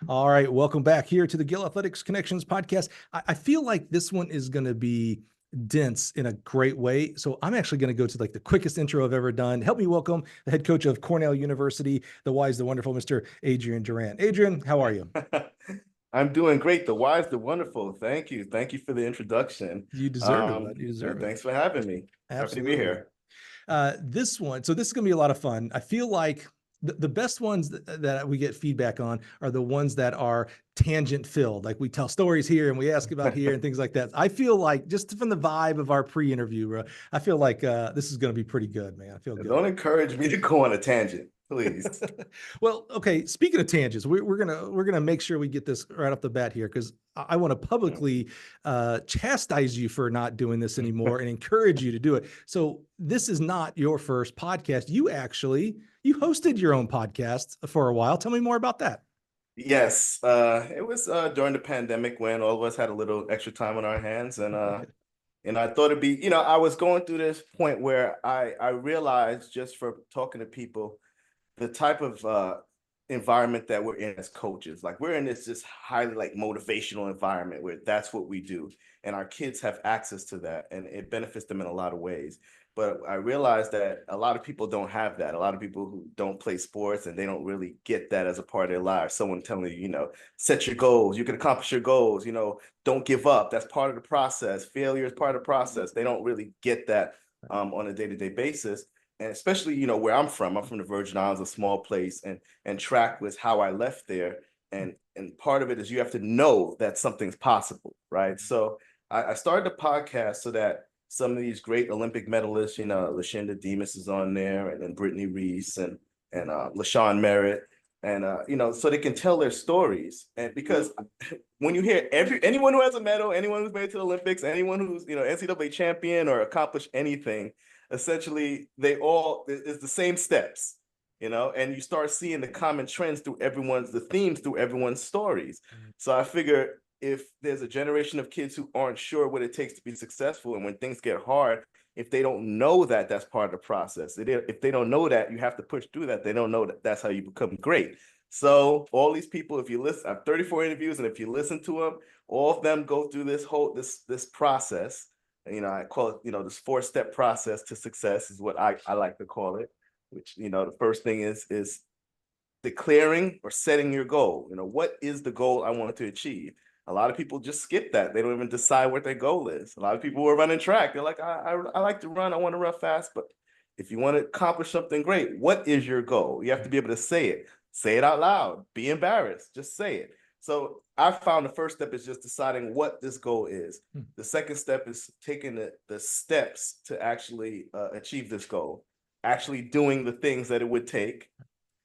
All right, welcome back here to the Gill Athletics Connections Podcast. I feel like this one is going to be dense in a great way. So I'm actually going to go to like the quickest intro I've ever done. Help me welcome the head coach of Cornell University, the wise, the wonderful, Mr. Adrian Durant. Adrian, how are you? I'm doing great. The wise, the wonderful. Thank you. Thank you for the introduction. You deserve it, bud. You deserve it. Thanks for having me. Absolutely. Happy to be here. This is going to be a lot of fun. I feel like the best ones that we get feedback on are the ones that are tangent filled. Like we tell stories here and we ask about here and things like that. I feel like just from the vibe of our pre-interview, bro, I feel like this is going to be pretty good, man. I feel good. Don't encourage me to go on a tangent, please. Well, okay. Speaking of tangents, we're gonna make sure we get this right off the bat here because I want to publicly chastise you for not doing this anymore and encourage you to do it. So this is not your first podcast. You hosted your own podcast for a while. Tell me more about that. Yes, it was during the pandemic when all of us had a little extra time on our hands, and I thought it'd be, I was going through this point where I realized just from talking to people, the type of environment that we're in as coaches. Like we're in this just highly like motivational environment where that's what we do, and our kids have access to that, and it benefits them in a lot of ways. But I realized that a lot of people don't have that. A lot of people who don't play sports and they don't really get that as a part of their lives. Someone telling you, set your goals. You can accomplish your goals. Don't give up. That's part of the process. Failure is part of the process. They don't really get that on a day-to-day basis. And especially, where I'm from the Virgin Islands, a small place, and track was how I left there. And part of it is you have to know that something's possible, right? So I started the podcast so that some of these great Olympic medalists, Lashinda Demas is on there, and then Brittany Reese and LaShawn Merritt, and so they can tell their stories. And because when you hear anyone who has a medal, anyone who's made it to the Olympics, anyone who's NCAA champion or accomplished anything, essentially it's the same steps, and you start seeing the common trends the themes through everyone's stories. So I figure if there's a generation of kids who aren't sure what it takes to be successful, and when things get hard, if they don't know that that's part of the process, if they don't know that you have to push through that, they don't know that that's how you become great. So all these people, if you listen, I have 34 interviews, and if you listen to them, all of them go through this process. I call it, this 4-step process to success is what I like to call it, which, the first thing is declaring or setting your goal. What is the goal I want to achieve? A lot of people just skip that. They don't even decide what their goal is. A lot of people who are running track, they're like, I like to run. I want to run fast. But if you want to accomplish something great, what is your goal? You have to be able to say it. Say it out loud. Be embarrassed. Just say it. So I found the first step is just deciding what this goal is. The second step is taking the steps to actually achieve this goal, actually doing the things that it would take.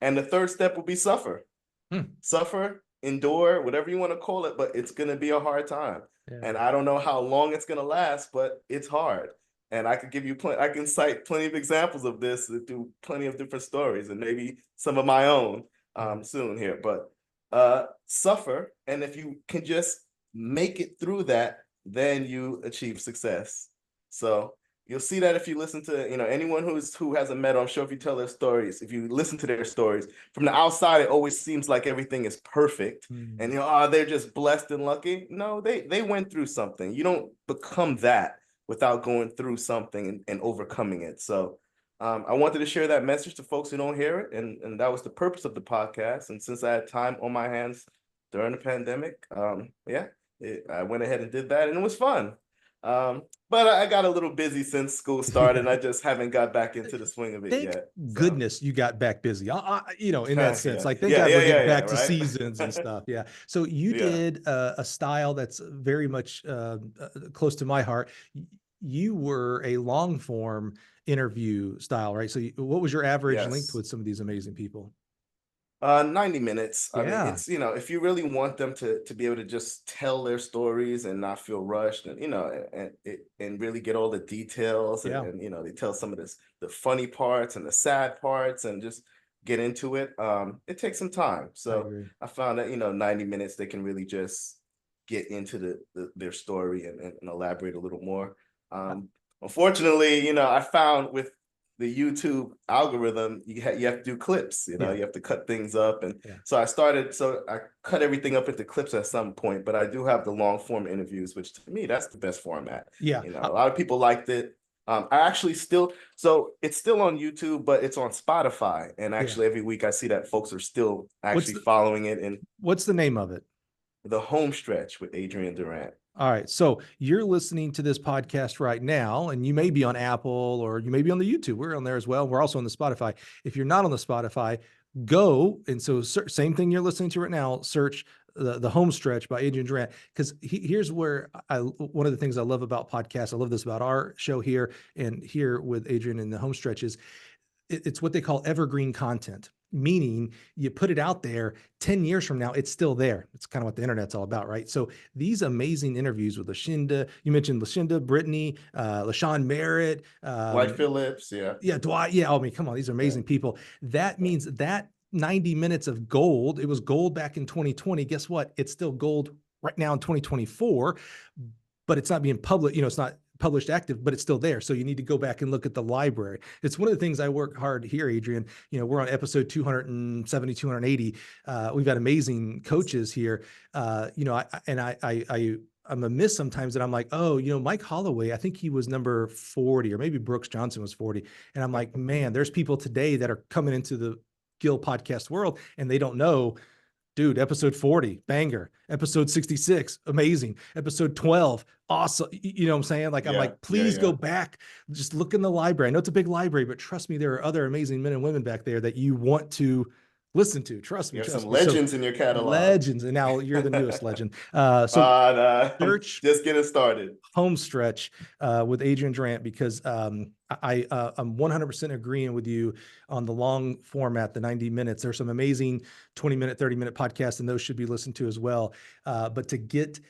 And the third step would be suffer. Suffer, endure, whatever you want to call it, but it's going to be a hard time. Yeah. And I don't know how long it's going to last, but it's hard. And I could give you I can cite plenty of examples of this through plenty of different stories, and maybe some of my own soon here. But suffer, and if you can just make it through that, then you achieve success. So you'll see that if you listen to anyone who has a medal. I'm sure if you tell their stories, if you listen to their stories from the outside, it always seems like everything is perfect, and they're just blessed and lucky. No, they went through something. You don't become that without going through something and overcoming it. So I wanted to share that message to folks who don't hear it, and that was the purpose of the podcast. And since I had time on my hands during the pandemic, I went ahead and did that, and it was fun. But I got a little busy since school started, and I just haven't got back into the swing of it yet. Goodness, you got back busy. In that sense, like thank God we're getting back to seasons and stuff. Yeah. So you did a style that's very much close to my heart. You were a long form interview style, right? So what was your average length with some of these amazing people? 90 minutes. I mean, it's, if you really want them to be able to just tell their stories and not feel rushed, and, and really get all the details, and they tell some of the funny parts and the sad parts and just get into it. It takes some time. So I found that, 90 minutes, they can really just get into their story and elaborate a little more. Unfortunately, I found with the YouTube algorithm, you have to do clips, you have to cut things up. And so I cut everything up into clips at some point, but I do have the long form interviews, which to me, that's the best format. Yeah. A lot of people liked it. I actually so it's still on YouTube, but it's on Spotify. And actually every week I see that folks are still actually following it. And what's the name of it? The Home Stretch with Adrian Durant. All right. So you're listening to this podcast right now, and you may be on Apple or you may be on the YouTube. We're on there as well. We're also on the Spotify. If you're not on the Spotify, go. And so same thing you're listening to right now, search the Home Stretch by Adrian Durant. Because here's where one of the things I love about podcasts, I love this about our show here and here with Adrian in the Home Stretch is it's what they call evergreen content. Meaning you put it out there 10 years from now, it's still there. It's kind of what the internet's all about, right? So these amazing interviews with Lashinda, you mentioned Lashinda, Brittany, LaShawn Merritt, Dwight Phillips. Yeah. Dwight. Yeah. I mean, come on, these are amazing people. That means that 90 minutes of gold, it was gold back in 2020. Guess what? It's still gold right now in 2024, but it's not being public. It's not published active, but it's still there. So you need to go back and look at the library. It's one of the things I work hard here, Adrian. We're on episode 270, 280. We've got amazing coaches here. I'm amiss sometimes that I'm like, Mike Holloway, I think he was number 40, or maybe Brooks Johnson was 40. And I'm like, man, there's people today that are coming into the Gill podcast world and they don't know, dude, episode 40, banger. Episode 66, amazing. Episode 12, awesome. You know what I'm saying? Like, I'm like, please go back, just look in the library. I know it's a big library, but trust me, there are other amazing men and women back there that you want to listen to. Trust me. There's some legends in your catalog. Legends. And now you're the newest legend. Search, just getting started. Home Stretch with Adrian Durant, because I'm 100% agreeing with you on the long format, the 90 minutes. There's some amazing 20-minute, 30-minute podcasts, and those should be listened to as well. But to get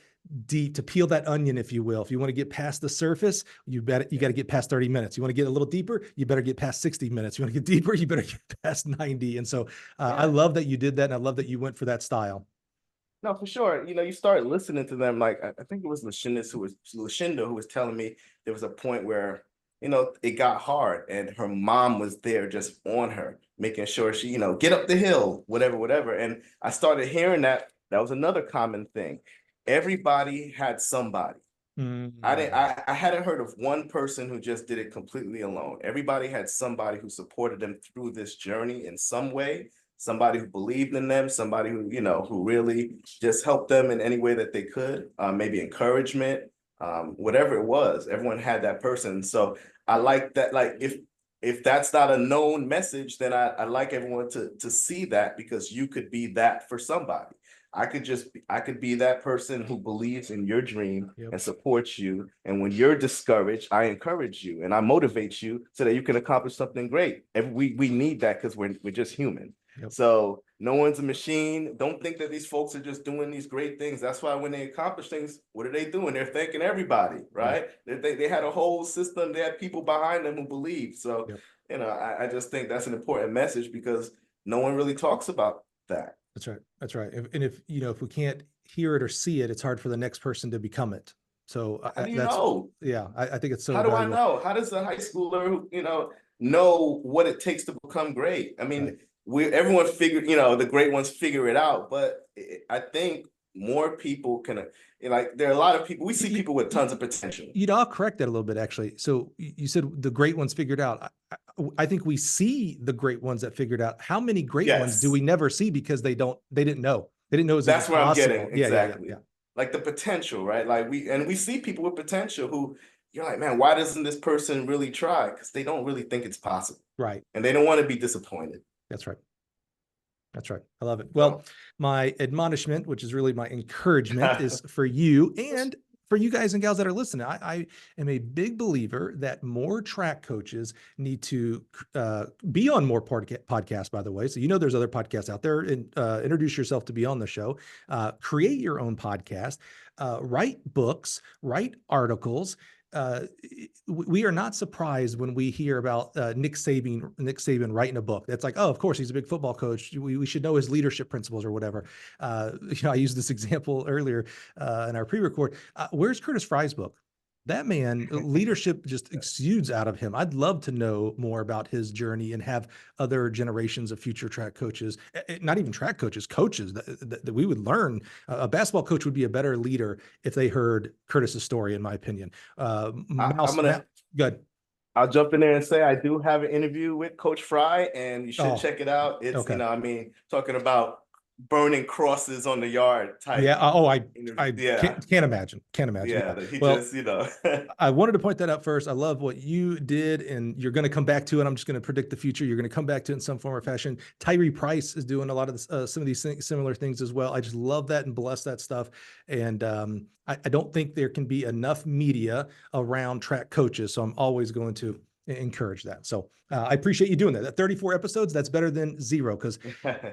deep, to peel that onion, if you will, if you want to get past the surface, you got to get past 30 minutes. You want to get a little deeper, you better get past 60 minutes. You want to get deeper, you better get past 90. And so I love that you did that. And I love that you went for that style. No, for sure. You start listening to them. Like, I think it was Lashinda who was telling me there was a point where, it got hard and her mom was there just on her, making sure she, get up the hill, whatever. And I started hearing that was another common thing. Everybody had somebody. Mm-hmm. I hadn't heard of one person who just did it completely alone. Everybody had somebody who supported them through this journey in some way, somebody who believed in them, somebody who, who really just helped them in any way that they could, maybe encouragement, whatever it was. Everyone had that person. So I like that. Like, if that's not a known message, then I like everyone to see that, because you could be that for somebody. I could be that person who believes in your dream and supports you. And when you're discouraged, I encourage you and I motivate you so that you can accomplish something great. And we need that, because we're just human. Yep. So no one's a machine. Don't think that these folks are just doing these great things. That's why when they accomplish things, what are they doing? They're thanking everybody, right? Yep. They had a whole system. They had people behind them who believe. So, I just think that's an important message, because no one really talks about that. That's right. And if we can't hear it or see it, it's hard for the next person to become it. So how do you know? Yeah, I think it's so. How do valuable. I know? How does a high schooler, know what it takes to become great? I mean, everyone figure, the great ones figure it out, but I think more people can, there are a lot of people, we see people with tons of potential. I'll correct that a little bit, actually. So you said the great ones figured out. I think we see the great ones that figured out. How many great ones do we never see because they didn't know? They didn't know it was That's where possible. I'm getting. Exactly. Yeah. Like the potential, right? Like we see people with potential who you're like, man, why doesn't this person really try? Because they don't really think it's possible. Right. And they don't want to be disappointed. That's right. I love it. Well, my admonishment, which is really my encouragement, is for you and for you guys and gals that are listening. I am a big believer that more track coaches need to be on more podcasts, by the way. So, there's other podcasts out there, and introduce yourself to be on the show. Create your own podcast, write books, write articles. We are not surprised when we hear about Nick Saban writing a book. That's like, oh, of course, he's a big football coach. We should know his leadership principles or whatever. I used this example earlier in our pre-record. Where's Curtis Fry's book? that man, leadership just exudes out of him. I'd love to know more about his journey and have other generations of future track coaches, not even track coaches, coaches that we would learn. A basketball coach would be a better leader if they heard Curtis's story, in my opinion. Good. I'll jump in there and say I do have an interview with Coach Fry, and you should check it out. It's, okay. Talking about burning crosses on the yard type. Yeah. I can't imagine. Yeah. He just, I wanted to point that out first. I love what you did, and you're going to come back to it. I'm just going to predict the future. You're going to come back to it in some form or fashion. Tyree Price is doing a lot of some of these similar things as well. I just love that and bless that stuff. And I don't think there can be enough media around track coaches. So I'm always going to encourage that. So I appreciate you doing that. That 34 episodes, that's better than 0, because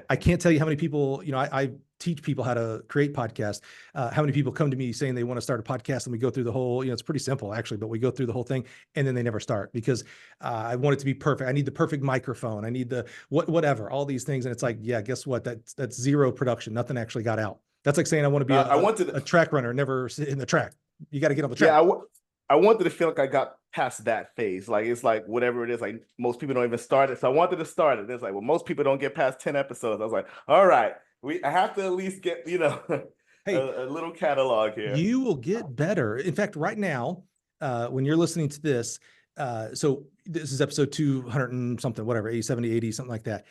I can't tell you how many people, I teach people how to create podcasts. How many people come to me saying they want to start a podcast, and we go through the whole, it's pretty simple actually, but we go through the whole thing and then they never start because I want it to be perfect. I need the perfect microphone. I need the whatever, all these things. And it's like, yeah, guess what? That's 0 production. Nothing actually got out. That's like saying I want to be a track runner, never sit in the track. You got to get on the track. Yeah, I wanted to feel like I got past that phase. Like, it's like whatever it is, like most people don't even start it. So I wanted to start it. It's like, well, most people don't get past 10 episodes. I was like, all right, I have to at least get, hey, a little catalog here. You will get better. In fact, right now, when you're listening to this, so this is episode 200 and something, whatever, 80, 70, 80, something like that.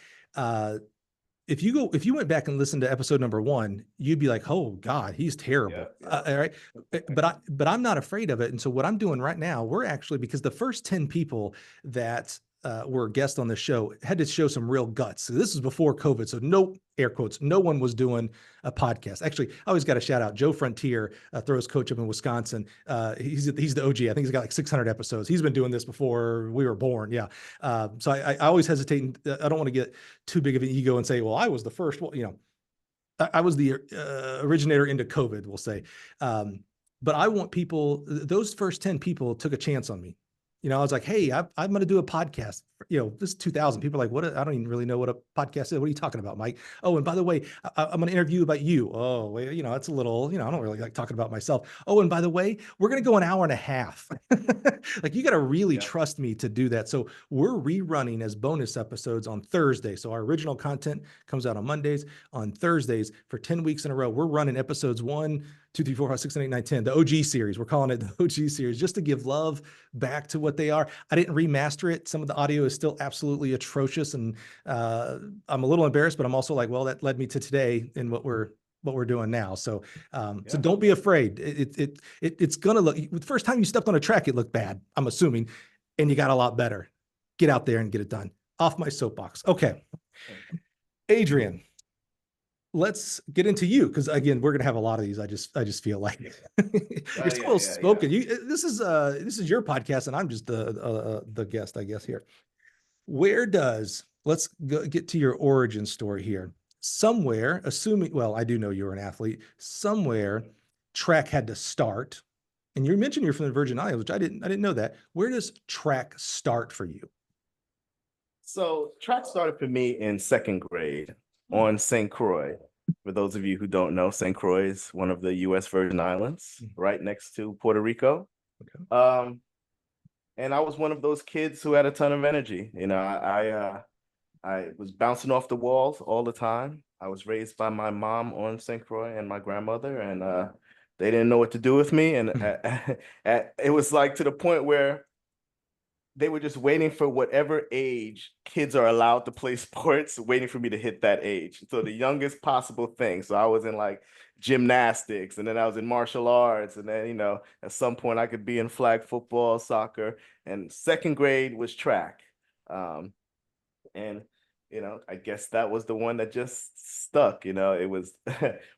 If you went back and listened to episode number 1, you'd be like, oh God, he's terrible. Yeah. All right. But I'm not afraid of it. And so what I'm doing right now, we're actually, because the first 10 people that were guests on the show had to show some real guts. So this is before COVID. So no, air quotes, no one was doing a podcast. Actually, I always got a shout out. Joe Frontier, throws coach up in Wisconsin. He's the OG. I think he's got like 600 episodes. He's been doing this before we were born. Yeah. So I always hesitate. I don't want to get too big of an ego and say, well, I was the first one, I was the originator into COVID, we'll say. But I want people, those first 10 people took a chance on me. I was like, hey, I'm going to do a podcast. This is 2000. People are like, what? I don't even really know what a podcast is. What are you talking about, Mike? Oh, and by the way, I'm going to interview about you. Oh, well, it's a little, I don't really like talking about myself. Oh, and by the way, we're going to go an hour and a half. Like, you got to really trust me to do that. So we're rerunning as bonus episodes on Thursday. So our original content comes out on Mondays. On Thursdays for 10 weeks in a row, we're running episodes 1, 2, 3, 4, 5, 6, 7, 8, 9, 10, the OG series. We're calling it the OG series just to give love back to what they are. I didn't remaster it. Some of the audio is still absolutely atrocious. And I'm a little embarrassed, but I'm also like, well, that led me to today in what we're doing now. So, so don't be afraid. It's going to look, the first time you stepped on a track, it looked bad, I'm assuming, and you got a lot better. Get out there and get it done. Off my soapbox. Okay. Adrian, let's get into you, because again, we're gonna have a lot of these. I just feel like you're so well spoken. This is your podcast, and I'm just the guest, I guess. Here, let's get to your origin story here. Somewhere, I do know you're an athlete. Somewhere, track had to start, and you mentioned you're from the Virgin Islands, which I didn't know that. Where does track start for you? So track started for me in 2nd grade. On St. Croix. For those of you who don't know, St. Croix is one of the U.S. Virgin Islands, right next to Puerto Rico. Okay. And I was one of those kids who had a ton of energy. I was bouncing off the walls all the time. I was raised by my mom on St. Croix and my grandmother, and they didn't know what to do with me. And it was like to the point where they were just waiting for whatever age kids are allowed to play sports, waiting for me to hit that age. So the youngest possible thing. So I was in like gymnastics, and then I was in martial arts. And then, at some point I could be in flag football, soccer, and 2nd grade was track. And, I guess that was the one that just stuck. It was,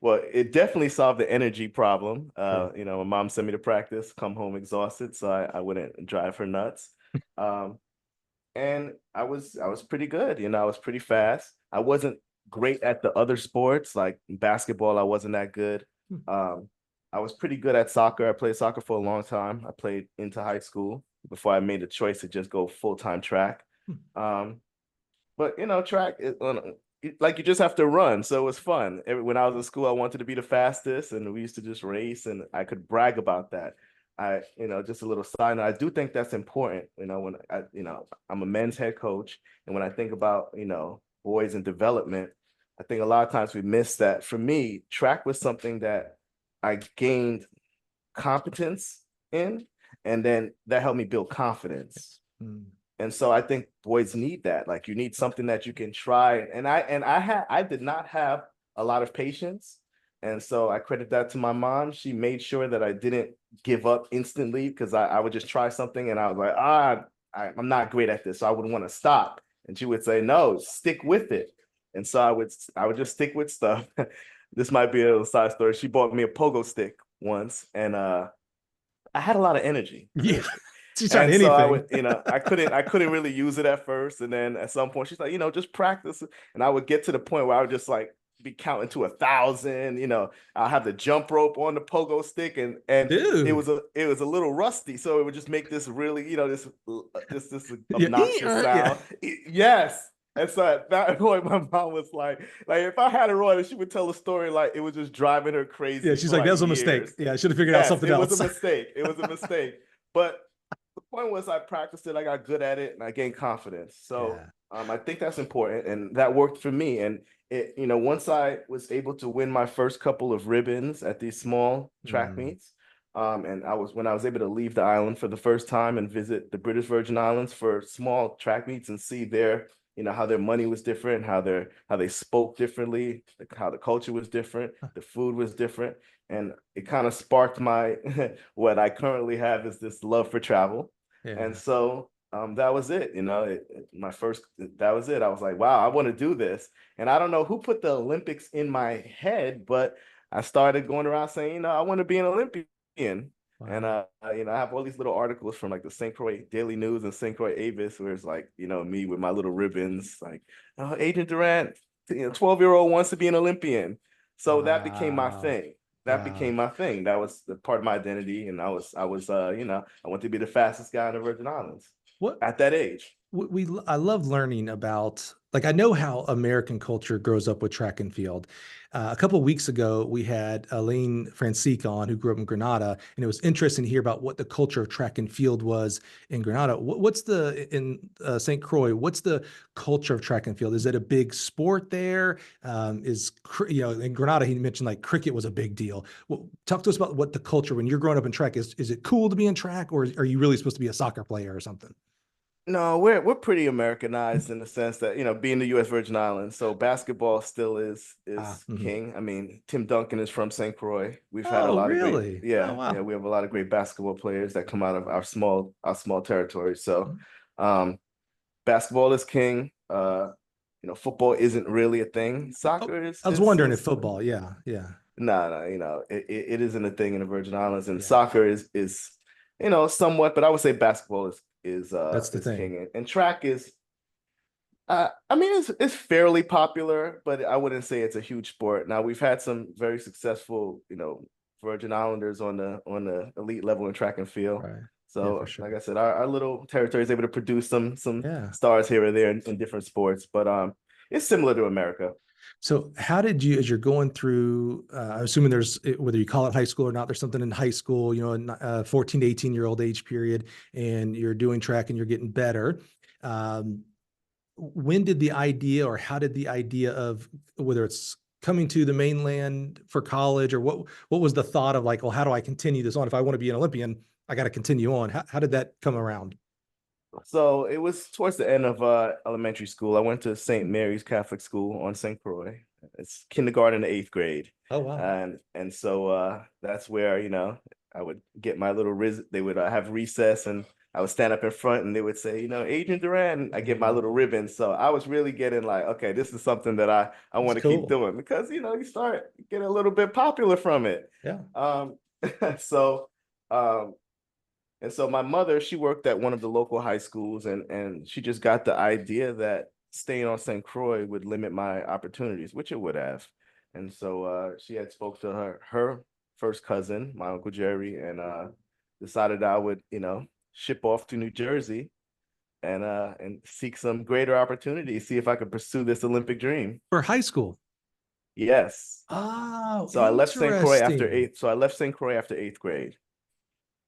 well, it definitely solved the energy problem. My mom sent me to practice, come home exhausted, so I wouldn't drive her nuts. And I was pretty good. I was pretty fast. I wasn't great at the other sports, like basketball. I wasn't that good. I was pretty good at soccer. I played soccer for a long time. I played into high school before I made the choice to just go full-time track. But track is like, you just have to run. So it was fun. When I was in school, I wanted to be the fastest, and we used to just race, and I could brag about that. just a little side note, I do think that's important. When I'm a men's head coach, and when I think about, boys in development, I think a lot of times we miss that. For me, track was something that I gained competence in, and then that helped me build confidence. And so I think boys need that. Like, you need something that you can try. And I did not have a lot of patience. And so I credit that to my mom. She made sure that I didn't give up instantly, because I would just try something and I was like, I'm not great at this, so I would want to stop. And she would say, no, stick with it. And so I would just stick with stuff. This might be a little side story. She bought me a pogo stick once, and I had a lot of energy. Yeah. She's And trying so anything. I would, I couldn't really use it at first. And then at some point she's like, just practice. And I would get to the point where I would just like be counting to 1,000. I'll have the jump rope on the pogo stick, and Dude. it was a little rusty. So it would just make this really, this obnoxious sound. Yeah. Yes. And so at that point, my mom was like if I had her on, she would tell a story like it was just driving her crazy. Yeah, she's like, that was a mistake. Yeah, I should have figured out something else. It was a mistake. It was a mistake. But the point was, I practiced it, I got good at it, and I gained confidence. So I think that's important, and that worked for me. And once I was able to win my first couple of ribbons at these small track meets, and when I was able to leave the island for the first time and visit the British Virgin Islands for small track meets and see how their money was different, how they spoke differently, how the culture was different, the food was different. And it kind of sparked my, what I currently have is this love for travel. Yeah. And so that was it. That was it. I was like, wow, I want to do this. And I don't know who put the Olympics in my head, but I started going around saying, I want to be an Olympian. Wow. And I have all these little articles from like the St. Croix Daily News and St. Croix Avis, where it's like, me with my little ribbons, like, Adrian Durant, 12-year-old wants to be an Olympian. So that became my thing. That became my thing. That was the part of my identity. And I wanted to be the fastest guy in the Virgin Islands. What at that age? I love learning about, like, I know how American culture grows up with track and field. A couple of weeks ago, we had Elaine Francique on, who grew up in Grenada, and it was interesting to hear about what the culture of track and field was in Grenada. In St. Croix, what's the culture of track and field? Is it a big sport there? In Grenada, he mentioned like cricket was a big deal. Talk to us about what the culture, when you're growing up in track, is it cool to be in track, or are you really supposed to be a soccer player or something? No, we're pretty Americanized in the sense that, being the U.S. Virgin Islands, so basketball still is king. I mean, Tim Duncan is from St. Croix. We've had a lot of great, we have a lot of great basketball players that come out of our small territory. So, basketball is king. Football isn't really a thing. Soccer is. I was wondering if football, yeah. No, it isn't a thing in the Virgin Islands, and soccer is somewhat, but I would say basketball is that's the thing. king. And track is, it's fairly popular, but I wouldn't say it's a huge sport. Now, we've had some very successful, Virgin Islanders on the elite level in track and field. Right. So, like I said, our little territory is able to produce some stars here or there in different sports, but it's similar to America. So how did you, as you're going through, I'm assuming there's, whether you call it high school or not, there's something in high school, in 14 to 18-year-old age period, and you're doing track and you're getting better. When did the idea, or how did the idea of, whether it's coming to the mainland for college, or what was the thought of like, well, how do I continue this on? If I want to be an Olympian, I got to continue on. How did that come around? So it was towards the end of elementary school. I went to St. Mary's Catholic School on St. Croix. It's kindergarten to 8th grade. Oh, wow. And so that's where, I would get my little, they would have recess, and I would stand up in front and they would say, Adrian Durant, and I get my little ribbon. So I was really getting like, okay, this is something that I want to keep doing, because, you start getting a little bit popular from it. Yeah. And so my mother, she worked at one of the local high schools, and she just got the idea that staying on St. Croix would limit my opportunities, which it would have. And so she had spoke to her first cousin, my Uncle Jerry, and decided I would, ship off to New Jersey and seek some greater opportunities, see if I could pursue this Olympic dream. For high school? Yes. Oh, so I left St. Croix after 8th grade.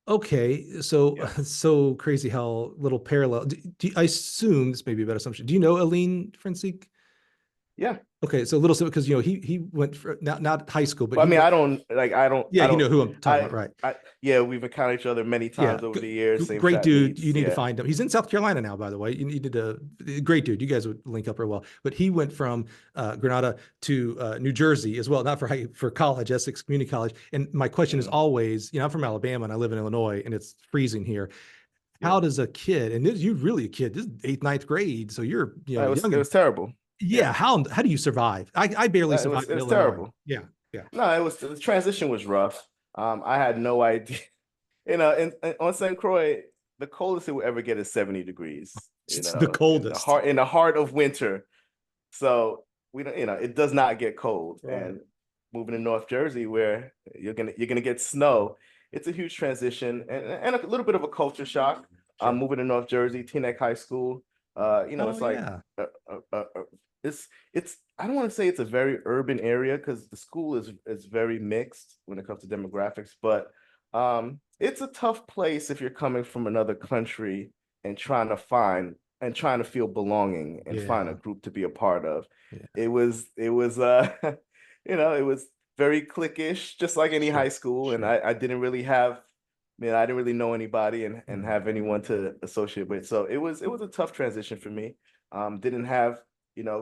Okay, so Yeah. so crazy how little parallel. I assume this may be a better assumption. Do you know Aline Francique? Yeah. Okay, so a little simple because he went for not high school, but But I he mean, went. I Yeah, you don't, know who I'm talking about, right? yeah, we've encountered each other many Yeah, times over the years, same great track dude. You meets. need to Yeah. find him. He's in South Carolina now, by the way. You needed to great dude. You guys would link up real well. But he went from Granada to New Jersey as well, not for college, Essex Community College. And my question is always, I'm from Alabama and I live in Illinois, and it's freezing here. How does a kid, and you really a kid, this is eighth, ninth grade, so you're young. It was terrible. Yeah, how do you survive? I barely survived It in was Illinois. terrible. Yeah, yeah. No, the transition was rough. I had no idea. On St. Croix, the coldest it will ever get is 70 degrees. It's the coldest in the heart of winter. So we don't, it does not get cold. Right. And moving to North Jersey, where you're gonna get snow, it's a huge transition and a little bit of a culture shock. Sure. I'm moving to North Jersey, Teaneck High School. It's like it's I don't want to say it's a very urban area because the school is very mixed when it comes to demographics, but it's a tough place if you're coming from another country and trying to feel belonging and find a group to be a part of. Yeah. It was it was very cliquish, just like any high school. And I didn't really know anybody and have anyone to associate with. So it was a tough transition for me. Didn't have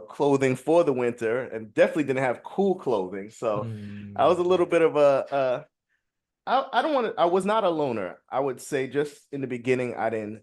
clothing for the winter, and definitely didn't have cool clothing. So I was a little bit of I was not a loner. I would say just in the beginning, I didn't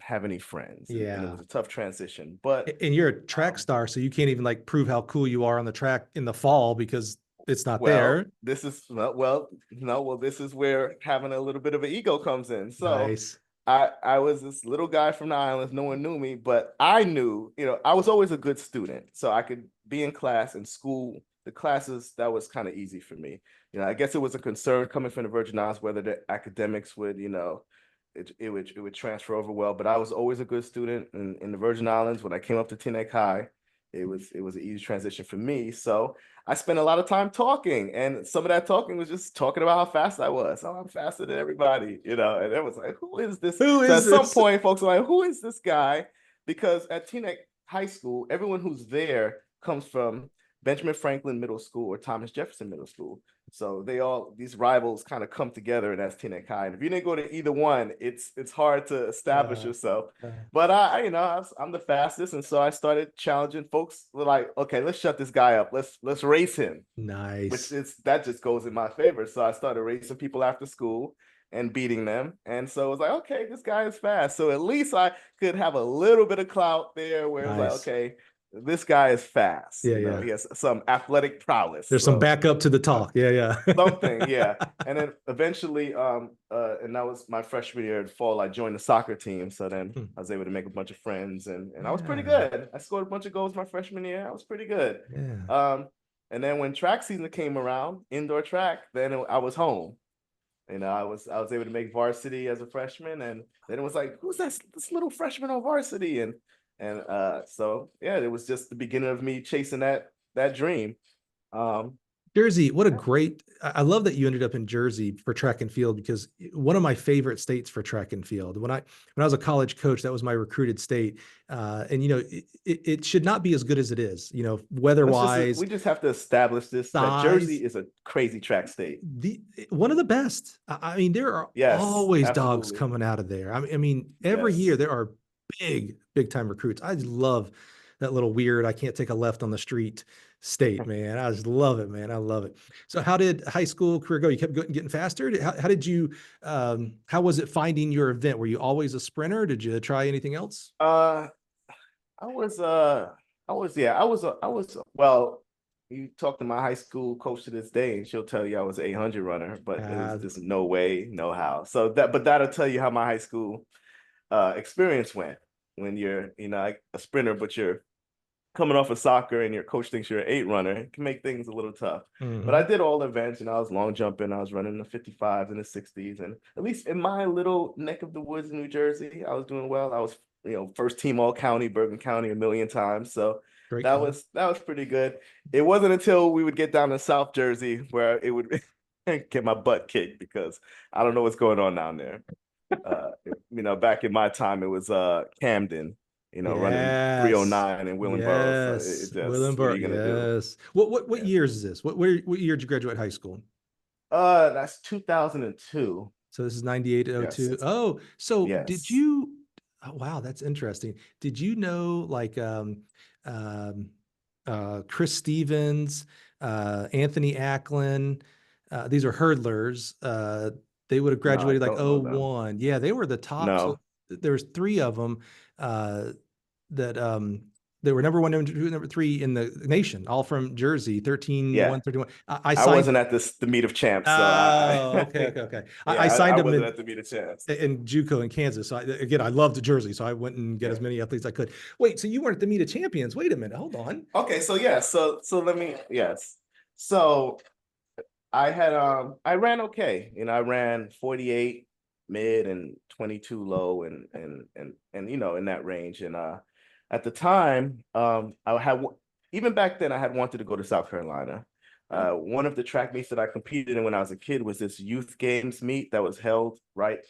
have any friends. Yeah. And it was a tough transition. But and you're a track star, so you can't even like prove how cool you are on the track in the fall because it's not there. This is this is where having a little bit of an ego comes in. So nice. I was this little guy from the islands. No one knew me, but I knew, I was always a good student. So I could be in class and school, the classes, that was kind of easy for me. I guess it was a concern coming from the Virgin Islands, whether the academics would, it would transfer over well. But I was always a good student in the Virgin Islands. When I came up to Teaneck High, it was an easy transition for me. So I spent a lot of time talking, and some of that talking was just talking about how fast I was. Oh, I'm faster than everybody, and it was like, who is this? At some point, folks were like, who is this guy? Because at Teaneck High School, everyone who's there comes from Benjamin Franklin Middle School or Thomas Jefferson Middle School. So these rivals kind of come together, and that's Teaneck High. And if you didn't go to either one, it's hard to establish yourself. But I'm the fastest, and so I started challenging folks. Like, okay, let's shut this guy up. Let's race him. Nice. That just goes in my favor. So I started racing people after school and beating them. And so it was like, okay, this guy is fast. So at least I could have a little bit of clout there where it's like, okay, this guy is fast. He has some athletic prowess. There's some backup to the talk. Something, yeah. And then eventually, and that was my freshman year in fall, I joined the soccer team. So then I was able to make a bunch of friends, and I was pretty good. I scored a bunch of goals my freshman year. I was pretty good. And then when track season came around, indoor track, then I was home. I was able to make varsity as a freshman, and then it was like, who's this little freshman on varsity? And so it was just the beginning of me chasing that dream. Jersey, what a great, I love that you ended up in Jersey for track and field, because one of my favorite states for track and field. When I was a college coach, that was my recruited state. And it should not be as good as it is, weather-wise. We just have to establish this, that Jersey is a crazy track state. One of the best. I mean, there are always dogs coming out of there. I mean, every year there are big time recruits. I just love that little weird, I can't take a left on the street state, man. I just love it, man. I love it. So how did high school career go? You kept getting faster. How did you, how was it finding your event? Were you always a sprinter? Did you try anything else? I was, well, you talk to my high school coach to this day and she'll tell you I was an 800 runner, but there's just no way, no how. So that'll tell you how my high school experience went. When you're, a sprinter, but you're coming off of soccer and your coach thinks you're an 8 runner, it can make things a little tough. But I did all events, I was long jumping, I was running the 55s and the 60s, and at least in my little neck of the woods in New Jersey, I was doing well. I was, first team all county, Bergen County a million times. So that was pretty good. It wasn't until we would get down to South Jersey where it would get my butt kicked because I don't know what's going on down there. Back in my time, it was Camden, running Yes. 309 in Willingboro. So Yes. it just, what are Willenboro. you gonna do? Yes. What Yeah. years is this? What year did you graduate high school? That's 2002. So this is 98 Yes. 02. Oh, so did Yes. you, oh, wow, that's interesting. Did you know like Chris Stevens, Anthony Acklin, these are hurdlers. They would have No, I graduated like don't know them. 01. Yeah, they were the top. So No. there's three of them that they were number one, number two, number three in the nation, all from Jersey, 13, Yeah. 131. I signed. wasn't at the meet of champs, so Oh, okay. yeah, I signed I them wasn't at the meet of champs. in JUCO in Kansas. So I loved Jersey, so I went and get as many athletes as I could. Wait, so you weren't at the meet of champions? Wait a minute, hold on. Okay, so yeah, so let me So I ran okay. I ran 48 mid and 22 low and in that range. And at the time, even back then I had wanted to go to South Carolina. One of the track meets that I competed in when I was a kid was this youth games meet that was held right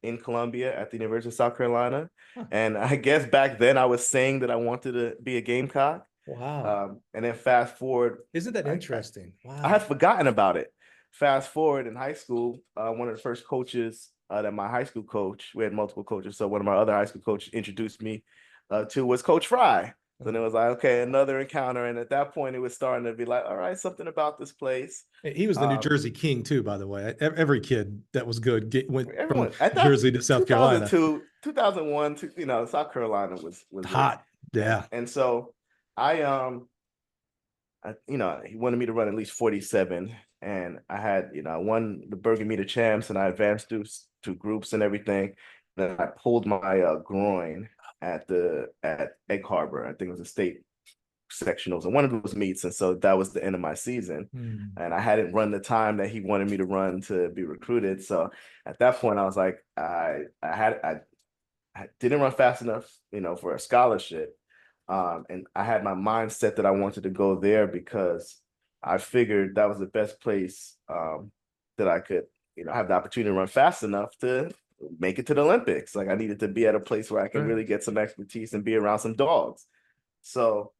in Columbia at the University of South Carolina. And I guess back then I was saying that I wanted to be a Gamecock. Wow. And then fast forward. Isn't that interesting? Wow. I had forgotten about it. Fast forward in high school, one of the first coaches that my high school coach, we had multiple coaches. So one of my other high school coaches introduced me to was Coach Fry. So then it was like, okay, another encounter. And at that point, it was starting to be like, all right, something about this place. He was the New Jersey King too, by the way. Every kid that was good went from at Jersey to South Carolina. 2001, South Carolina was hot. Yeah. And so he wanted me to run at least 47. And I had, I won the Bergen Meter Champs and I advanced to groups and everything. Then I pulled my groin at Egg Harbor. I think it was a state sectionals and one of those meets. And so that was the end of my season. And I hadn't run the time that he wanted me to run to be recruited. So at that point I was like, I didn't run fast enough, for a scholarship. And I had my mindset that I wanted to go there because I figured that was the best place that I could, have the opportunity to run fast enough to make it to the Olympics. Like I needed to be at a place where I can really get some expertise and be around some dogs. So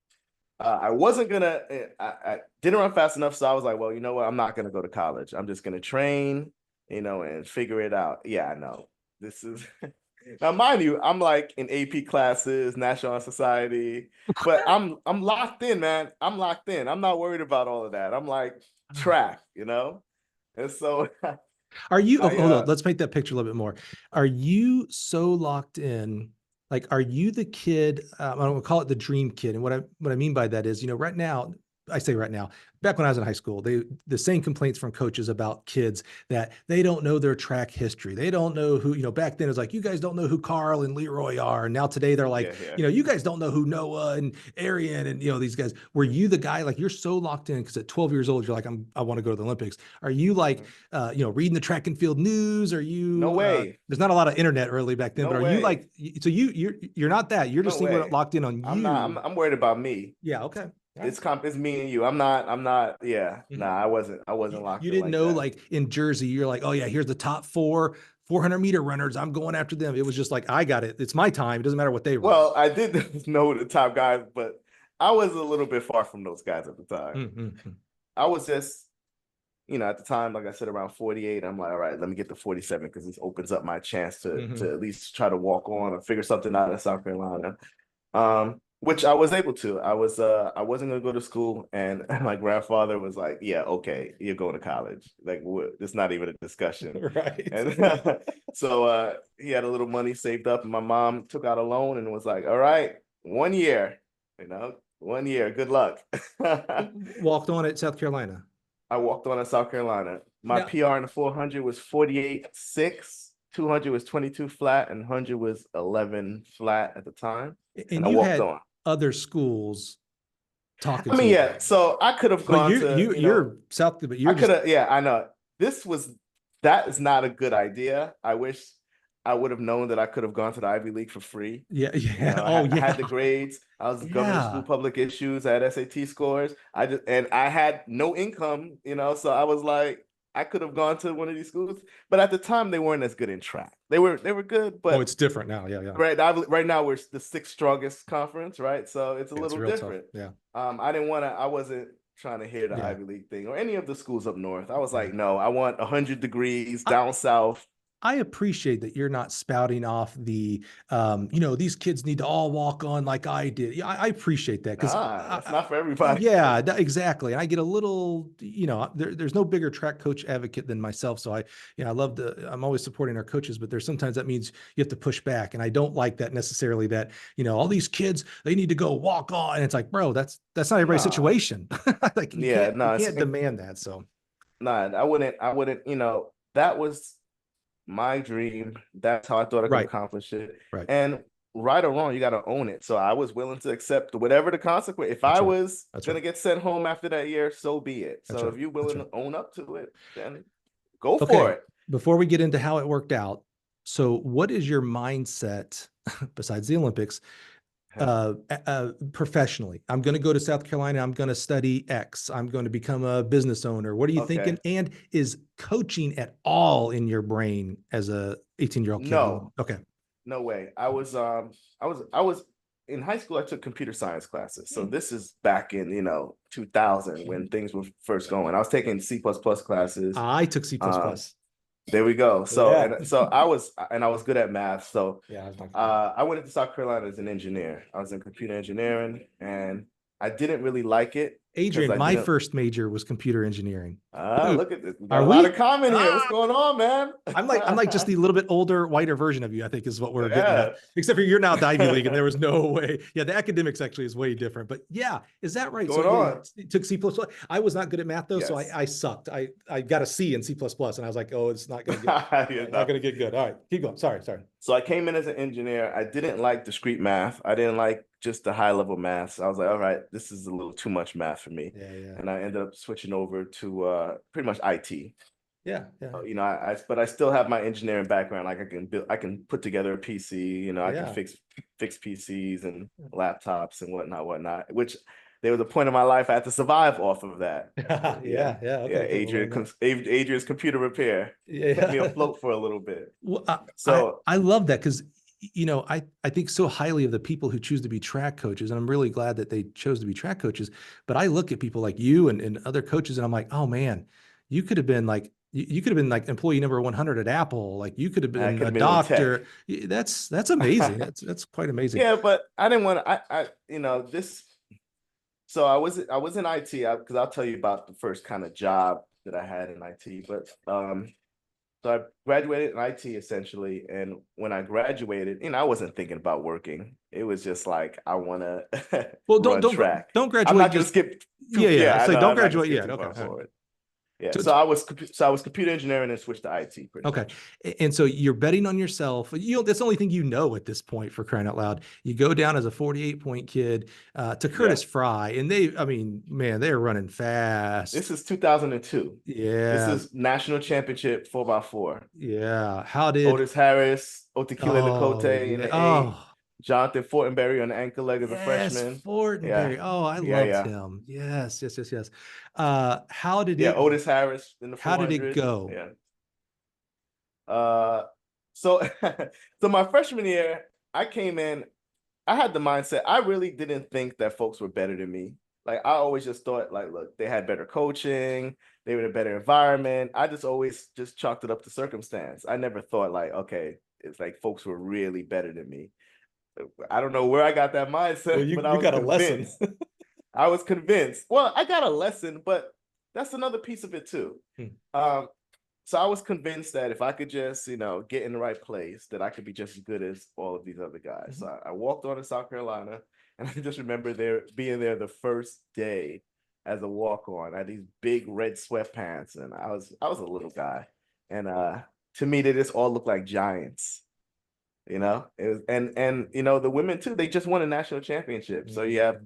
I wasn't gonna, I didn't run fast enough. So I was like, well, you know what? I'm not gonna go to college. I'm just gonna train, and figure it out. Yeah, I know. This is now, mind you, I'm like in AP classes, National Honor Society, but I'm locked in, man. I'm locked in. I'm not worried about all of that. I'm like track, And so are you hold on, let's make that picture a little bit more. Are you so locked in? Like, are you the kid? I don't call it the dream kid. And what I mean by that is, right now, I say right now, back when I was in high school, the same complaints from coaches about kids that they don't know their track history. They don't know who, back then it was like, you guys don't know who Carl and Leroy are. And now today they're like, you guys don't know who Noah and Arian and, these guys. Were you the guy, like you're so locked in because at 12 years old, you're like, I want to go to the Olympics. Are you like, reading the track and field news? Are you? No way. There's not a lot of internet really back then, but are you like, so you're not that. You're just locked in on you. I'm worried about me. Yeah. Okay. It's me and you. I'm not. Yeah. Nah, I wasn't locked in. You didn't know, like in Jersey, you're like, oh yeah, here's the top 400 meter runners. I'm going after them. It was just like, I got it. It's my time. It doesn't matter what they run. Well, I did know the top guys, but I was a little bit far from those guys at the time. I was just, at the time, like I said, around 48. I'm like, all right, let me get to 47 because this opens up my chance to at least try to walk on or figure something out in South Carolina. Which I was able to. I wasn't gonna go to school, and my grandfather was like, "Yeah, okay, you're going to college. Like, it's not even a discussion." Right. And so he had a little money saved up, and my mom took out a loan and was like, "All right, 1 year, 1 year. Good luck." Walked on at South Carolina. I walked on at South Carolina. My PR in the 400 was 48.6. 200 was 22 flat, and 100 was 11 flat at the time. And I walked on. Other schools talking. I mean, yeah. So I could have gone you're South, but you're. I could have. Yeah, I know. That is not a good idea. I wish I would have known that I could have gone to the Ivy League for free. Yeah. I had the grades. I was governor of school public issues. I had SAT scores. I had no income. So I was like, I could have gone to one of these schools, but at the time they weren't as good in track. They were good, but it's different now. Yeah, yeah. Right now we're the sixth strongest conference, right? So it's a little different. Tough. Yeah. I wasn't trying to hear the Ivy League thing or any of the schools up north. I was like, no, I want 100 degrees down south. I appreciate that you're not spouting off the, these kids need to all walk on like I did. Yeah, I appreciate that because it's not for everybody. Yeah, exactly. And I get a little, there's no bigger track coach advocate than myself. So I'm always supporting our coaches, but there's sometimes that means you have to push back. And I don't like that necessarily that, all these kids, they need to go walk on. And it's like, bro, that's not everybody's situation. Like, you can't demand that. So. I wouldn't, that was my dream. That's how I thought I could accomplish it. Right. And right or wrong, you got to own it. So I was willing to accept whatever the consequence. If I was going to get sent home after that year, so be it. So if you're willing to own up to it, then go for it. Before we get into how it worked out, so what is your mindset besides the Olympics? Professionally, I'm going to go to South Carolina. I'm going to study X. I'm going to become a business owner. What are you thinking? And is coaching at all in your brain as a 18-year-old kid? No. Okay. No way. I was in high school. I took computer science classes. So this is back in 2000 when things were first going. I was taking C++ classes. I took C++. There we go. So I was good at math. So I went into South Carolina as an engineer. I was in computer engineering, and I didn't really like it. Adrian, my first major was computer engineering. Look at this. We got a lot of comment here. What's going on, man? I'm like just the little bit older, whiter version of you, I think is what we're getting at. Except for you're now at the Ivy League and there was no way. Yeah, the academics actually is way different. But yeah, is that right? You took C++. I was not good at math though, so I sucked. I got a C in C++, and I was like, oh, it's not going to get good. All right, keep going. Sorry. So I came in as an engineer. I didn't like discrete math. I didn't like just the high level math. So I was like, all right, this is a little too much math for me. Yeah. And I ended up switching over to pretty much IT. Yeah. But I still have my engineering background. Like I can put together a PC. I can fix PCs and laptops and whatnot. Which there was a point in my life I had to survive off of that. Okay. Adrian's computer repair kept me afloat for a little bit. Well, I love that because I think so highly of the people who choose to be track coaches, and I'm really glad that they chose to be track coaches. But I look at people like you and other coaches, and I'm like, oh man, you could have been like employee number 100 at Apple. Like you could have been a doctor. That's amazing. That's quite amazing. Yeah, but I didn't want this. So I was in IT because I'll tell you about the first kind of job that I had in IT. But so I graduated in IT essentially, and when I graduated, I wasn't thinking about working. It was just like I want to run track. Don't graduate. I'm not just skip. Yeah. So don't graduate yet. Okay. Yeah. So I was computer engineering and switched to IT. Okay. And so you're betting on yourself. That's the only thing at this point, for crying out loud. You go down as a 48-point kid to Curtis Fry, and they're running fast. This is 2002. Yeah. This is national championship 4x4. Yeah. How did Otis Harris, Otekile Lakote in the A. Jonathan Fortenberry on the ankle leg as a freshman. Fortenberry. Yeah. Oh, I loved him. Yes. How did it? Otis Harris in the 400. How did it go? Yeah. So my freshman year, I came in. I had the mindset. I really didn't think that folks were better than me. Like I always just thought, like, look, they had better coaching. They were in a better environment. I just always just chalked it up to circumstance. I never thought like, okay, it's like folks were really better than me. I don't know where I got that mindset, but I was got convinced. A lesson. I was convinced. Well, I got a lesson, but that's another piece of it too. So I was convinced that if I could just, get in the right place, that I could be just as good as all of these other guys. So I walked on to South Carolina, and I just remember being there the first day as a walk-on. I had these big red sweatpants, and I was a little guy, and to me, they just all looked like giants. It was, and the women too, they just won a national championship. So you have,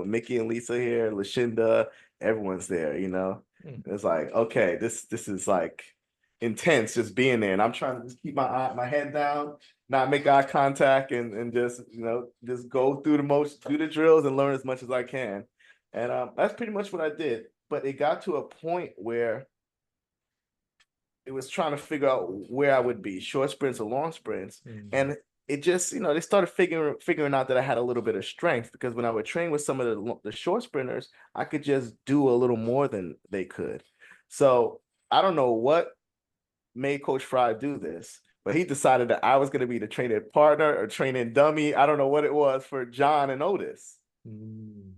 Mickey and Lisa here, Lashinda, everyone's there, It's like, okay, this is like intense just being there. And I'm trying to just keep my head down, not make eye contact and just, just go through do the drills and learn as much as I can. And that's pretty much what I did. But it got to a point where it was trying to figure out where I would be, short sprints or long sprints. And it just, they started figuring out that I had a little bit of strength, because when I would train with some of the short sprinters, I could just do a little more than they could. So I don't know what made Coach Fry do this, but he decided that I was going to be the training partner or training dummy. I don't know what it was for John and Otis.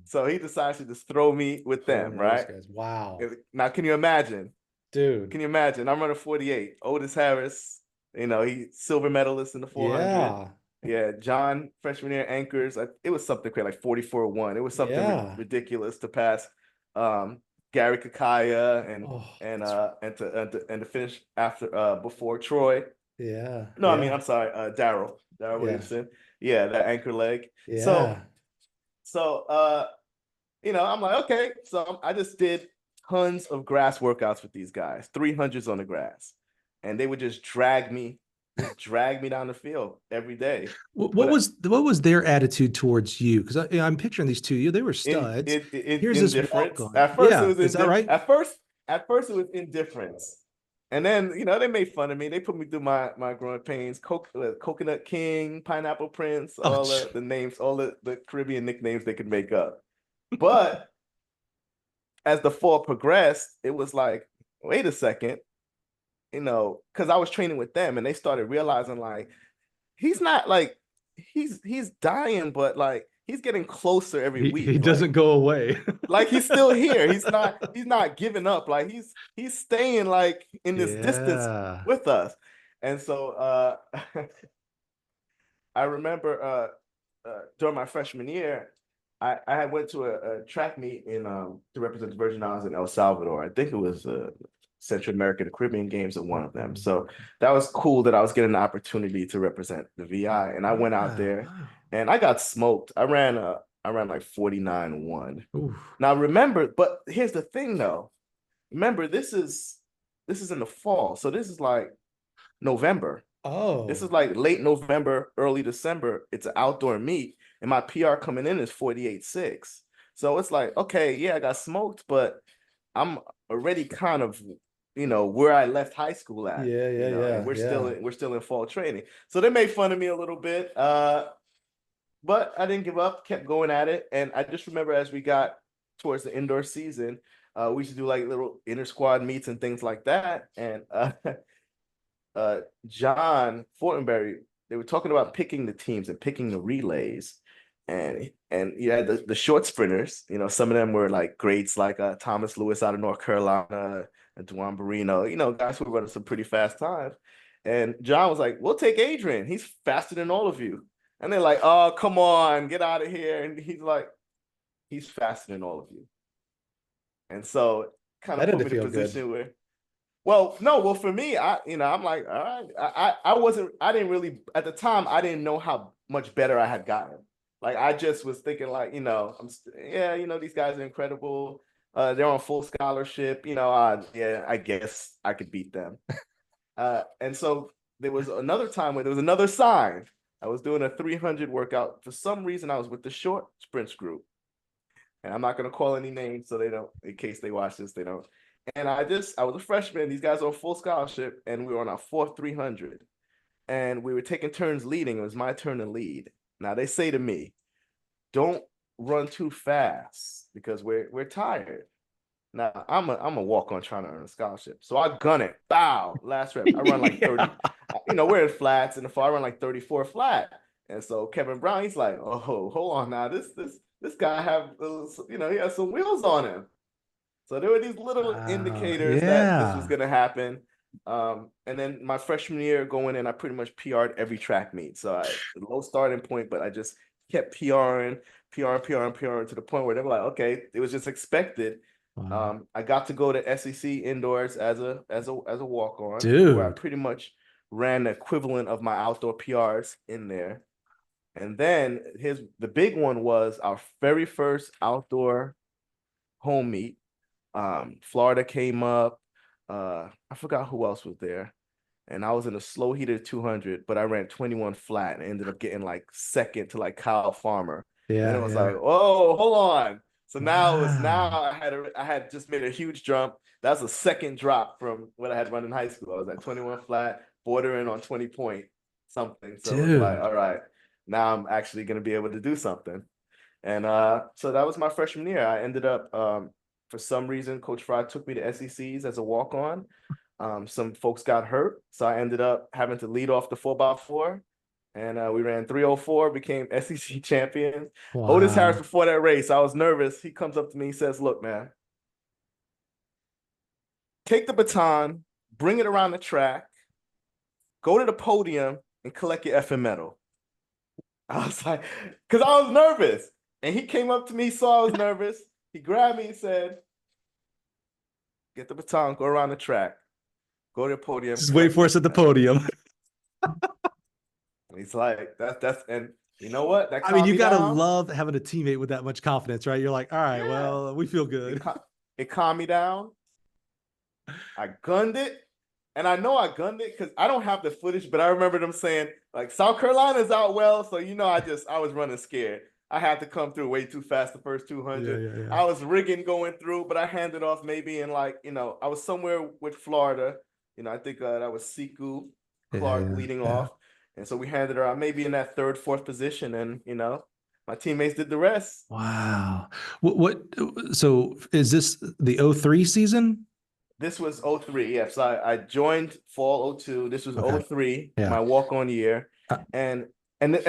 So he decided to just throw me with them, right? Wow. Now, can you imagine? Dude. Can you imagine? I'm running 48. Otis Harris, he silver medalist in the 400. Yeah. John, freshman year, anchors. It was something crazy, like 44-1. It was something ridiculous to pass Gary Kakaya and to finish after before Troy. Yeah. No, I mean, I'm sorry, Daryl Williamson. Yeah, that anchor leg. Yeah. So I'm like, okay. So I just did tons of grass workouts with these guys, 300s on the grass, and they would just drag me down the field every day. What was their attitude towards you? Because I'm picturing these two. They were studs. Here's this walk on. At first, it was is that right? At first, it was indifference, and then they made fun of me. They put me through my growing pains. Coconut King, Pineapple Prince, all the names, all the Caribbean nicknames they could make up. But as the fall progressed, it was like, wait a second, because I was training with them, and they started realizing, like, he's not like he's dying, but like he's getting closer every week. He doesn't go away. Like, he's still here. He's not giving up. Like, he's staying like in this distance with us. And so I remember during my freshman year, I had went to a track meet to represent the Virgin Islands in El Salvador. I think it was Central America, the Caribbean Games at one of them. So that was cool that I was getting the opportunity to represent the VI. And I went out there and I got smoked. I ran like 49-1. Now remember, but here's the thing though. Remember, this is in the fall. So this is like November. This is like late November, early December. It's an outdoor meet. And my PR coming in is 48.6. So it's like, okay, yeah, I got smoked, but I'm already kind of, where I left high school at. And we're still in fall training. So they made fun of me a little bit. But I didn't give up, kept going at it. And I just remember as we got towards the indoor season, we used to do like little inter squad meets and things like that. And John Fortenberry, they were talking about picking the teams and picking the relays. And you had the short sprinters, some of them were like greats, like Thomas Lewis out of North Carolina, and Duan Barino, guys who were running some pretty fast times. And John was like, we'll take Adrian. He's faster than all of you. And they're like, oh, come on, get out of here. And he's like, he's faster than all of you. And so kind of put me in a position where, well, for me, I'm like, all right, I didn't really, at the time, I didn't know how much better I had gotten. Like, I just was thinking like, these guys are incredible. They're on full scholarship, I guess I could beat them. And so there was another time where there was another sign. I was doing a 300 workout. For some reason, I was with the short sprints group. And I'm not going to call any names so they don't, in case they watch this, they don't. And I was a freshman. These guys are on full scholarship, and we were on our fourth 300. And we were taking turns leading. It was my turn to lead. Now they say to me, don't run too fast because we're tired. Now I'm a walk on trying to earn a scholarship. So I gun it. Bow. Last rep. I run like 30. We're in flats in the fall. I run like 34 flat. And so Kevin Brown, he's like, oh, hold on now. This guy he has some wheels on him. So there were these little indicators that this was gonna happen. And then my freshman year going in, I pretty much PR'd every track meet. So low starting point, but I just kept PRing to the point where they were like, okay, it was just expected. Wow. I got to go to SEC indoors as a walk-on, dude, where I pretty much ran the equivalent of my outdoor PRs in there. And then the big one was our very first outdoor home meet. Florida came up. I forgot who else was there. And I was in a slow heated 200, but I ran 21 flat and ended up getting like second to like Kyle Farmer. Yeah. And it was like, oh, hold on. So now I had just made a huge jump. That's a second drop from what I had run in high school. I was at 21 flat, bordering on 20 point something. So it's like, all right, now I'm actually going to be able to do something. And so that was my freshman year. I ended up, for some reason, Coach Fry took me to SECs as a walk-on. Some folks got hurt, so I ended up having to lead off the 4x4. And we ran 304, became SEC champions. Wow. Otis Harris, before that race, I was nervous. He comes up to me, he says, look, man, take the baton, bring it around the track, go to the podium, and collect your effing medal. I was like, because I was nervous. And he came up to me, saw I was nervous. He grabbed me and said, get the baton, go around the track, go to the podium. Just wait for us at the podium. He's like, that's, and you know what? That I mean, you got to love having a teammate with that much confidence, right? You're like, all right, well, we feel good. It calmed me down. I gunned it. And I know I gunned it because I don't have the footage, but I remember them saying, like, South Carolina's out well. So, I was running scared. I had to come through way too fast the first 200. I was rigging going through, but I handed off maybe in I was somewhere with Florida. I think that was Siku Clark leading off. And so we handed her out maybe in that third, fourth position. And, my teammates did the rest. Wow. So is this the 03 season? This was 03. Yes. I joined fall 02. This was 03, my walk-on year. And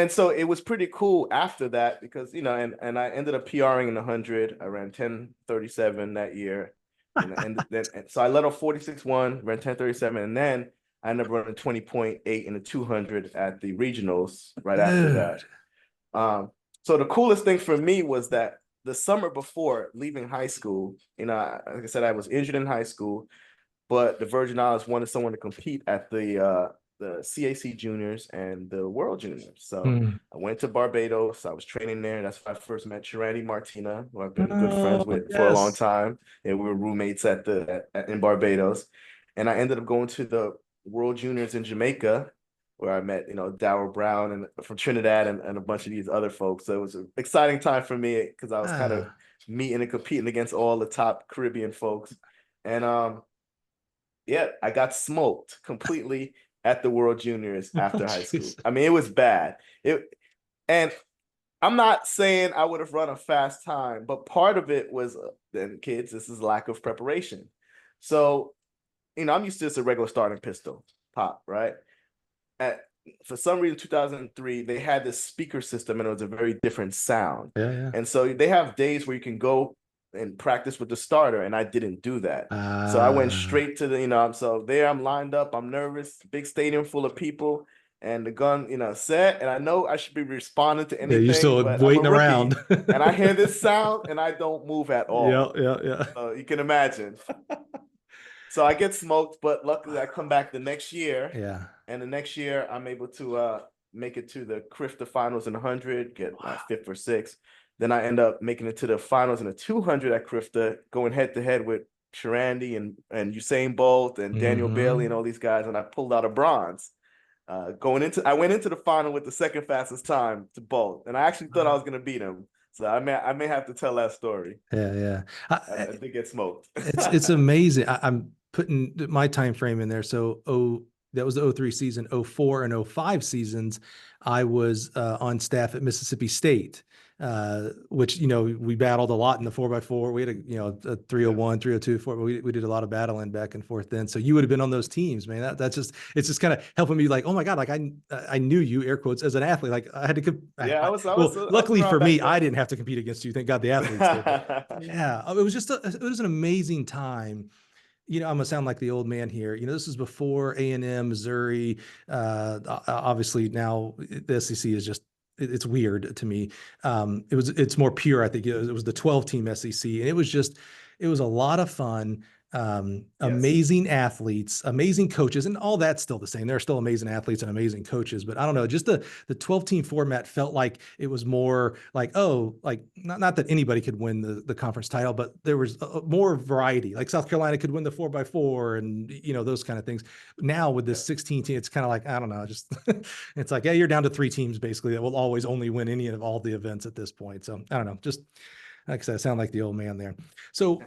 so it was pretty cool after that because, and I ended up PRing in the 100. I ran 10:37 that year. And so I led off 46-1, ran 10:37. And then I ended up running 20.8 in the 200 at the regionals right after that. So the coolest thing for me was that the summer before leaving high school, like I said, I was injured in high school, but the Virgin Islands wanted someone to compete at the CAC Juniors and the World Juniors. So I went to Barbados. I was training there. That's when I first met Sharandi Martina, who I've been good friends with for a long time. And we were roommates in Barbados. And I ended up going to the World Juniors in Jamaica, where I met, Dower Brown and from Trinidad and a bunch of these other folks. So it was an exciting time for me because I was kind of meeting and competing against all the top Caribbean folks. And I got smoked completely at the World Juniors after high school. I mean, it was bad. And I'm not saying I would have run a fast time, but part of it was, then kids, this is lack of preparation. So, I'm used to just a regular starting pistol pop, right? For some reason, 2003, they had this speaker system and it was a very different sound. And so they have days where you can go and practice with the starter, and I didn't do that. So I went straight to so there I'm lined up, I'm nervous, big stadium full of people, and the gun, set, and I know I should be responding to anything. You're still waiting around. And I hear this sound and I don't move at all. Yeah. So you can imagine. So I get smoked, but luckily I come back the next year. Yeah. And the next year I'm able to make it to the CRIFTA finals in 100, get my 5th or 6th. Then I end up making it to the finals in the 200 at CRIFTA, going head to head with Sharandi and Usain Bolt and Daniel Bailey and all these guys, and I pulled out a bronze. I went into the final with the second fastest time to Bolt, and I actually thought I was going to beat him. So I may have to tell that story. Yeah. I did get smoked. It's amazing. I'm putting my time frame in there. So that was the 03 season. 04 and 05 seasons, I was on staff at Mississippi State, which, we battled a lot in the 4x4. We had a 301, 302, 4, but we did a lot of battling back and forth then. So you would have been on those teams, man. It's just kind of helping me like, oh my God, like I knew you, air quotes, as an athlete. Like I had to, luckily for me, I didn't have to compete against you. Thank God the athletes did. Yeah. It was an amazing time. I'm gonna sound like the old man here. This is before A&M, Missouri. Obviously now the SEC is just, it's weird to me. It's more pure. I think it was the 12-team SEC, and it was a lot of fun. Amazing athletes, amazing coaches, and all that's still the same. There are still amazing athletes and amazing coaches, but I don't know, just the 12-team format felt like it was more like, not that anybody could win the conference title, but there was more variety. Like South Carolina could win the 4x4 and, those kind of things. Now with this 16 team, it's kind of like, I don't know, just, it's like, you're down to 3 teams basically that will always only win any of all the events at this point. So I don't know, just Like I said, I sound like the old man there. So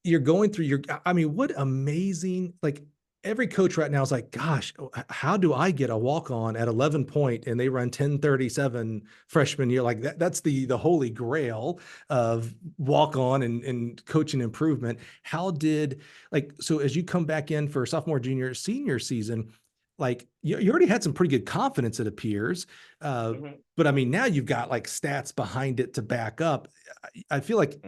you're going through I mean, what amazing, like every coach right now is like, gosh, how do I get a walk on at 11 point and they run 10:37 freshman year? Like that's the holy grail of walk on and coaching improvement. How did, like, so as you come back in for sophomore, junior, senior season, like you already had some pretty good confidence, it appears. But I mean, now you've got like stats behind it to back up. I feel like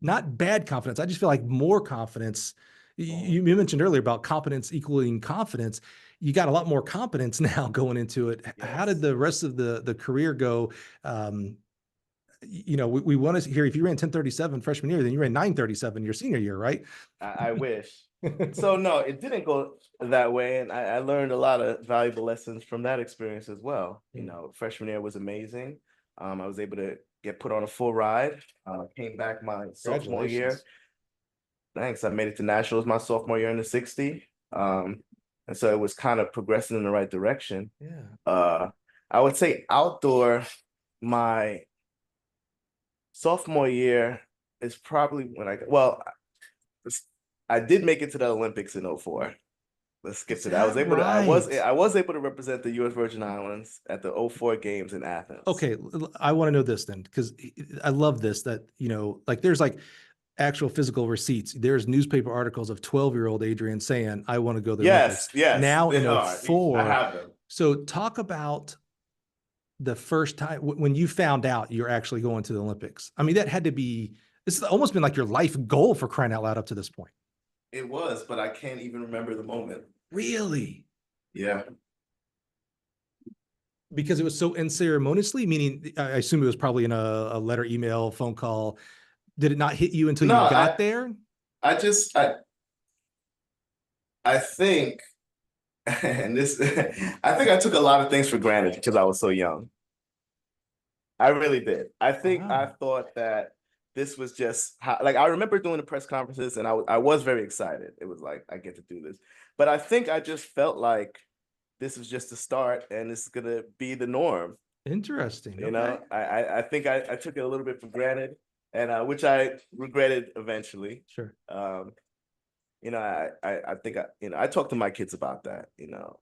not bad confidence. I just feel like more confidence. You mentioned earlier about competence equaling confidence. You got a lot more competence now going into it. Yes. How did the rest of the career go? We want to hear, if you ran 10:37 freshman year, then you ran 9:37 your senior year, right? I wish. So no, it didn't go that way. And I learned a lot of valuable lessons from that experience as well. Freshman year was amazing. I was able to get put on a full ride. Came back my sophomore year. Thanks. I made it to nationals my sophomore year in the 60. And so it was kind of progressing in the right direction. Yeah. I would say outdoor, my sophomore year is probably when I did make it to the Olympics in 04. Let's skip to that. I was able to represent the U.S. Virgin Islands at the 04 games in Athens. Okay, I want to know this then, because I love this, that, like there's like actual physical receipts. There's newspaper articles of 12-year-old Adrian saying, I want to go to the Olympics. Yes. Now in 04. I have them. So talk about the first time when you found out you're actually going to the Olympics. I mean, that had to be, this has almost been like your life goal, for crying out loud, up to this point. It was, but I can't even remember the moment. Really? Yeah. Because it was so unceremoniously, meaning I assume it was probably in a letter, email, phone call. Did it not hit you until you got there? I think, and this, I think I took a lot of things for granted because I was so young. I really did. I think I thought that this was just how, like, I remember doing the press conferences and I was very excited. It was like, I get to do this. But I think I just felt like this was just the start and this is going to be the norm. Interesting. I think I took it a little bit for granted, and which I regretted eventually. Sure. I think I talked to my kids about that,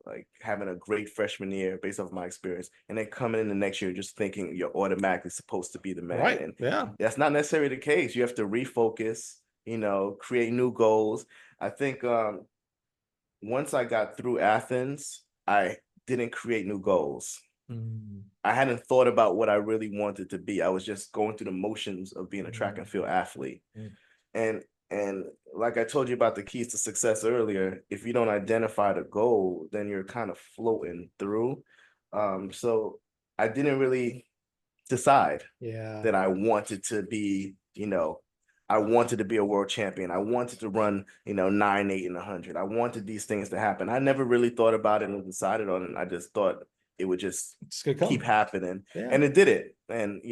like having a great freshman year based off my experience, and then coming in the next year just thinking you're automatically supposed to be the man. Right. And yeah, that's not necessarily the case. You have to refocus, create new goals. I think once I got through Athens, I didn't create new goals. I hadn't thought about what I really wanted to be. I was just going through the motions of being a track and field athlete. And like I told you about the keys to success earlier, if you don't identify the goal, then you're kind of floating through. So I didn't really decide that I wanted to be, I wanted to be a world champion. I wanted to run, 9, 8, and 100. I wanted these things to happen. I never really thought about it and decided on it. I just thought it would just keep happening. And it did it. And,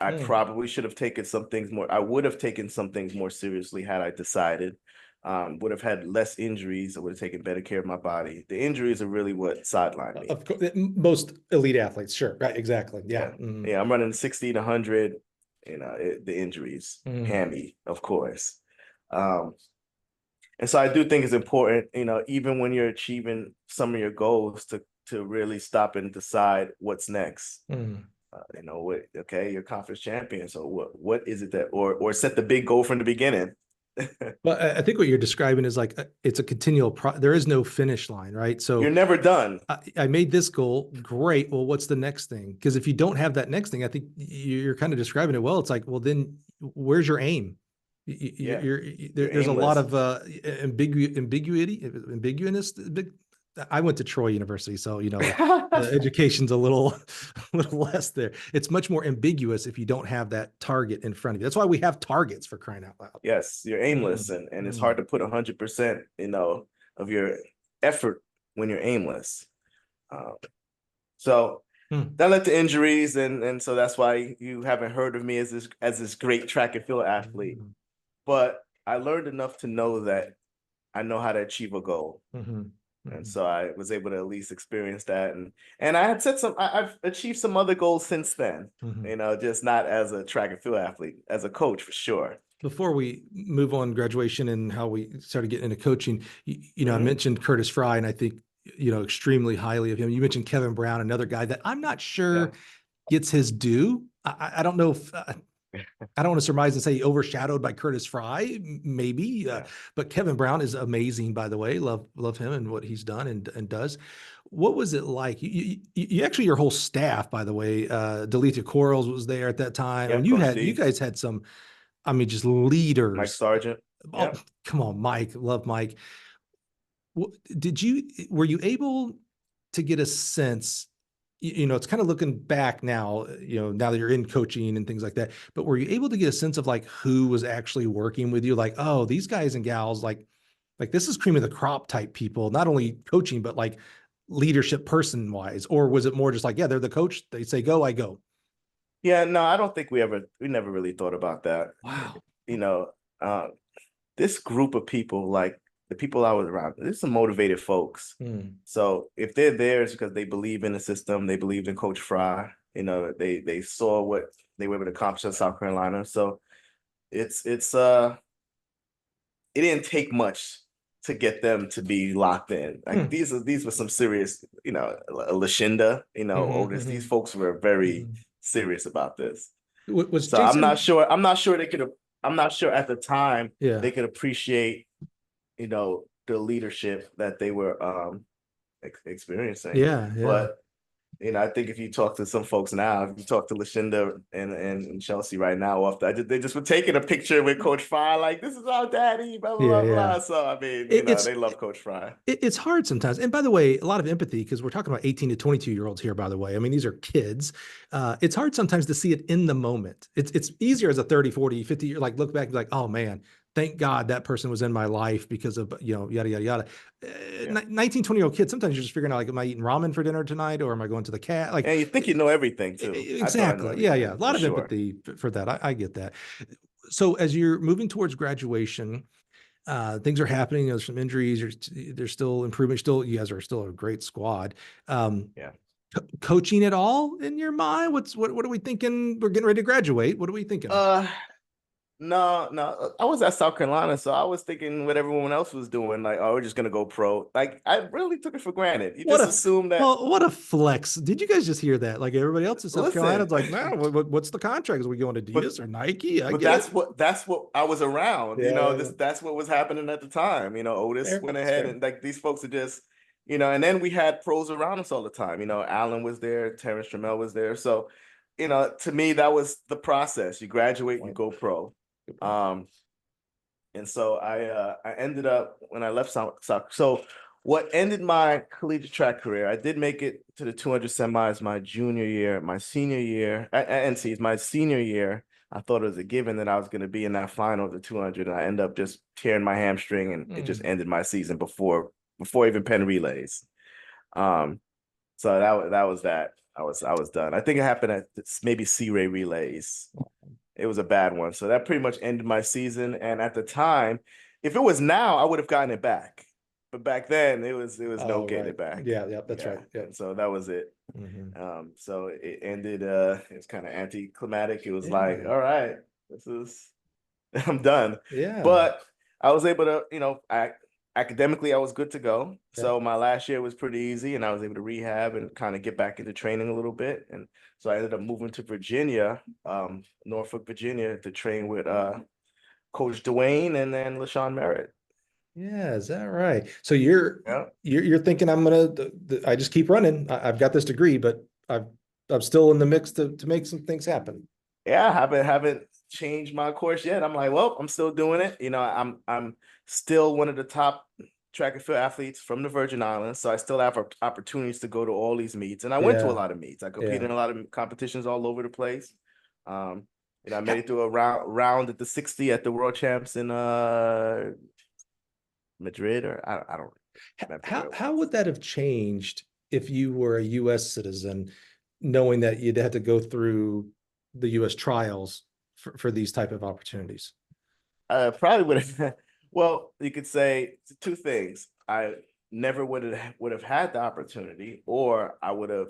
I probably should have taken some things more. I would have taken some things more seriously had I decided. Would have had less injuries. I would have taken better care of my body. The injuries are really what sidelined me. Of course, most elite athletes, sure, right, exactly, yeah. I'm running 60 to 100. The injuries, hammy, of course. And so I do think it's important, even when you're achieving some of your goals, to really stop and decide what's next. You're conference champion. So what is it that, or set the big goal from the beginning? Well, I think what you're describing is like, it's a continual there is no finish line, right? So you're never done. I made this goal. Great. Well, what's the next thing? Because if you don't have that next thing, I think you're kind of describing it well. It's like, well, then where's your aim? There's a lot of ambiguous. I went to Troy University, so the education's a little less there. It's much more ambiguous if you don't have that target in front of you. That's why we have targets, for crying out loud. Yes, you're aimless, and it's hard to put 100%, of your effort when you're aimless. So that led to injuries, and so that's why you haven't heard of me as this great track and field athlete. But I learned enough to know that I know how to achieve a goal. And so I was able to at least experience that. And I had I've achieved some other goals since then, just not as a track and field athlete, as a coach for sure. Before we move on graduation and how we started getting into coaching, I mentioned Curtis Fry, and I think, extremely highly of him. You mentioned Kevin Brown, another guy that I'm not sure gets his due. I don't know if, I don't want to surmise and say overshadowed by Curtis Fry, maybe, but Kevin Brown is amazing, by the way. Love him and what he's done and does. What was it like? You actually, your whole staff, by the way, Delethea Quarles was there at that time. And you guys had some, just leaders. Mike Sargent. Oh, come on, Mike. Love Mike. Were you able to get a sense, it's kind of looking back now, now that you're in coaching and things like that, but were you able to get a sense of like who was actually working with you? Like, oh, these guys and gals, like this is cream of the crop type people, not only coaching, but like leadership person wise, or was it more just like, yeah, they're the coach. They say, go, I go. Yeah, no, I don't think we never really thought about that. Wow. This group of people, like the people I was around, there's some motivated folks. So if they're there, it's because they believe in the system. They believed in Coach Fry. They saw what they were able to accomplish in South Carolina. So it didn't take much to get them to be locked in. Like these were some serious, Lashinda, Otis. These folks were very serious about this. I'm not sure at the time they could appreciate, the leadership that they were experiencing. But I think if you talk to some folks now, if you talk to Lashinda and Chelsea right now, they just were taking a picture with Coach Fry, like, this is our daddy, blah, blah, blah. So, they love Coach Fry. It's hard sometimes. And by the way, a lot of empathy, because we're talking about 18 to 22-year-olds here, by the way. These are kids. It's hard sometimes to see it in the moment. It's easier as a 30, 40, 50 year, like look back and be like, oh man, thank God that person was in my life because of, yada, yada, yada. 19, 20-year-old kids, sometimes you're just figuring out, like, am I eating ramen for dinner tonight, or am I going to the cat? Like, and you think you know everything too. Exactly. Yeah. A lot of empathy for that. I get that. So as you're moving towards graduation, things are happening. There's some injuries. There's still improvement. You guys are still a great squad. Coaching at all in your mind? What are we thinking? We're getting ready to graduate. What are we thinking? No. I was at South Carolina, so I was thinking what everyone else was doing. Like, oh, we're just gonna go pro. Like, I really took it for granted. You just assume that. Well, what a flex! Did you guys just hear that? Like, everybody else in South Carolina, it's like, man, what's the contract? Is we going to Adidas or Nike? That's what I was around. That's what was happening at the time. Otis went ahead and, like, these folks are just, and then we had pros around us all the time. Allen was there, Terrence Trammell was there. So, to me, that was the process. You graduate, you go pro. And so I ended up, when I left South. So what ended my collegiate track career, I did make it to the 200 semis my junior year. My senior year at NC's, my senior year, I thought it was a given that I was going to be in that final of the 200, and I ended up just tearing my hamstring, and it just ended my season before even Penn relays. So that was that. I was done. I think it happened at maybe C-Ray relays. It was a bad one. So that pretty much ended my season. And at the time, if it was now, I would have gotten it back. But back then, it was no getting it back. Yeah, that's right. Yeah. And so that was it. So it ended. It was kind of anticlimactic. It was like, all right, I'm done. Yeah. But I was able to, academically, I was good to go. Yeah. So my last year was pretty easy, and I was able to rehab and kind of get back into training a little bit. And so I ended up moving to Virginia, Norfolk, Virginia, to train with Coach Dwayne and then LaShawn Merritt. Yeah, is that right? So you're thinking, I just keep running. I've got this degree, but I'm still in the mix to make some things happen. Yeah, I haven't changed my course yet. I'm like, well, I'm still doing it. I'm still one of the top track and field athletes from the Virgin Islands, so I still have opportunities to go to all these meets, and I went to a lot of meets. I competed in a lot of competitions all over the place. I made it through a round at the 60 at the World Champs in Madrid, or I don't remember. How would that have changed if you were a U.S. citizen, knowing that you'd have to go through the U.S. trials for these type of opportunities? Probably would have. Well, you could say two things. I never would have had the opportunity, or I would have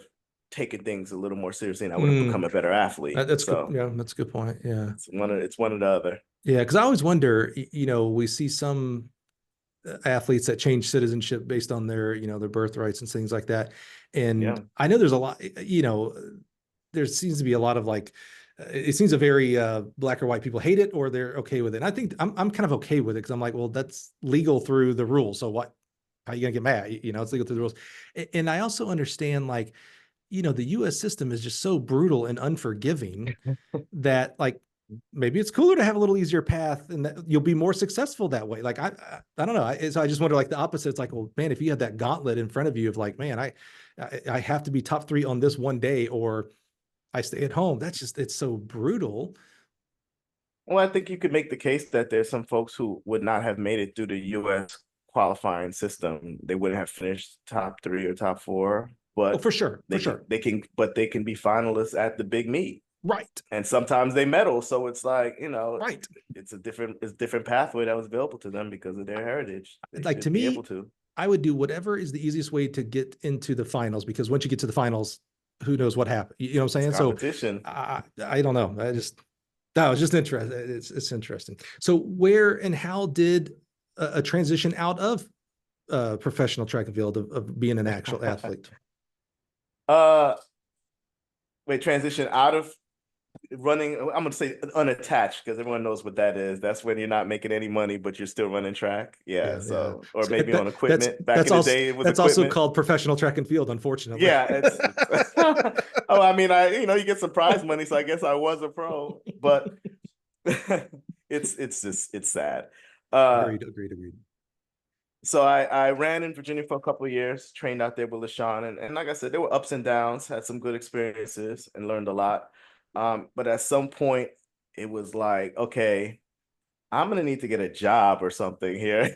taken things a little more seriously and I would have become a better athlete. That's good. Yeah, that's a good point. Yeah. It's one or the other. Yeah. Cause I always wonder, we see some athletes that change citizenship based on their, their birthrights and things like that. And I know there's a lot, there seems to be a lot of like, it seems a very black or white people hate it or they're okay with it. And I think I'm kind of okay with it because I'm like, well, that's legal through the rules. So what, how are you gonna get mad? It's legal through the rules. And I also understand like, the US system is just so brutal and unforgiving that like, maybe it's cooler to have a little easier path and that you'll be more successful that way. Like, I don't know. So I just wonder like the opposite. It's like, well, man, if you had that gauntlet in front of you of like, man, I have to be top 3 on this one day, or I stay at home. It's so brutal. Well, I think you could make the case that there's some folks who would not have made it through the US qualifying system. They wouldn't have finished top 3 or top 4, but for sure. They can be finalists at the big meet. Right. And sometimes they medal. So it's like, right. It's a different pathway that was available to them because of their heritage. They like to me, I would do whatever is the easiest way to get into the finals, because once you get to the finals, who knows what happened? You know what I'm saying? Competition. So I don't know. That was just interesting. It's interesting. So where and how did a transition out of professional track and field of being an actual athlete? Transition out of running, I'm going to say unattached, because everyone knows what that is. That's when you're not making any money, but you're still running track. Or maybe on equipment. Back in the day, it was that's also called professional track and field, unfortunately. Yeah. I mean, you get some prize money, so I guess I was a pro, but it's sad. Agreed. So I ran in Virginia for a couple of years, trained out there with LaShawn, and like I said, there were ups and downs, had some good experiences and learned a lot. But at some point it was like, okay, I'm going to need to get a job or something here.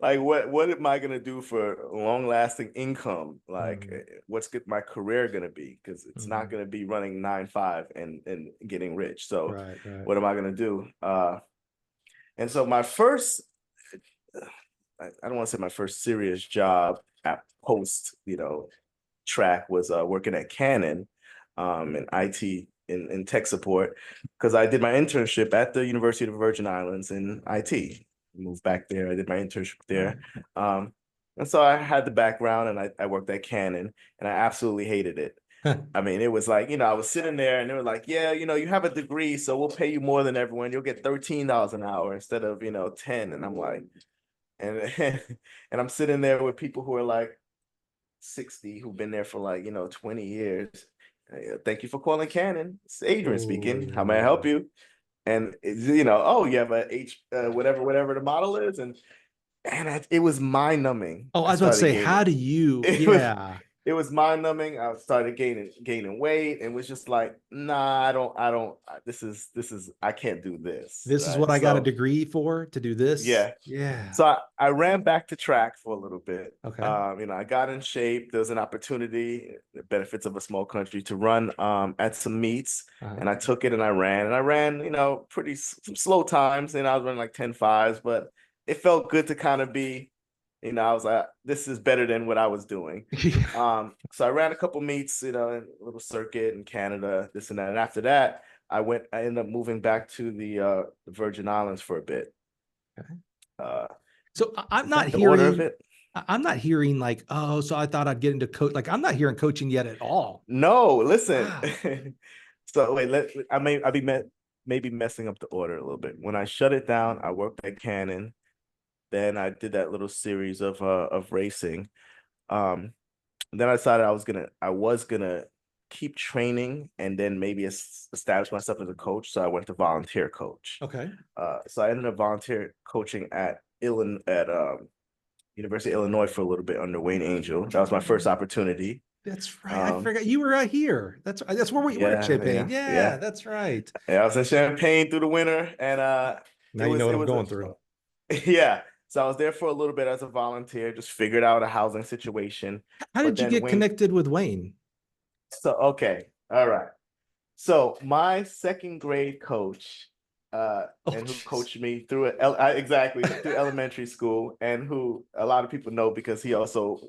Like, what am I going to do for long lasting income? Like, what's my career going to be? Because it's not going to be running 9-5 and getting rich. So what am I going to do? And so my first, I don't want to say my first serious job at post, track was working at Canon in IT. In tech support, because I did my internship at the University of the Virgin Islands in IT. Moved back there. I did my internship there. And so I had the background, and I worked at Canon, and I absolutely hated it. I mean, it was like, I was sitting there and they were like, yeah, you have a degree, so we'll pay you more than everyone. You'll get $13 an hour instead of, 10. And I'm like, and I'm sitting there with people who are like 60, who've been there for like, 20 years. Thank you for calling Canon. It's Adrian speaking. How may I help you? And oh, you have a whatever the model is, and it was mind numbing. Oh, I was about to say, how do you? It was mind numbing. I started gaining weight, and was just like, nah, I don't. This is I can't do this. This is what I got a degree for, to do this. Yeah. So I ran back to track for a little bit. Okay. I got in shape. There was an opportunity, the benefits of a small country, to run at some meets, and I took it and I ran. Pretty slow times, and I was running like 10.5s, but it felt good to kind of be. I was like, this is better than what I was doing. So I ran a couple meets, in a little circuit in Canada, this and that. And after that, I ended up moving back to the Virgin Islands for a bit. Okay. So I'm not hearing, like, oh, so I thought I'd get into coach. Like, I'm not hearing coaching yet at all. No, listen. Wow. So wait, I be maybe messing up the order a little bit. When I shut it down, I worked at Canon. Then I did that little series of racing. Then I decided I was gonna keep training and then maybe establish myself as a coach. So I went to volunteer coach. Okay. So I ended up volunteer coaching at University of Illinois for a little bit under Wayne Angel. That was my first opportunity. That's right. I forgot you were out here. That's where we were at Champaign. Yeah, that's right. Yeah, I was in Champaign through the winter, and now you know what I'm going through. Yeah. So I was there for a little bit as a volunteer, just figured out a housing situation. How did you get connected with Wayne? So, okay. All right. So my second grade coach and who coached me through through elementary school, and who a lot of people know because he also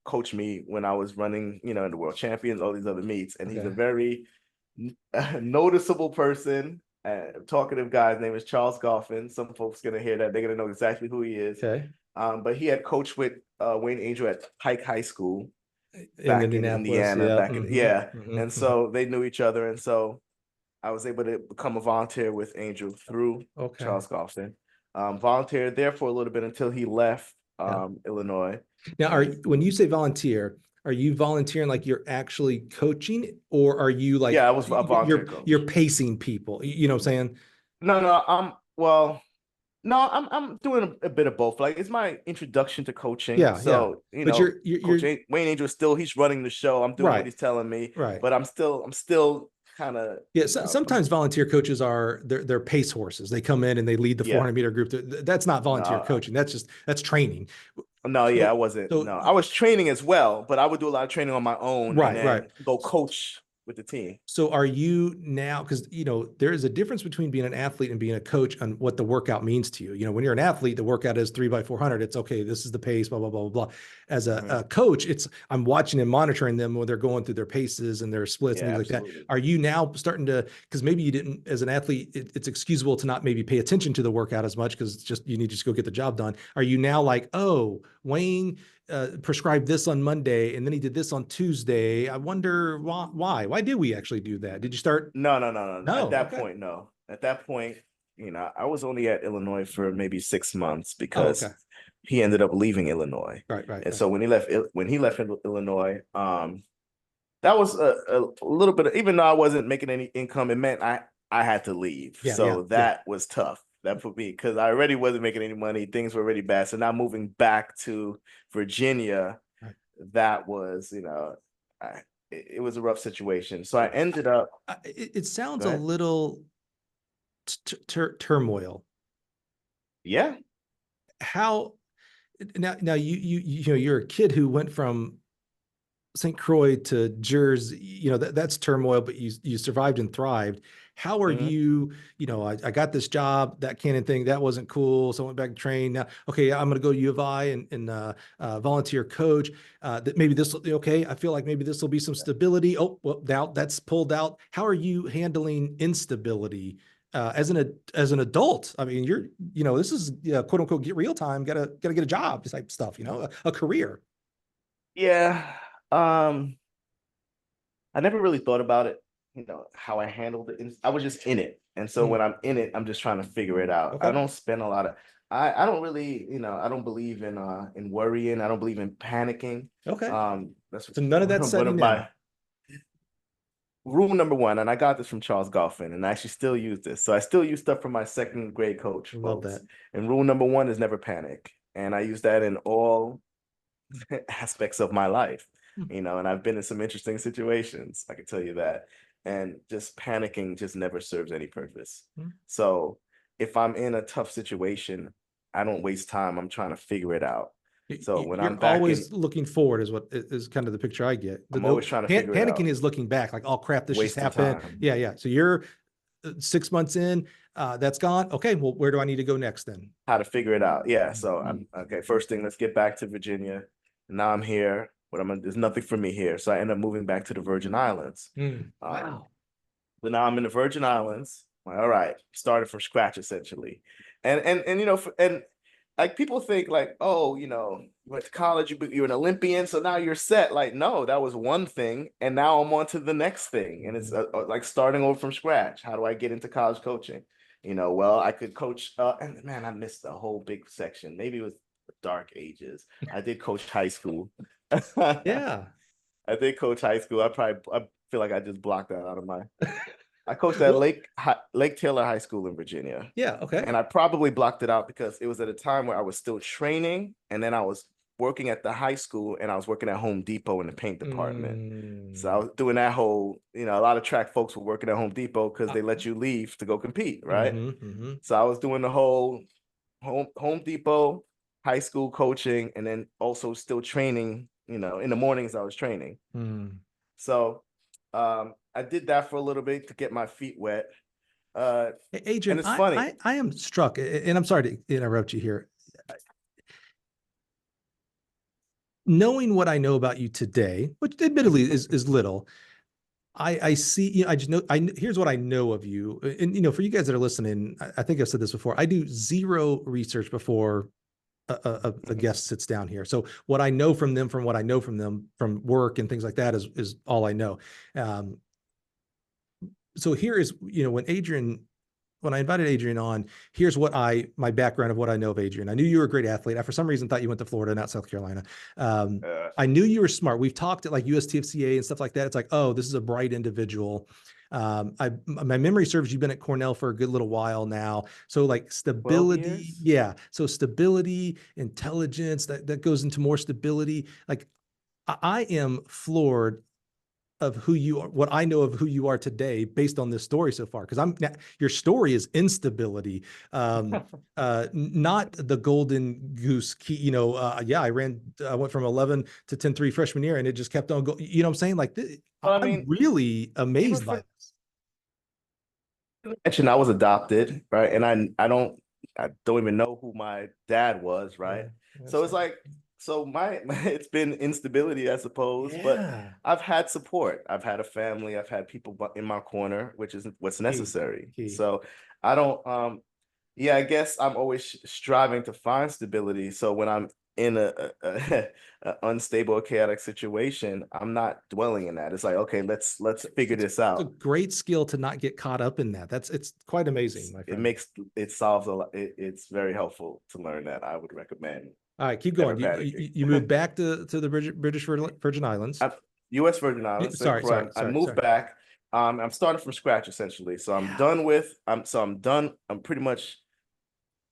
coached me when I was running, in the World Champions, all these other meets, and he's a very noticeable person. Talkative guy. His name is Charles Goffin. Some folks gonna hear that, they're gonna know exactly who he is. Okay. But he had coached with Wayne Angel at Pike High School back in Indiana. And so they knew each other, and so I was able to become a volunteer with Angel through Charles Goffin. Volunteered there for a little bit until he left Illinois. Now, when you say volunteer, are you volunteering like you're actually coaching, or are you like I was a volunteer coach. You're pacing people? You know what I'm saying? No, I'm doing a bit of both. Like, it's my introduction to coaching. So but Coach Wayne Angel he's running the show. I'm doing what he's telling me. Right. But I'm still kind of sometimes volunteer coaches they're pace horses. They come in and they lead the 400-meter group. That's not volunteer coaching. That's training. No, I wasn't. I was training as well, but I would do a lot of training on my own. Go coach with the team. So are you now, because there is a difference between being an athlete and being a coach on what the workout means to you. When you're an athlete, the workout is 3x400. It's okay, this is the pace, blah blah blah blah blah. As a coach, I'm watching and monitoring them when they're going through their paces and their splits and things like that. Are you now starting to, because maybe you didn't as an athlete, it's excusable to not maybe pay attention to the workout as much because it's just you need to just go get the job done. Are you now like, oh, Wayne prescribed this on Monday and then he did this on Tuesday. I wonder why. Why did we actually do that? Did you start? No. At that point, no. At that point, I was only at Illinois for maybe 6 months because he ended up leaving Illinois. Right. And so when he left Illinois, that was a little bit of, even though I wasn't making any income, it meant I had to leave. That was tough. That for me, because I already wasn't making any money. Things were already bad. So now moving back to Virginia, that was, it was a rough situation. So I ended up. It sounds a little turmoil. Yeah. How now you're a kid who went from St. Croix to Jersey, that's turmoil, but you survived and thrived. How are you, I got this job, that kind of thing, that wasn't cool. So I went back to train. Now, okay, I'm going to go to U of I and volunteer coach. That maybe this will be okay. I feel like maybe this will be some stability. Oh, well, now that's pulled out. How are you handling instability as an adult? I mean, this is quote unquote get real time. Gotta get a job type stuff. A career. Yeah. I never really thought about it, how I handled it. I was just in it. And so when I'm in it, I'm just trying to figure it out. I don't spend a lot of, I don't really, I don't believe in worrying. I don't believe in panicking. Okay. So none of that setting in. Rule number one, and I got this from Charles Goffin, and I actually still use this. So I still use stuff from my second grade coach. Love that. And rule number one is never panic. And I use that in all aspects of my life. And I've been in some interesting situations, I can tell you that. And just panicking just never serves any purpose. So if I'm in a tough situation, I don't waste time. I'm trying to figure it out. So when I'm back, always looking forward is what is kind of the picture I get. I'm always trying to figure it out. Panicking is looking back, like, oh crap, this just happened. Yeah. So you're 6 months in, that's gone. Okay, well, where do I need to go next then? How to figure it out. Yeah. So I'm okay. First thing, let's get back to Virginia. Now I'm here. There's nothing for me here. So I end up moving back to the Virgin Islands. Wow. But now I'm in the Virgin Islands. All right, started from scratch essentially. And like people think like, oh, you went to college, you're an Olympian, so now you're set. Like, no, that was one thing. And now I'm on to the next thing. And it's like starting over from scratch. How do I get into college coaching? Well, I could coach, and man, I missed a whole big section. Maybe it was the dark ages. I did coach high school. Yeah. I did coach high school. I feel like I just blocked that out of my. I coached at Lake Taylor High School in Virginia. Yeah. Okay. And I probably blocked it out because it was at a time where I was still training, and then I was working at the high school, and I was working at Home Depot in the paint department. So I was doing that whole, a lot of track folks were working at Home Depot because they let you leave to go compete, right? So I was doing the whole Home Depot, high school coaching, and then also still training. In the mornings I was training. So I did that for a little bit to get my feet wet. Adrian, and it's funny. I am struck, and I'm sorry to interrupt you here. Knowing what I know about you today, which admittedly is little, I see, you know, I just know, here's what I know of you. And, you know, for you guys that are listening, I think I've said this before, I do zero research before a guest sits down here. So what I know from them, from what I know from them, from work and things like that is all I know. So here is, you know, when I invited Adrian on, here's what my background of what I know of Adrian. I knew you were a great athlete. I, for some reason, thought you went to Florida, not South Carolina. I knew you were smart. We've talked at like USTFCA and stuff like that. It's like, oh, this is a bright individual. My memory serves, you've been at Cornell for a good little while now. So like stability, yeah. So stability, intelligence, that goes into more stability. Like I am floored of who you are, what I know of who you are today based on this story so far. Cause your story is instability, not the golden goose key, you know, yeah, I went from 11 to 10-3 freshman year and it just kept on going, you know what I'm saying? Like, I'm really amazed by this. Mentioned I was adopted, right? And I don't even know who my dad was, right? Yeah, so it's like, so my it's been instability, I suppose, but I've had support. I've had a family. I've had people in my corner, which is what's necessary. Key. So I don't, yeah, I guess I'm always striving to find stability. So when I'm in a unstable or chaotic situation, I'm not dwelling in that. It's like, okay, let's figure this out. It's a great skill to not get caught up in that. It's quite amazing, my friend. It solves a lot. It's very helpful to learn that. I would recommend. All right, keep going. You moved back to the British Virgin Islands. U.S. Virgin Islands. Sorry. I moved back. I'm starting from scratch essentially. So I'm done with. I'm done. I'm pretty much.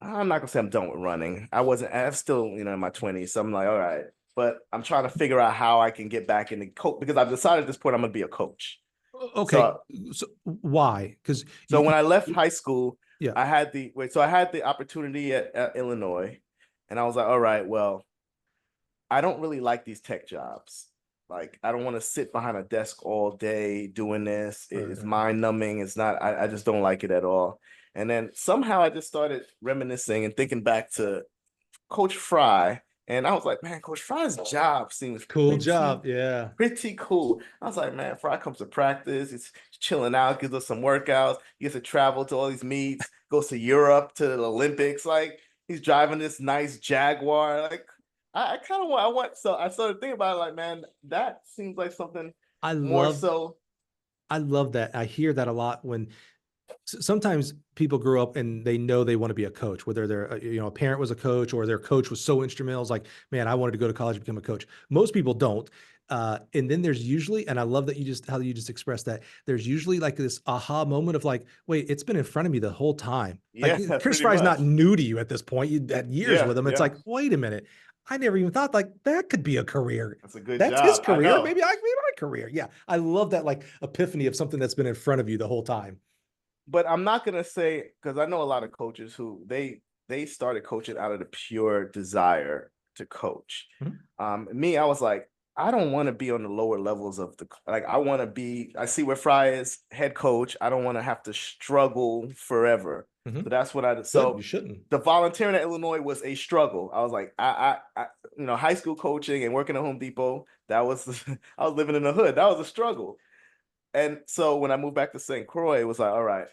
I'm not gonna say I'm done with running. I'm still, you know, in my 20s. So I'm like, all right, but I'm trying to figure out how I can get back in the coach, because I've decided at this point I'm gonna be a coach. Okay. So why? Because when I left high school, I had the opportunity at Illinois. And I was like, all right, well, I don't really like these tech jobs. Like, I don't want to sit behind a desk all day doing this. It's mind numbing. It's not, I just don't like it at all. And then somehow I just started reminiscing and thinking back to Coach Fry. And I was like, man, Coach Fry's job seems cool. Pretty cool. I was like, man, Fry comes to practice. He's chilling out, gives us some workouts. He gets to travel to all these meets, goes to Europe, to the Olympics. Like, he's driving this nice Jaguar. Like, I kind of want. So I started thinking about it. Like, man, that seems like something more so. I love that. I hear that a lot when sometimes people grow up and they know they want to be a coach, whether they're, you know, a parent was a coach or their coach was so instrumental. It's like, man, I wanted to go to college and become a coach. Most people don't. And then there's usually, and I love that how you just expressed that, there's usually like this aha moment of like, wait, it's been in front of me the whole time. Like, Chris Fry's not new to you at this point. You had years with him. It's like, wait a minute. I never even thought like that could be a career. That's a good job. That's his career. Maybe my career. Yeah. I love that like epiphany of something that's been in front of you the whole time. But I'm not going to say, because I know a lot of coaches who they started coaching out of the pure desire to coach. Mm-hmm. Me, I was like, I don't want to be on the lower levels of I see where Fry is head coach. I don't want to have to struggle forever. Mm-hmm. So that's what I did. So you shouldn't. The volunteering at Illinois was a struggle. I was like, I you know, high school coaching and working at Home Depot, I was living in the hood. That was a struggle. And so when I moved back to St. Croix, it was like, all right,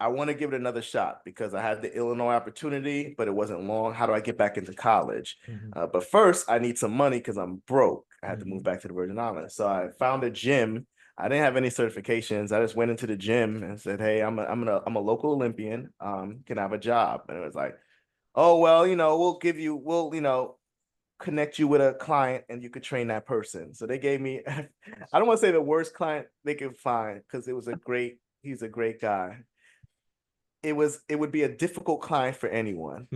I want to give it another shot because I had the Illinois opportunity, but it wasn't long. How do I get back into college? Mm-hmm. But first, I need some money because I'm broke. I had to move back to the Virgin Islands. So I found a gym. I didn't have any certifications. I just went into the gym and said, hey, I'm a local Olympian. Can I have a job? And it was like, oh, well, you know, we'll you know, connect you with a client and you could train that person. So they gave me, I don't want to say the worst client they could find because he's a great guy. It would be a difficult client for anyone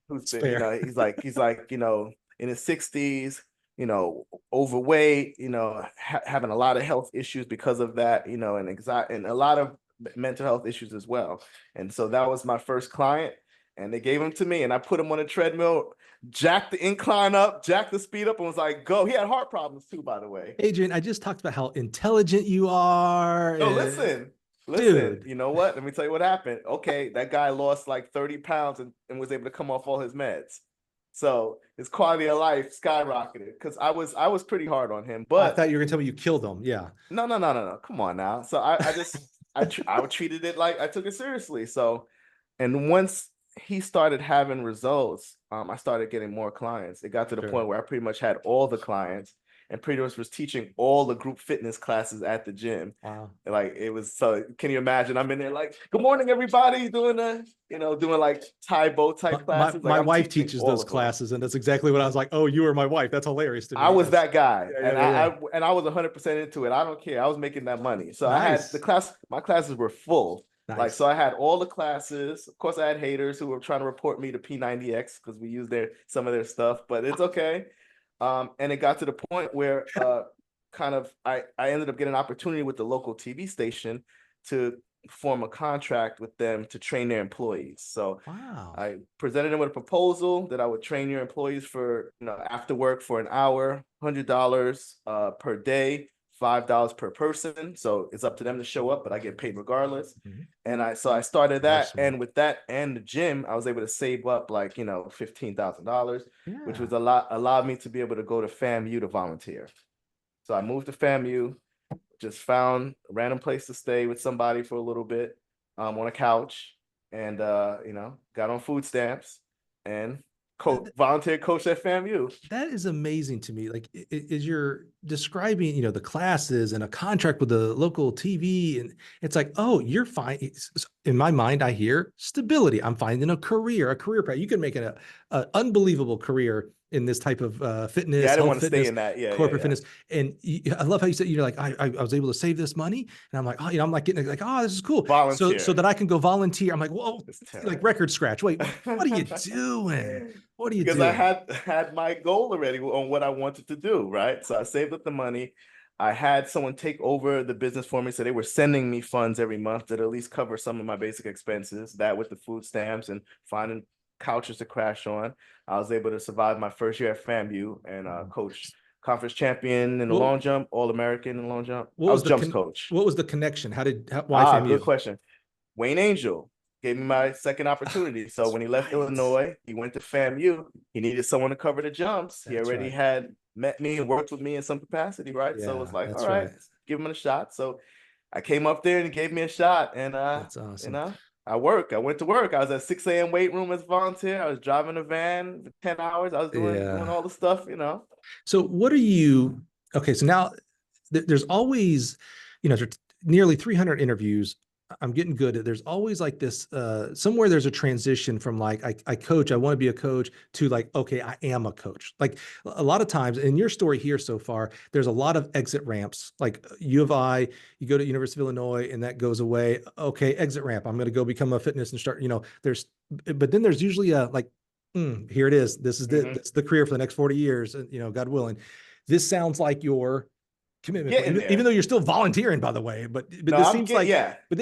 who's been, you know, he's like, you know, in his 60s, you know, overweight, you know, having a lot of health issues because of that, you know, and anxiety and a lot of mental health issues as well. And so that was my first client. And they gave him to me and I put him on a treadmill, jacked the incline up, jacked the speed up and was like, go. He had heart problems too, by the way. Adrian, I just talked about how intelligent you are. No, listen, Listen, you know what? Let me tell you what happened. Okay, that guy lost like 30 pounds and was able to come off all his meds. So his quality of life skyrocketed because I was pretty hard on him. But I thought you were gonna tell me you killed him. Yeah. No. Come on now. So I treated it like I took it seriously. So, and once he started having results, I started getting more clients. It got to the point where I pretty much had all the clients and pretty much was teaching all the group fitness classes at the gym. Wow. Like it was, so can you imagine? I'm in there like, good morning, everybody, doing like tie bow type classes. My wife teaches those classes, and that's exactly what I was like, oh, you are my wife. That's hilarious to me. I was that guy. I was 100% into it. I don't care. I was making that money. So nice. My classes were full. Nice. Like, so I had all the classes. Of course, I had haters who were trying to report me to P90X because we used some of their stuff, but it's okay. And it got to the point where I ended up getting an opportunity with the local TV station to form a contract with them to train their employees. So wow. I presented them with a proposal that I would train your employees for, after work for an hour, $100 per day, $5 per person. So it's up to them to show up, but I get paid regardless. Mm-hmm. And I started that. Awesome. And with that and the gym, I was able to save up like, $15,000, which was allowed me to be able to go to FAMU to volunteer. So I moved to FAMU, just found a random place to stay with somebody for a little bit on a couch and, got on food stamps and volunteer coach at FAMU. That is amazing to me. Like, as you're describing, the classes and a contract with the local TV, and it's like, oh, you're fine. In my mind, I hear stability. I'm finding a career path. You can make an unbelievable career in this type of fitness. Yeah, I didn't want to stay in that. Yeah, corporate fitness. And I love how you said, you're like, I was able to save this money, and I'm like, oh, I'm like getting like, oh, this is cool. Volunteer. So that I can go volunteer. I'm like, whoa, like record scratch. Wait, what are you doing? What are you doing? Because I had my goal already on what I wanted to do, right? So I saved up the money. I had someone take over the business for me. So they were sending me funds every month that at least cover some of my basic expenses, that with the food stamps and finding couches to crash on. I was able to survive my first year at FAMU and coach conference champion in the long jump, All-American in the long jump. I was jumps coach. What was the connection? Why FAMU? Good question. Wayne Angel gave me my second opportunity. So when he left Illinois, he went to FAMU. He needed someone to cover the jumps. He already had met me and worked with me in some capacity, right? Yeah, so it was like, all right, give him a shot. So I came up there and he gave me a shot. And that's awesome. I went to work. I was at 6 a.m. weight room as a volunteer. I was driving a van for 10 hours. I was doing all the stuff, So what are you, okay, so now there's always, there's nearly 300 interviews. I'm getting good at, there's always like this, somewhere there's a transition from like, I coach, I want to be a coach, to like, okay, I am a coach. Like a lot of times in your story here so far, there's a lot of exit ramps, like U of I, you go to University of Illinois and that goes away. Okay, exit ramp. I'm going to go become a fitness instructor. But then there's usually a like, here it is. This is that's the career for the next 40 years, God willing. This sounds like your commitment, even though you're still volunteering, by the way, but this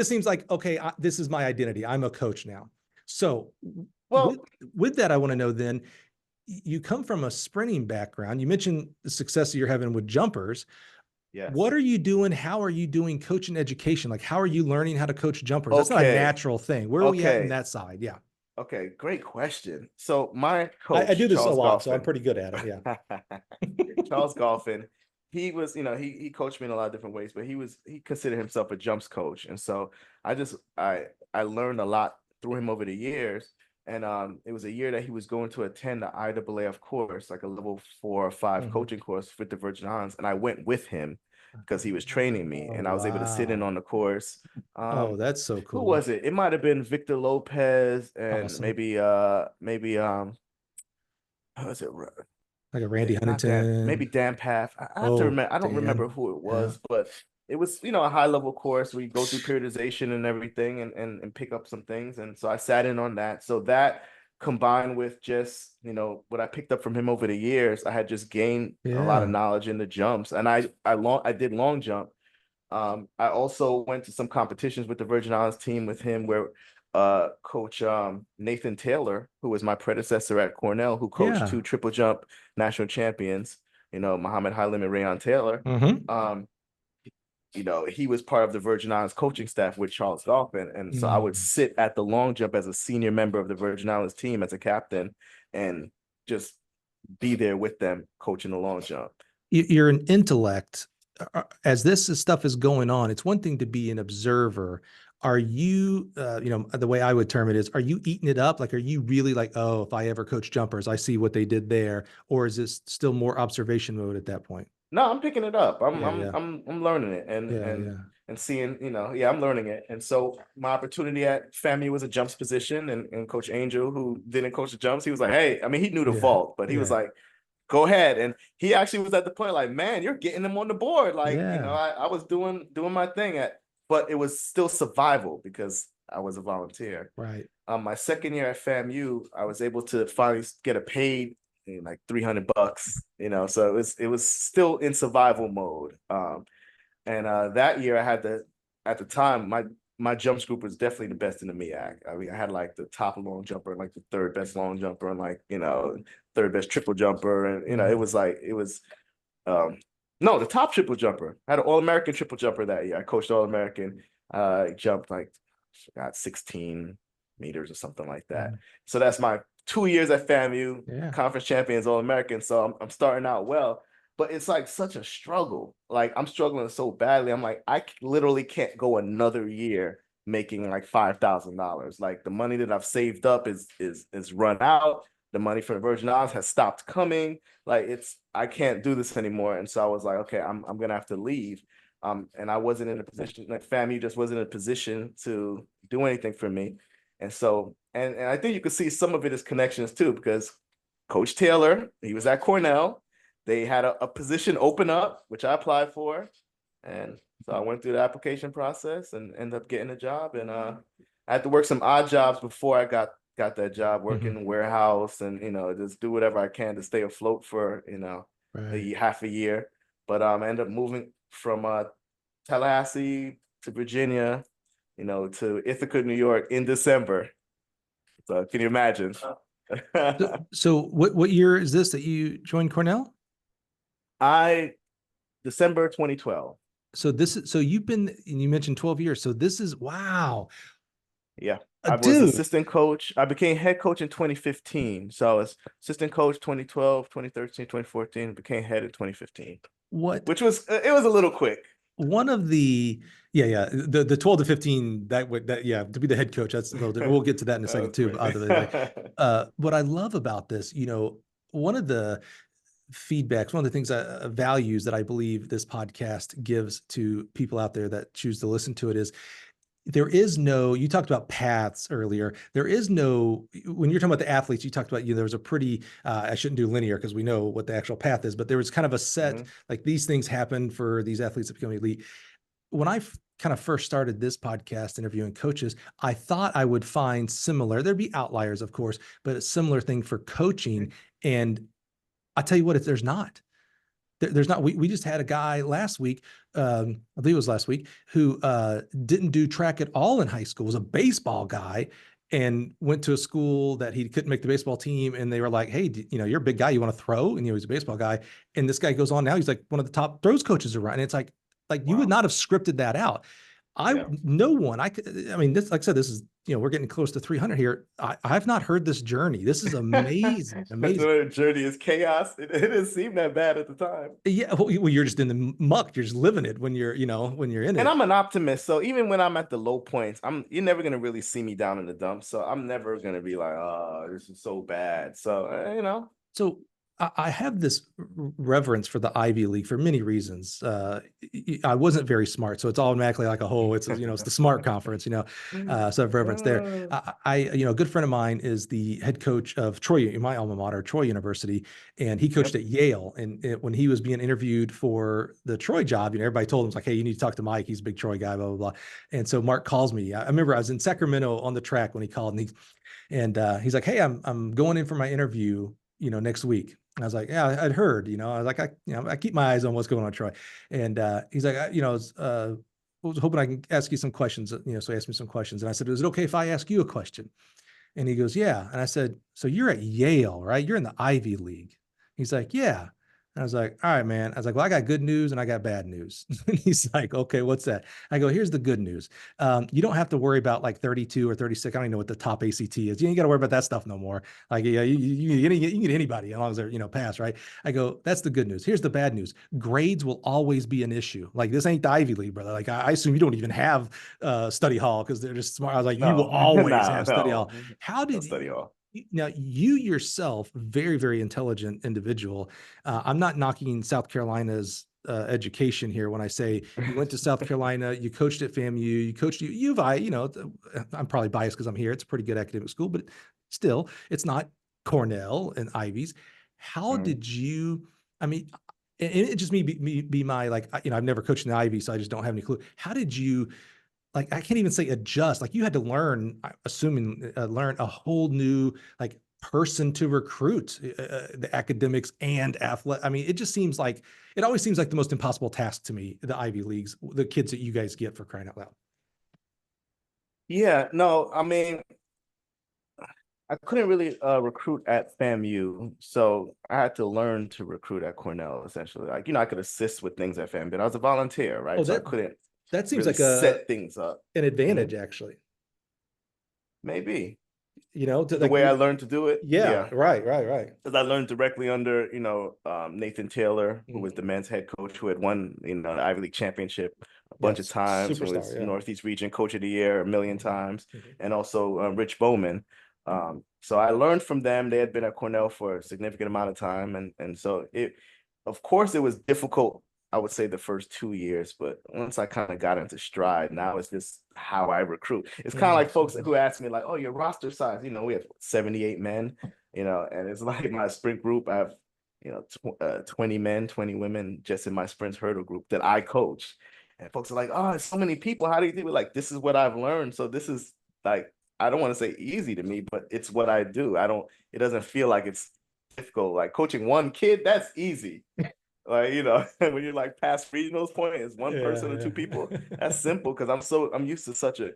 seems like, okay, this is my identity. I'm a coach now. So with that, I want to know then, you come from a sprinting background. You mentioned the success that you're having with jumpers. Yes. What are you doing? How are you doing coaching education? Like, how are you learning how to coach jumpers? That's not a natural thing. Where are we at in that side? Yeah. Okay, great question. So my coach, I do this Charles a lot, Golfin, so I'm pretty good at it. Yeah. Charles Golfin. He was, he coached me in a lot of different ways, but he considered himself a jumps coach. And so I learned a lot through him over the years. And it was a year that he was going to attend the IAAF course, like a level 4 or 5 coaching course with the Virgin Islands. And I went with him because he was training me, and I was able to sit in on the course. That's so cool. Who was it? It might have been Victor Lopez and maybe how was it? Like a Randy Huntington, maybe Dan Path. I have to remember. I don't remember who it was, but it was, a high level course where you go through periodization and everything and pick up some things. And so I sat in on that. So that combined with just, what I picked up from him over the years, I had just gained a lot of knowledge in the jumps. And I did long jump. I also went to some competitions with the Virgin Islands team with him where Coach Nathan Taylor, who was my predecessor at Cornell, who coached 2 triple jump national champions, Muhammad Halim and Rayon Taylor. he was part of the Virgin Islands coaching staff with Charles Dolphin. And so I would sit at the long jump as a senior member of the Virgin Islands team as a captain and just be there with them coaching the long jump. You're an intellect. As this stuff is going on, it's one thing to be an observer. Are you, the way I would term it is, are you eating it up? Like, are you really like, oh, if I ever coach jumpers, I see what they did there? Or is this still more observation mode at that point? No, I'm picking it up. I'm learning it and seeing, I'm learning it. And so my opportunity at FAMU was a jumps position, and Coach Angel, who didn't coach the jumps, he was like, hey, I mean, he knew the vault, but he was like, go ahead. And he actually was at the point like, man, you're getting them on the board. Like, I was doing my thing but it was still survival because I was a volunteer. Right. My second year at FAMU, I was able to finally get a paid like $300, so it was still in survival mode. And that year I had at the time, my jumps group was definitely the best in the MEAC. I mean, I had like the top long jumper and like the third best long jumper and like, third best triple jumper. And, the top triple jumper. I had an All-American triple jumper that year. I coached All-American. Jumped like, I got 16 meters or something like that. So that's my 2 years at FAMU, conference champions, All-American. So I'm starting out well, but it's like such a struggle. Like I'm struggling so badly. I'm like, I literally can't go another year making like $5,000. Like the money that I've saved up is run out. The money from the Virgin Islands has stopped coming. Like I can't do this anymore. And so I was like, okay, I'm going to have to leave. And I wasn't in a position, like FAMU just wasn't in a position to do anything for me. And so, and I think you could see some of it as connections too, because Coach Taylor, he was at Cornell. They had a position open up, which I applied for. And so I went through the application process and ended up getting a job. And I had to work some odd jobs before I got that job, working in the warehouse and, just do whatever I can to stay afloat for, half a year. But I ended up moving from Tallahassee to Virginia, to Ithaca, New York in December. So can you imagine? So what year is this that you joined Cornell? December 2012. So you've been, and you mentioned 12 years. So this is, wow. Yeah. I was assistant coach. I became head coach in 2015. So I was assistant coach 2012, 2013, 2014, became head in 2015. Which was, it was a little quick. One of the, the 12 to 15, to be the head coach, that's a little different. We'll get to that in a second too. What I love about this, one of the feedbacks, one of the things, values that I believe this podcast gives to people out there that choose to listen to it is, there is no, you talked about paths earlier. There is no, when you're talking about the athletes, you talked about, there was a pretty, I shouldn't do linear because we know what the actual path is, but there was kind of a set, like these things happen for these athletes that become elite. When I kind of first started this podcast interviewing coaches, I thought I would find similar, there'd be outliers, of course, but a similar thing for coaching. And I tell you what, if there's not. There's not, we just had a guy last week, I believe it was last week, who didn't do track at all in high school, was a baseball guy and went to a school that he couldn't make the baseball team. And they were like, hey, you're a big guy, you want to throw? And he's a baseball guy. And this guy goes on now, he's like one of the top throws coaches around. And it's like you would not have scripted that out. This, like I said, this is, we're getting close to 300 here. I've not heard this journey. This is amazing. The journey is chaos. It didn't seem that bad at the time. Yeah. Well, you're just in the muck. You're just living it when you're, when you're in it. And I'm an optimist. So even when I'm at the low points, you're never going to really see me down in the dumps. So I'm never going to be like, oh, this is so bad. So, So I have this reverence for the Ivy League for many reasons. I wasn't very smart, so it's automatically like it's the smart conference, so I have reverence there. A good friend of mine is the head coach of Troy, my alma mater, Troy University, and he coached at Yale. And when he was being interviewed for the Troy job, everybody told him, it's like, hey, you need to talk to Mike. He's a big Troy guy, blah, blah, blah. And so Mark calls me. I remember I was in Sacramento on the track when he called, and he's like, hey, I'm going in for my interview, next week. I was like, yeah, I'd heard, I was like, I keep my eyes on what's going on, Troy. And he's like, I was hoping I can ask you some questions, so he asked me some questions. And I said, is it okay if I ask you a question? And he goes, yeah. And I said, so you're at Yale, right? You're in the Ivy League. He's like, yeah. I was like, all right, man. I was like, well, I got good news and I got bad news. And he's like, okay, what's that? I go, here's the good news. You don't have to worry about like 32 or 36. I don't even know what the top ACT is. You ain't got to worry about that stuff no more. Like, yeah, you can get anybody as long as they're, pass, right? I go, that's the good news. Here's the bad news. Grades will always be an issue. Like, this ain't the Ivy League, brother. Like, I assume you don't even have study hall because they're just smart. I was like, you will always have study hall. How did study hall? Now, you yourself, very, very intelligent individual. I'm not knocking South Carolina's education here when I say you went to South Carolina, you coached at FAMU, you coached U of I. I'm probably biased because I'm here. It's a pretty good academic school, but still, it's not Cornell and Ivies. How did you? I mean, and it just be my like, I've never coached in the Ivy, so I just don't have any clue. How did you? Like, I can't even say adjust. Like, you had to learn, learn a whole new like person to recruit the academics and athletic. I mean, it always seems like the most impossible task to me, the Ivy Leagues, the kids that you guys get, for crying out loud. Yeah, no, I mean, I couldn't really recruit at FAMU, so I had to learn to recruit at Cornell, essentially. Like, I could assist with things at FAMU, but I was a volunteer, right? Oh, so I couldn't that seems really like set things up. An advantage, actually. Maybe. The like, way I learned to do it. Yeah. Right. Because I learned directly under, Nathan Taylor, who was the men's head coach, who had won, the Ivy League championship a bunch of times, who was Northeast Region Coach of the Year a million times, and also Rich Bowman. So I learned from them. They had been at Cornell for a significant amount of time. And so of course, it was difficult, I would say, the first 2 years, but once I kind of got into stride, now it's just how I recruit. It's kind of like folks who ask me like, oh, your roster size, we have 78 men, and it's like my sprint group, I have, 20 men, 20 women just in my sprint hurdle group that I coach. And folks are like, oh, it's so many people. How do you do it? Like, this is what I've learned. So this is like, I don't want to say easy to me, but it's what I do. It doesn't feel like it's difficult. Like coaching one kid, that's easy. Like, when you're like past regionals point, it's one person or two people. That's simple because I'm used to such a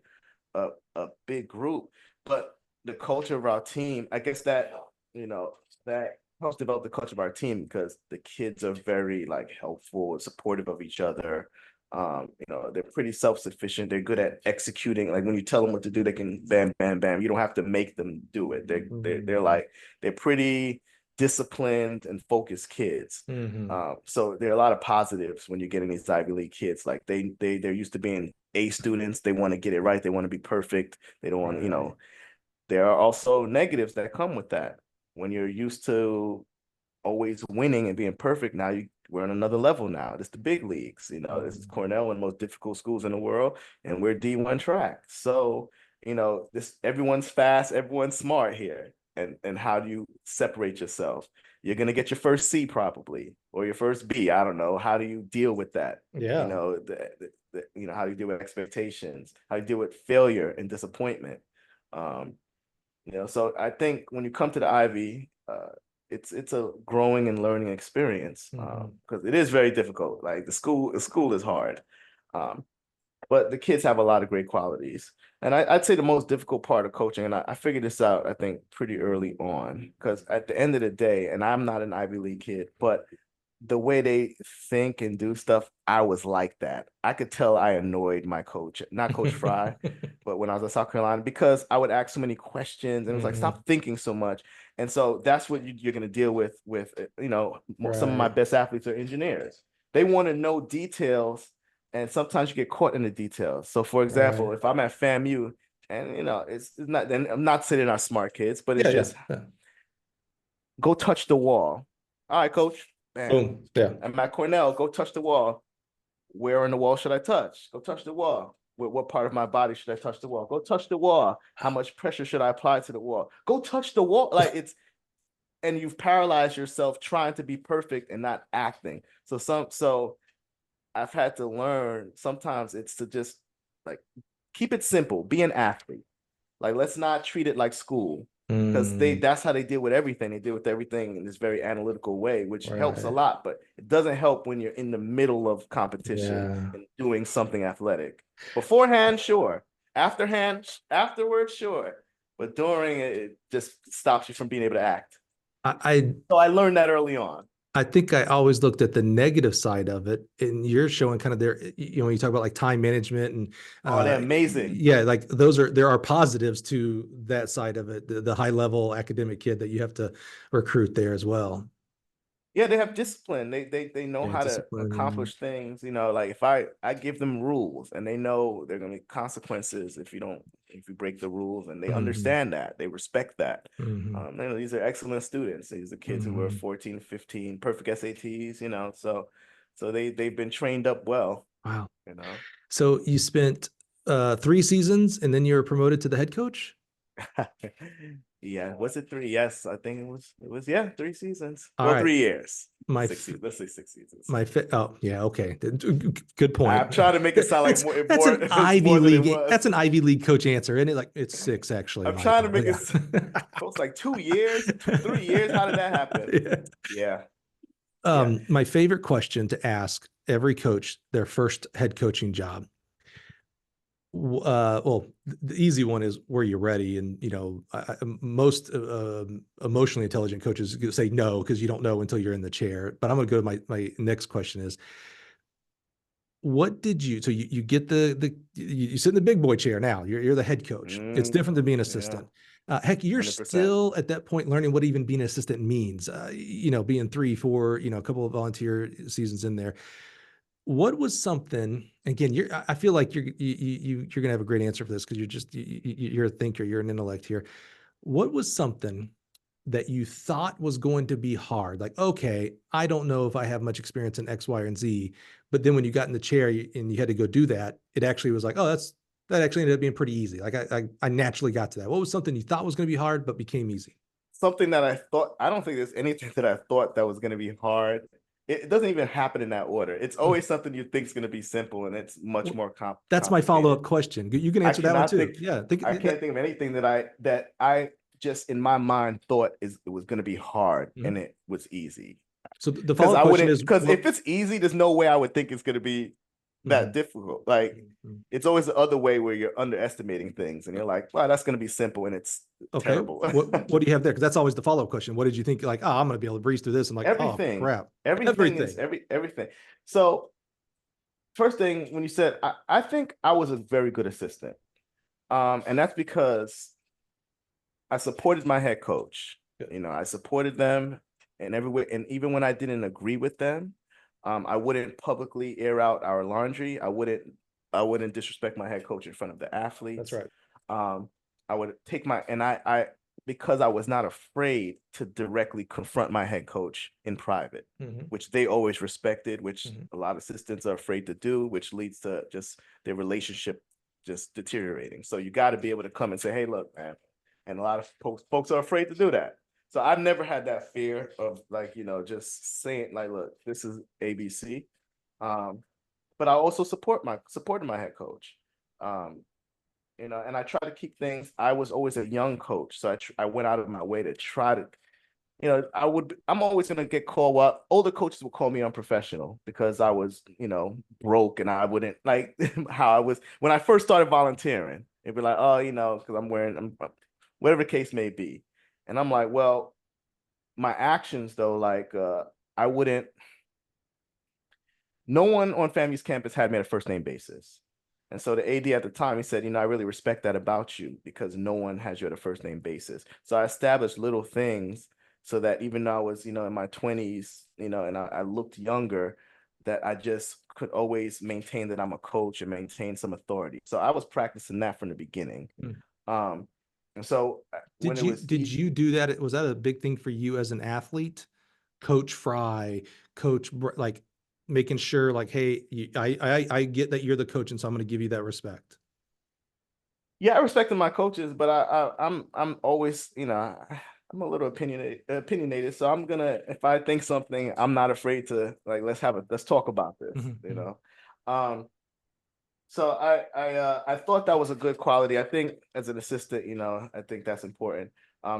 big group. But the culture of our team, I guess that helps develop the culture of our team because the kids are very like helpful, supportive of each other. They're pretty self-sufficient. They're good at executing. Like when you tell them what to do, they can bam, bam, bam. You don't have to make them do it. They're pretty disciplined and focused kids. So there are a lot of positives when you're getting these Ivy League kids. Like they're used to being A students. They want to get it right. They want to be perfect. They don't want, there are also negatives that come with that. When you're used to always winning and being perfect, now we're on another level now. It's the big leagues. This is Cornell, one of the most difficult schools in the world, and we're D1 track. So, everyone's fast, everyone's smart here. And how do you separate yourself? You're going to get your first C probably, or your first B. I don't know. How do you deal with that? Yeah. How do you deal with expectations? How do you deal with failure and disappointment? So I think when you come to the Ivy, it's a growing and learning experience because it is very difficult. Like the school is hard. But the kids have a lot of great qualities. And I'd say the most difficult part of coaching, and I figured this out, I think, pretty early on, because at the end of the day, and I'm not an Ivy League kid, but the way they think and do stuff, I was like that. I could tell I annoyed my coach, not Coach Fry, but when I was at South Carolina, because I would ask so many questions and it was like, stop thinking so much. And so that's what you're going to deal with, some of my best athletes are engineers. They want to know details. And sometimes you get caught in the details. So, for example, if I'm at FAMU, and it's not. Then I'm not saying our smart kids, but it's go touch the wall. All right, coach. Bam. Boom. Yeah. I'm at Cornell. Go touch the wall. Where on the wall should I touch? Go touch the wall. What part of my body should I touch the wall? Go touch the wall. How much pressure should I apply to the wall? Go touch the wall. Like and you've paralyzed yourself trying to be perfect and not acting. So I've had to learn sometimes it's to just like keep it simple, be an athlete. Like, let's not treat it like school because that's how they deal with everything. They deal with everything in this very analytical way, which helps a lot, but it doesn't help when you're in the middle of competition and doing something athletic. Beforehand, sure. Afterwards, sure. But during it just stops you from being able to act. So I learned that early on. I think I always looked at the negative side of it, and you're showing kind of there, when you talk about like time management and Oh, they're amazing. yeah, like there are positives to that side of it, the high level academic kid that you have to recruit there as well. Yeah, they have discipline. They know Yeah, how to discipline. accomplish things. Like if I give them rules and they know there are gonna be consequences if you break the rules, and they Mm-hmm. understand that, they respect that. Mm-hmm. These are excellent students. These are kids who were Mm-hmm. 14, 15, perfect SATs, so they've been trained up well, Wow. you know. So you spent 3 seasons and then you were promoted to the head coach? Yeah, was it three? Yes, I think it was yeah, 3 seasons. All Well, right. 3 years. My 6 seasons. Let's say 6 seasons. oh yeah, okay, good point. I'm trying to make it sound like more, That's more an it's Ivy more than it League. was. That's an Ivy League coach answer, and it like it's 6 actually, I'm trying to Michael. make it Yeah. so it's like 2 years, 3 years. How did that happen? Yeah. Yeah. Yeah. My favorite question to ask every coach their first head coaching job. Well, the easy one is, were you ready? And most emotionally intelligent coaches say no, because you don't know until you're in the chair. But I'm going to go to my next question is, what did you, so you get you sit in the big boy chair now, you're the head coach. It's different than being an Yeah. assistant. Heck, you're 100%. still at that point learning what even being an assistant means, being 3, 4, a couple of volunteer seasons in there. What was something, again, I feel like you're going to have a great answer for this, because you're a thinker, you're an intellect here. What was something that you thought was going to be hard? Like, okay, I don't know if I have much experience in X, Y, and Z, but then when you got in the chair and you had to go do that, it actually was like, oh, that actually ended up being pretty easy. Like I naturally got to that. What was something you thought was going to be hard, but became easy? Something that I don't think there's anything that I thought that was going to be hard. It doesn't even happen in that order. It's Mm. always something you think is going to be simple, and it's much Well, more that's my complicated. follow-up question. You can I answer that one cannot too. think. Yeah, I can't think of anything that I just in my mind thought it was going to be hard, Mhm. and it was easy. So the Because follow-up I question wouldn't. is Because what? if it's easy, there's no way I would think it's going to be that Mhm. difficult. Like Mhm. it's always the other way where you're underestimating things, and you're like, "Wow, that's going to be simple," and it's Okay. terrible. What do you have there? Because that's always the follow-up question. What did you think? Like, oh, I'm going to be able to breeze through this. I'm like, oh Everything, crap. everything is Everything. everything. So first thing, when you said, I think I was a very good assistant, and that's because I supported my head coach. Good. I supported them in every way, and even when I didn't agree with them, I wouldn't publicly air out our laundry. I wouldn't disrespect my head coach in front of the That's athletes. right. Um, I would take I because I was not afraid to directly confront my head coach in private, Mhm. which they always respected, which Mhm. a lot of assistants are afraid to do, which leads to just their relationship just deteriorating. So you got to be able to come and say, "Hey, look, man," and a lot of folks are afraid to do that. So I've never had that fear of like, just saying like, "Look, this is ABC." Um, but I also supported my head coach. Um, and I try to keep things. I was always a young coach, so I went out of my way to try to, I'm always gonna get called. Well, older coaches will call me unprofessional because I was, broke, and I wouldn't like how I was when I first started volunteering. It'd be like, oh, because whatever the case may be, and I'm like, well, my actions though, like, I wouldn't. No one on FAMU's campus had me at a first name basis. And so the AD at the time, he said, I really respect that about you because no one has you at a first name basis. So I established little things so that even though I was, in my 20s, and I looked younger, that I just could always maintain that I'm a coach and maintain some authority. So I was practicing that from the beginning. Mm. And so when Did it you was, did you do that? Was that a big thing for you as an athlete? Coach Fry, like making sure like, hey, I get that you're the coach, and so I'm going to give you that respect. yeah, I respected my coaches, but I'm always, I'm a little opinionated. So if I think something, I'm not afraid to like, let's talk about this, Mhm. Um, so I thought that was a good quality. I think as an assistant, I think that's important.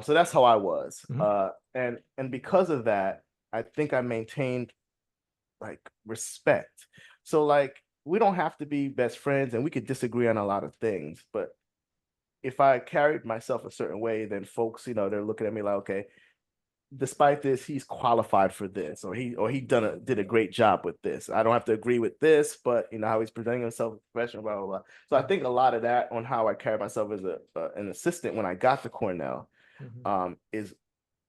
So that's how I was. Mhm. And because of that, I think I maintained like respect. So like we don't have to be best friends, and we could disagree on a lot of things, but if I carried myself a certain way, then folks, they're looking at me like, okay, despite this, he's qualified for this, or he did a great job with this. I don't have to agree with this, but you know how he's presenting himself as a professional, blah, blah, blah. So I think a lot of that on how I carry myself as an assistant when I got to Cornell is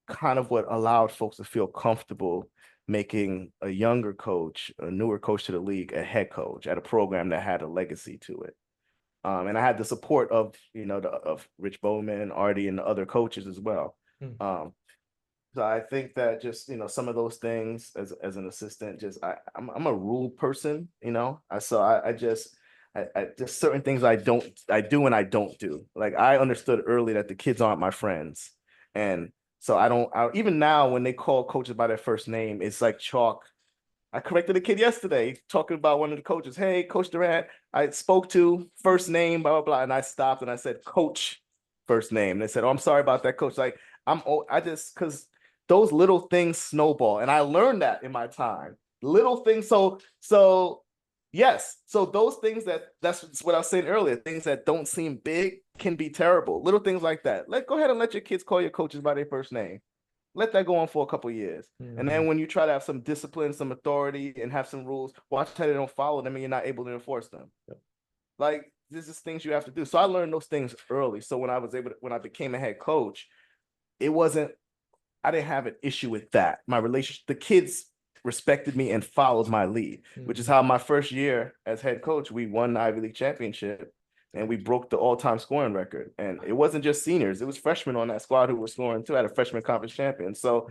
kind of what allowed folks to feel comfortable making a younger coach, a newer coach to the league, a head coach at a program that had a legacy to it. And I had the support of, you know, of Rich Bowman, Artie, and the other coaches as well. So I think that just, you know, some of those things as an assistant, just I'm a rule person, you know. I just certain things I do and I don't do. Like I understood early that the kids aren't my friends. And so I even now when they call coaches by their first name, it's like chalk. I corrected a kid yesterday talking about one of the coaches. Hey, Coach Durant, I spoke to first name, blah, blah, blah. And I stopped and I said, Coach first name. And they said, oh, I'm sorry about that, Coach. Like because those little things snowball. And I learned that in my time. Little things. So yes. So those things that's what I was saying earlier. Things that don't seem big can be terrible. Little things like that. Go ahead and let your kids call your coaches by their first name. Let that go on for a couple of years. And then when you try to have some discipline, some authority, and have some rules, watch how they don't follow them and you're not able to enforce them. Like, this is things you have to do. So I learned those things early. So when I became a head coach, I didn't have an issue with that. My relationship, the kids respected me and followed my lead, which is how my first year as head coach, we won the Ivy League championship. And we broke the all-time scoring record. And it wasn't just seniors. It was freshmen on that squad who were scoring too. I had a freshman conference champion. So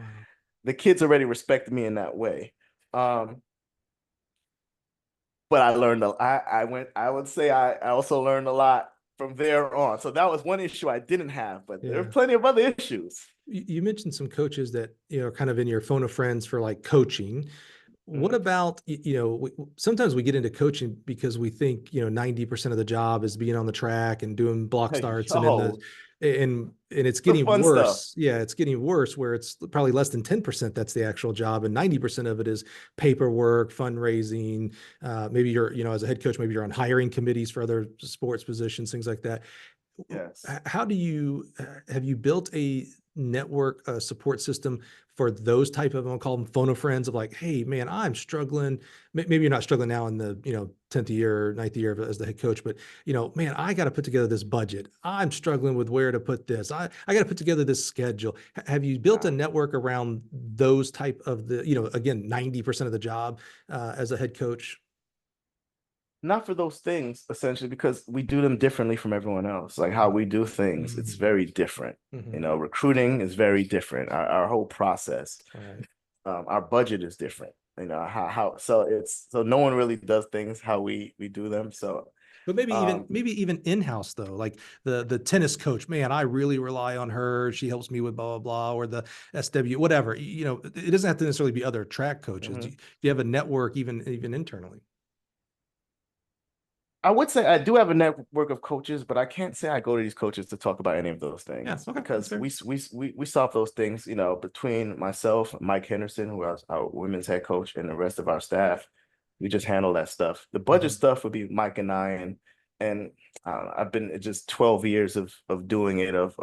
the kids already respected me in that way. But I learned, I would say I also learned a lot from there on. So that was one issue I didn't have, but there are plenty of other issues. You mentioned some coaches that, you know, kind of in your phone of friends for like coaching. What about, you know, sometimes we get into coaching because we think, you know, 90% of the job is being on the track and doing block starts and it's getting worse. Stuff. Yeah, it's getting worse where it's probably less than 10% that's the actual job and 90% of it is paperwork, fundraising. Maybe you're, you know, as a head coach, maybe you're on hiring committees for other sports positions, things like that. Yes. How have you built a network support system for those type of, I'll call them phone of friends of like, hey man, I'm struggling. Maybe you're not struggling now in the, you know, 10th year, 9th year as the head coach, but you know, man, I got to put together this budget. I'm struggling with where to put this. I got to put together this schedule. Have you built a network around those type of the, you know, again, 90% of the job as a head coach? Not for those things, essentially, because we do them differently from everyone else. Like how we do things, it's very different. You know, recruiting is very different. Our whole process, our budget is different. You know so no one really does things how we do them. So, but maybe even in-house though, like the tennis coach, man, I really rely on her. She helps me with blah, blah, blah, or the SW, whatever. You know, it doesn't have to necessarily be other track coaches. Do you have a network even internally? I would say I do have a network of coaches, but I can't say I go to these coaches to talk about any of those things because we solve those things, you know, between myself, Mike Henderson, who is our women's head coach, and the rest of our staff. We just handle that stuff. The budget stuff would be Mike and I, and I've been just 12 years of doing it, of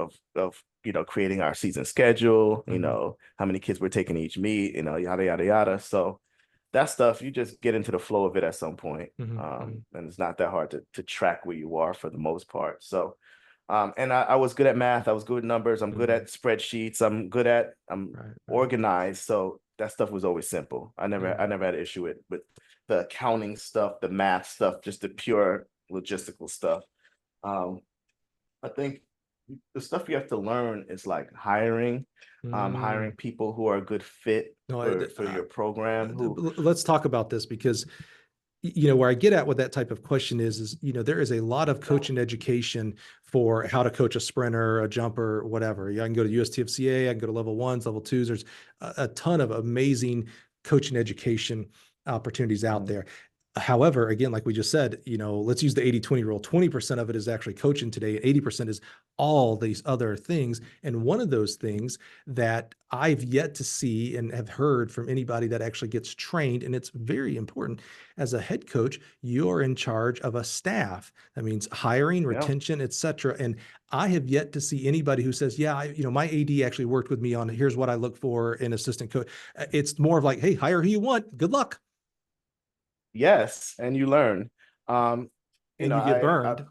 you know, creating our season schedule, you know, how many kids we're taking each meet, you know, yada yada yada. So that stuff, you just get into the flow of it at some point. And it's not that hard to track where you are for the most part. So, and I was good at math. I was good at numbers. I'm good at spreadsheets. I'm organized. So that stuff was always simple. I never had an issue with the accounting stuff, the math stuff, just the pure logistical stuff. I think the stuff you have to learn is like hiring people who are a good fit for your program. Let's talk about this because, you know, where I get at with that type of question is, you know, there is a lot of coaching education for how to coach a sprinter, a jumper, whatever. I can go to USTFCA, I can go to level 1s, level 2s. There's a ton of amazing coaching education opportunities out there. However, again, like we just said, let's use the 80-20 rule. 20% of it is actually coaching today. 80% is all these other things. And one of those things that I've yet to see and have heard from anybody that actually gets trained, and it's very important, as a head coach, you're in charge of a staff. That means hiring, retention, et cetera. And I have yet to see anybody who says, yeah, my AD actually worked with me on, here's what I look for in assistant coach. It's more of like, hey, hire who you want. Good luck. Yes, and you learn. And you get burned.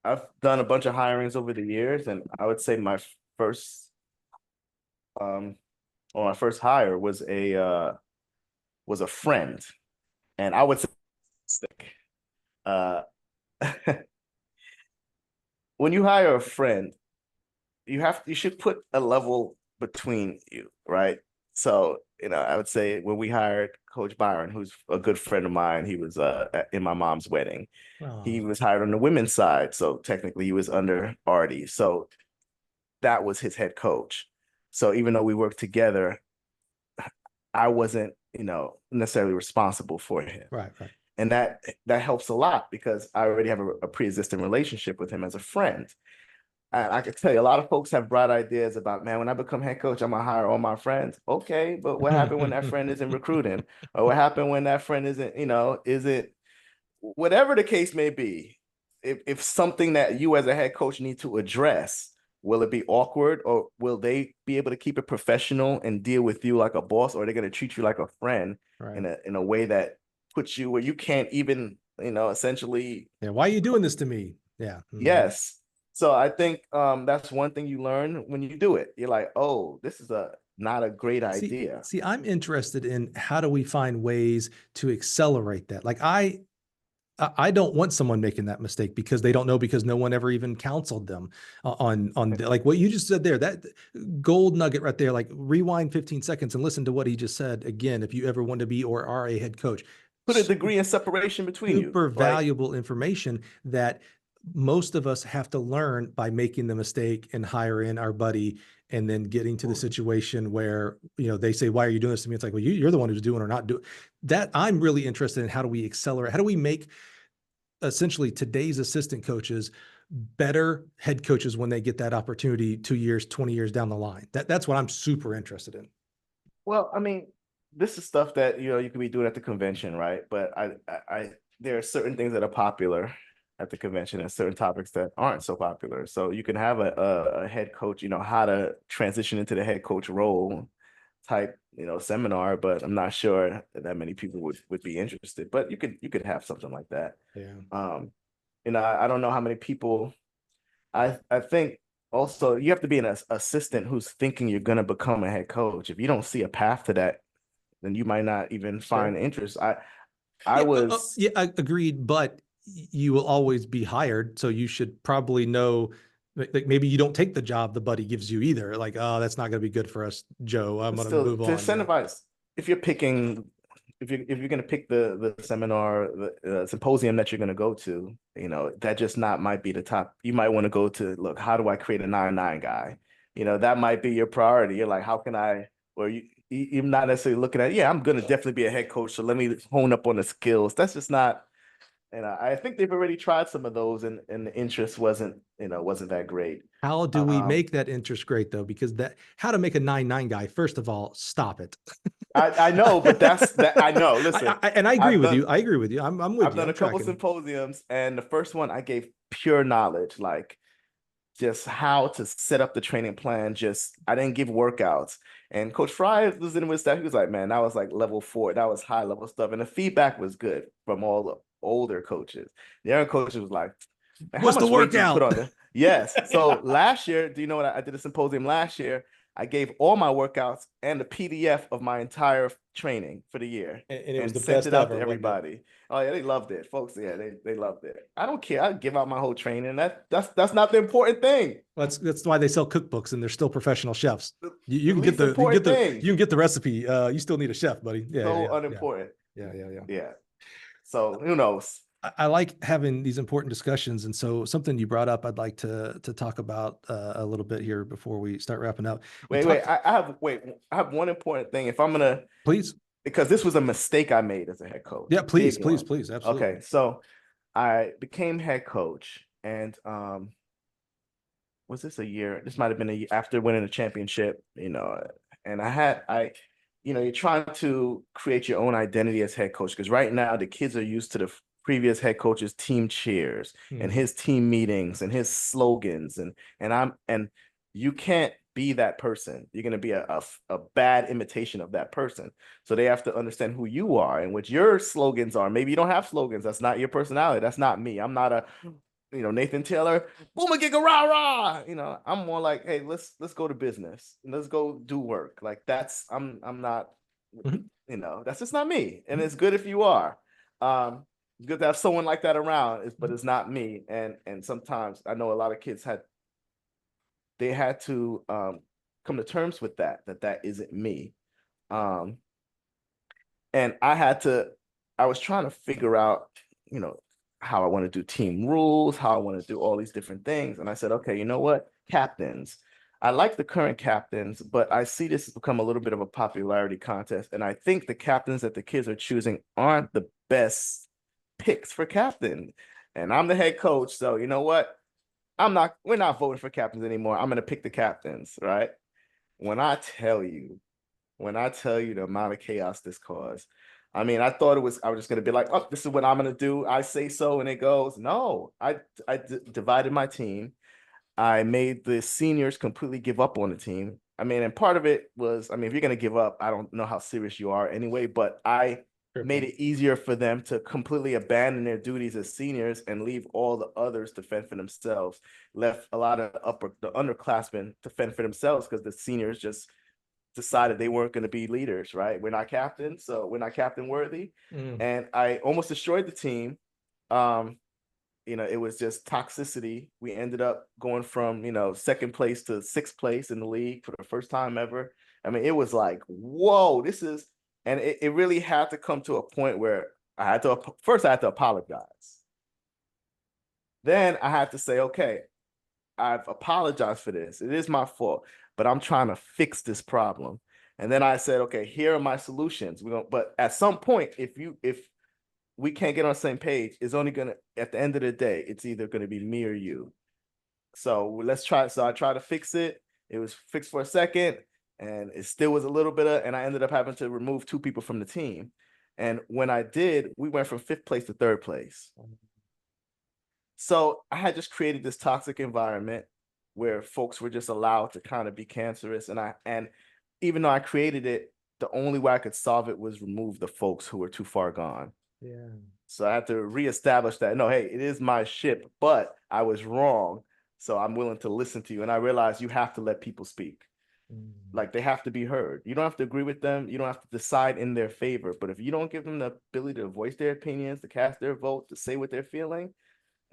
I've done a bunch of hirings over the years, and I would say my first hire was a friend, and I would say uh when you hire a friend, you should put a level between you, right? So, I would say when we hired Coach Byron, who's a good friend of mine, he was in my mom's wedding. Oh. He was hired on the women's side, so technically he was under Artie. So that was his head coach. So even though we worked together, I wasn't, necessarily responsible for him. Right. And that helps a lot because I already have a pre-existing relationship with him as a friend. And I can tell you, a lot of folks have bright ideas about, man, when I become head coach, I'm gonna hire all my friends. Okay, but what happened when that friend isn't recruiting? Or what happened when that friend isn't, whatever the case may be, if something that you as a head coach need to address, will it be awkward, or will they be able to keep it professional and deal with you like a boss, or are they going to treat you like a friend in a way that puts you where you can't even, essentially. Yeah. Why are you doing this to me? Yeah. Mm-hmm. Yes. So I think that's one thing you learn when you do it. You're like, oh, this is not a great idea. See, I'm interested in how do we find ways to accelerate that? Like I don't want someone making that mistake because they don't know, because no one ever even counseled them on like what you just said there, that gold nugget right there. Like rewind 15 seconds and listen to what he just said again. If you ever want to be or are a head coach, put a degree in separation between you. Super valuable information that most of us have to learn by making the mistake and hire in our buddy, and then getting to the situation where, they say, why are you doing this to me? It's like, well, you're the one who's doing or not doing that. I'm really interested in how do we accelerate? How do we make essentially today's assistant coaches better head coaches when they get that opportunity 2 years, 20 years down the line? That's what I'm super interested in. Well, I mean, this is stuff that, you could be doing at the convention, right? But there are certain things that are popular at the convention and certain topics that aren't so popular. So you can have a head coach, how to transition into the head coach role type, seminar, but I'm not sure that many people would be interested. But you could have something like that. Yeah. I don't know how many people. I think also you have to be an assistant who's thinking you're gonna become a head coach. If you don't see a path to that, then you might not even find interest. I agreed, but you will always be hired. So you should probably know, like maybe you don't take the job the buddy gives you either. Like, oh, that's not going to be good for us, Joe. I'm going to move on. To incentivize, if you're going to pick the seminar, the symposium that you're going to go to, that just might be the top. You might want to go to, look, how do I create a 9-9 guy? That might be your priority. You're like, how can I, or you're not necessarily looking at, I'm going to definitely be a head coach, so let me hone up on the skills. That's just not. And I think they've already tried some of those, and the interest wasn't that great. How do we make that interest great though? Because how to make a 9-9 guy, first of all, stop it. I know, but I know. Listen, and I agree with you. I agree with you. I'm with you. I've done a couple symposiums, and the first one I gave pure knowledge, like just how to set up the training plan. I didn't give workouts. And Coach Fry was in with that. He was like, man, that was like level 4. That was high level stuff. And the feedback was good from all the older coaches. The younger coaches was like, what's the workout? Yes. So last year, do you know what I did a symposium last year? I gave all my workouts and the PDF of my entire training for the year, and it was the sent best it out ever, to everybody. Oh yeah, they loved it, folks. Yeah, they loved it. I don't care. I give out my whole training. That's not the important thing. That's why they sell cookbooks and they're still professional chefs. You can get the recipe. You still need a chef, buddy. Yeah, so unimportant. Yeah. So who knows? I like having these important discussions. And so something you brought up, I'd like to talk about a little bit here before we start wrapping up. I have one important thing. If I'm going to, please, because this was a mistake I made as a head coach. Yeah, please, absolutely. Okay, so I became head coach, and was this a year? This might have been a year after winning a championship, and you're trying to create your own identity as head coach, because right now the kids are used to the previous head coach's team cheers and his team meetings and his slogans, and you can't be that person. You're going to be a bad imitation of that person. So they have to understand who you are and what your slogans are. Maybe you don't have slogans. That's not your personality. That's not me. I'm not a Nathan Taylor, boomer giga rah rah. I'm more like, hey, let's go to business and let's go do work. Like I'm not, that's just not me. And it's good if you are. It's good to have someone like that around, but it's not me. And sometimes I know a lot of kids had to come to terms with that isn't me. And I was trying to figure out, how I want to do team rules, how I want to do all these different things. And I said, okay, you know what? Captains. I like the current captains, but I see this has become a little bit of a popularity contest. And I think the captains that the kids are choosing aren't the best picks for captain. And I'm the head coach. So you know what? We're not voting for captains anymore. I'm going to pick the captains, right? When I tell you the amount of chaos this caused, I mean, I thought I was just going to be like, oh, this is what I'm going to do. I say so, and it goes. No, I divided my team. I made the seniors completely give up on the team. I mean, and part of it was, if you're going to give up, I don't know how serious you are anyway, but I made it easier for them to completely abandon their duties as seniors and leave all the others to fend for themselves. Left a lot of the underclassmen to fend for themselves because the seniors just decided they weren't going to be leaders, right? We're not captains, so we're not captain worthy. And I almost destroyed the team. It was just toxicity. We ended up going from, second place to sixth place in the league for the first time ever. I mean, it was like, whoa, and it really had to come to a point where first I had to apologize. Then I had to say, okay, I've apologized for this. It is my fault, but I'm trying to fix this problem. And then I said, okay, here are my solutions. But at some point, if we can't get on the same page, it's only gonna, at the end of the day, it's either gonna be me or you. So let's try. So I tried to fix it. It was fixed for a second, and it still was a little bit and I ended up having to remove 2 people from the team. And when I did, we went from 5th place to 3rd place. So I had just created this toxic environment where folks were just allowed to kind of be cancerous. And even though I created it, the only way I could solve it was remove the folks who were too far gone. Yeah. So I had to reestablish that, no, hey, it is my ship, but I was wrong. So I'm willing to listen to you. And I realized you have to let people speak. Like, they have to be heard. You don't have to agree with them. You don't have to decide in their favor. But if you don't give them the ability to voice their opinions, to cast their vote, to say what they're feeling,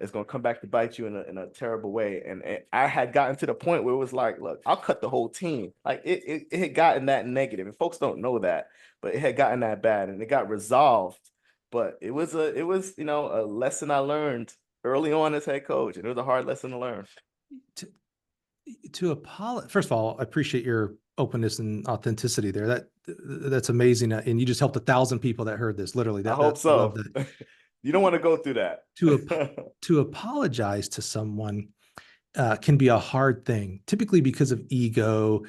it's going to come back to bite you in a terrible way. And I had gotten to the point where it was like, look, I'll cut the whole team. Like, it had gotten that negative, and folks don't know that, but it had gotten that bad, and it got resolved. But it was a lesson I learned early on as head coach, and it was a hard lesson to learn. To apologize, first of all, I appreciate your openness and authenticity there. That's amazing, and you just helped 1,000 people that heard this. Literally, I hope so. You don't want to go through that. To apologize to someone can be a hard thing, typically because of ego,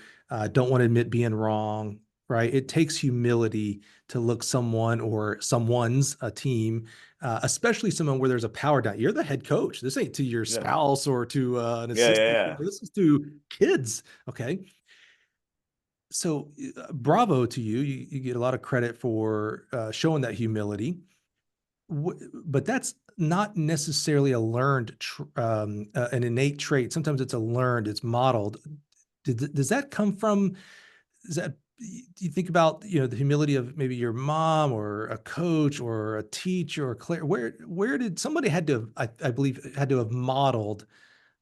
don't want to admit being wrong, right? It takes humility to look someone or someone's a team, especially someone where there's a power dynamic. You're the head coach. This ain't to your spouse or to an assistant. This is to kids. Okay. So bravo to you. You get a lot of credit for showing that humility. But that's not necessarily a learned, an innate trait. Sometimes it's it's modeled. Does that come from, do you think about, the humility of maybe your mom or a coach or a teacher or Claire? Where did somebody had to, I believe, had to have modeled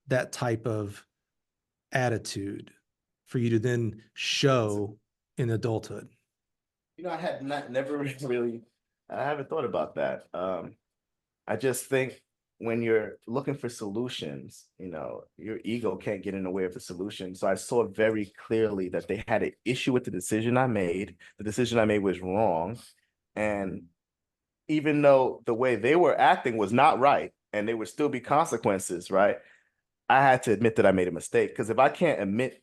that type of attitude for you to then show in adulthood? I had never really, I haven't thought about that. I just think when you're looking for solutions, your ego can't get in the way of the solution. So I saw very clearly that they had an issue with the decision I made. The decision I made was wrong. And even though the way they were acting was not right, and there would still be consequences, right? I had to admit that I made a mistake. Because if I can't admit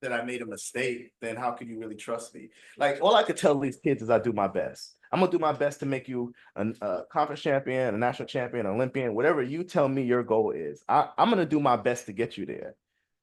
that I made a mistake, then how can you really trust me? Like, all I could tell these kids is I do my best. I'm gonna do my best to make you a conference champion, a national champion, an Olympian, whatever you tell me your goal is. I'm gonna do my best to get you there.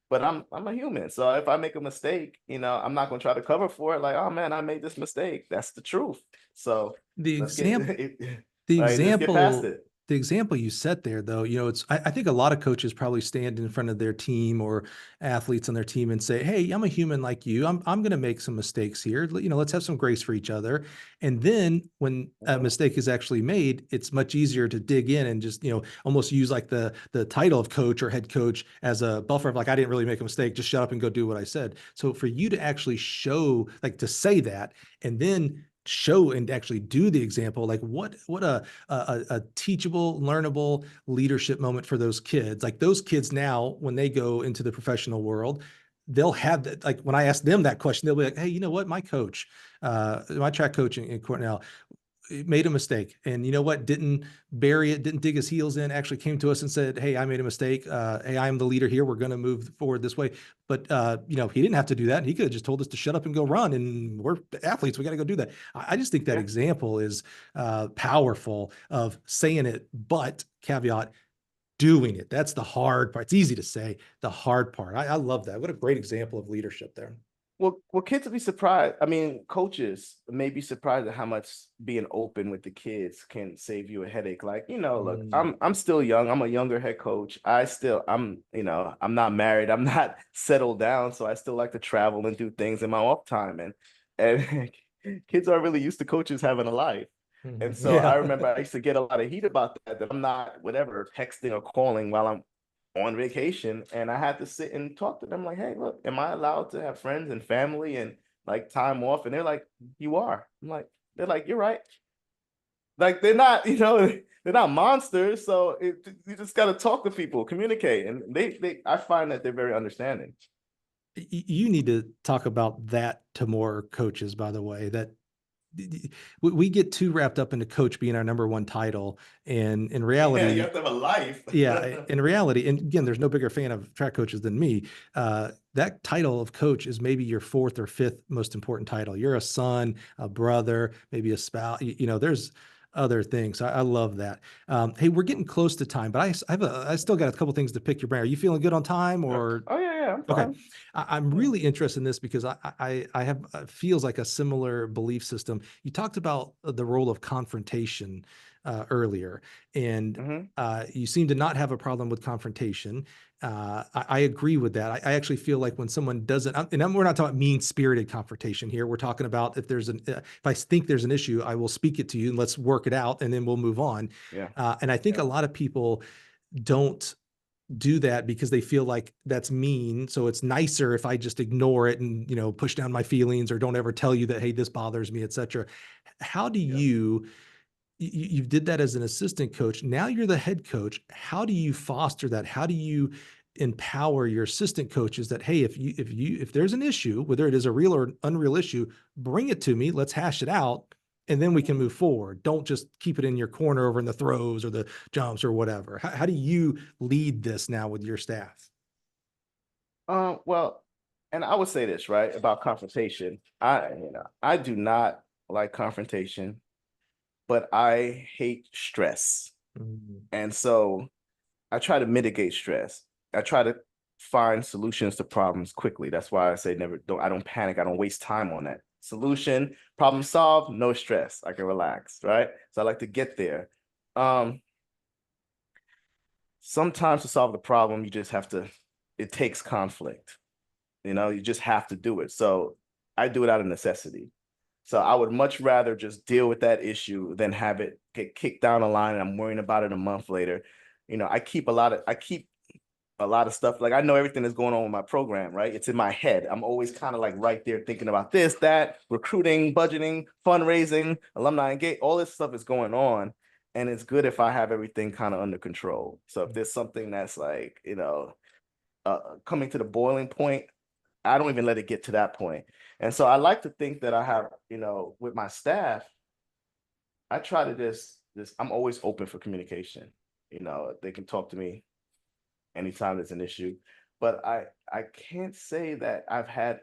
But I'm a human. So if I make a mistake, I'm not gonna try to cover for it. Like, oh man, I made this mistake. That's the truth. So the let's example, get the right, let's get past example, it. the example you set there, though, I think a lot of coaches probably stand in front of their team or athletes on their team and say, "Hey, I'm a human like you. I'm going to make some mistakes here. Let's have some grace for each other." And then when a mistake is actually made, it's much easier to dig in and just, almost use like the title of coach or head coach as a buffer of like, I didn't really make a mistake. Just shut up and go do what I said. So for you to actually show, like, to say that, and then show and actually do the example, like what a teachable, learnable leadership moment for those kids. Like, those kids now, when they go into the professional world, they'll have that. Like, when I ask them that question, they'll be like, "Hey, you know what? My coach, my track coach in Cornell, made a mistake, and you know what, didn't bury it, didn't dig his heels in, actually came to us and said, 'Hey, I made a mistake. Hey, I'm the leader here. We're going to move forward this way.'" But he didn't have to do that. He could have just told us to shut up and go run, and we're athletes. We got to go do that. I just think that example is powerful, of saying it, but caveat, doing it. That's the hard part. It's easy to say, the hard part. I love that. What a great example of leadership there. Well, kids will be surprised. I mean, coaches may be surprised at how much being open with the kids can save you a headache. Like, look, I'm still young. I'm a younger head coach. I'm not married. I'm not settled down. So I still like to travel and do things in my off time. And kids aren't really used to coaches having a life. And so I remember I used to get a lot of heat about that I'm not, whatever, texting or calling while I'm on vacation, and I had to sit and talk to them like, "Hey, look, am I allowed to have friends and family and like time off?" And they're like, "You are." They're like, "You're right." Like, they're not, they're not monsters. So you just got to talk to people, communicate, and I find that they're very understanding. You need to talk about that to more coaches, by the way, that we get too wrapped up into coach being our number one title. And in reality, you have to have a life. In reality, and again, there's no bigger fan of track coaches than me. That title of coach is maybe your fourth or fifth most important title. You're a son, a brother, maybe a spouse. There's other things. I love that. Hey, we're getting close to time, but I still got a couple things to pick your brain. Are you feeling good on time, or? Oh yeah, I'm fine. Okay. I'm really interested in this because I have feels like a similar belief system. You talked about the role of confrontation earlier, and you seem to not have a problem with confrontation. I agree with that. I actually feel like when someone doesn't, we're not talking about mean-spirited confrontation here. We're talking about if I think there's an issue, I will speak it to you and let's work it out, and then we'll move on. And I think a lot of people don't do that because they feel like that's mean. So it's nicer if I just ignore it and, push down my feelings, or don't ever tell you that, hey, this bothers me, et cetera. How do you did that as an assistant coach. Now you're the head coach. How do you foster that? How do you empower your assistant coaches that, hey, if there's an issue, whether it is a real or unreal issue, bring it to me. Let's hash it out, and then we can move forward. Don't just keep it in your corner over in the throws or the jumps or whatever. How do you lead this now with your staff? Well, and I would say this, right, about confrontation. I do not like confrontation, but I hate stress. And so I try to mitigate stress. I try to find solutions to problems quickly. That's why I say I don't panic. I don't waste time on that. Solution, problem solved, no stress. I can relax, right? So I like to get there. Sometimes to solve the problem, it takes conflict. You just have to do it. So I do it out of necessity. So I would much rather just deal with that issue than have it get kicked down the line and I'm worrying about it a month later. I keep a lot of stuff. Like, I know everything that's going on with my program, right? It's in my head. I'm always kind of like right there thinking about this, that, recruiting, budgeting, fundraising, alumni engagement, all this stuff is going on. and it's good if I have everything kind of under control. So if there's something that's like, coming to the boiling point, I don't even let it get to that point. And so I like to think that I have, with my staff, I try to just I'm always open for communication. They can talk to me anytime there's an issue. But I can't say that I've had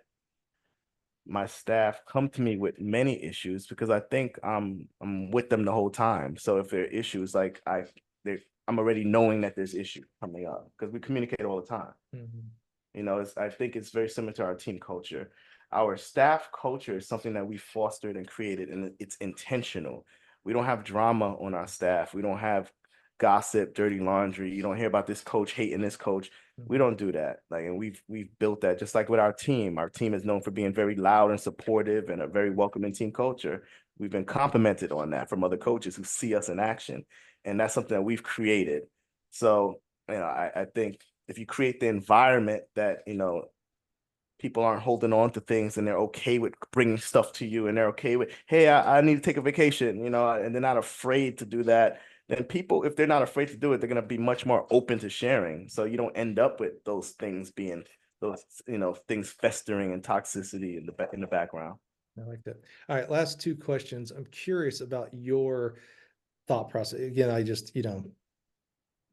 my staff come to me with many issues, because I think I'm with them the whole time. So if there are issues, like I'm already knowing that there's issues coming up, because we communicate all the time. I think it's very similar to our team culture. Our staff culture is something that we fostered and created, and it's intentional. We don't have drama on our staff. We don't have gossip, dirty laundry. You don't hear about this coach hating this coach. We don't do that. And we've built that, just like with our team. Our team is known for being very loud and supportive and a very welcoming team culture. We've been complimented on that from other coaches who see us in action, and that's something that we've created. So, I think if you create the environment that, people aren't holding on to things, and they're okay with bringing stuff to you, and they're okay with, hey, I need to take a vacation, and they're not afraid to do that, then people, if they're not afraid to do it, they're going to be much more open to sharing. So you don't end up with those things being things festering and toxicity in the background. I like that. All right, last two questions. I'm curious about your thought process. Again, I just, you're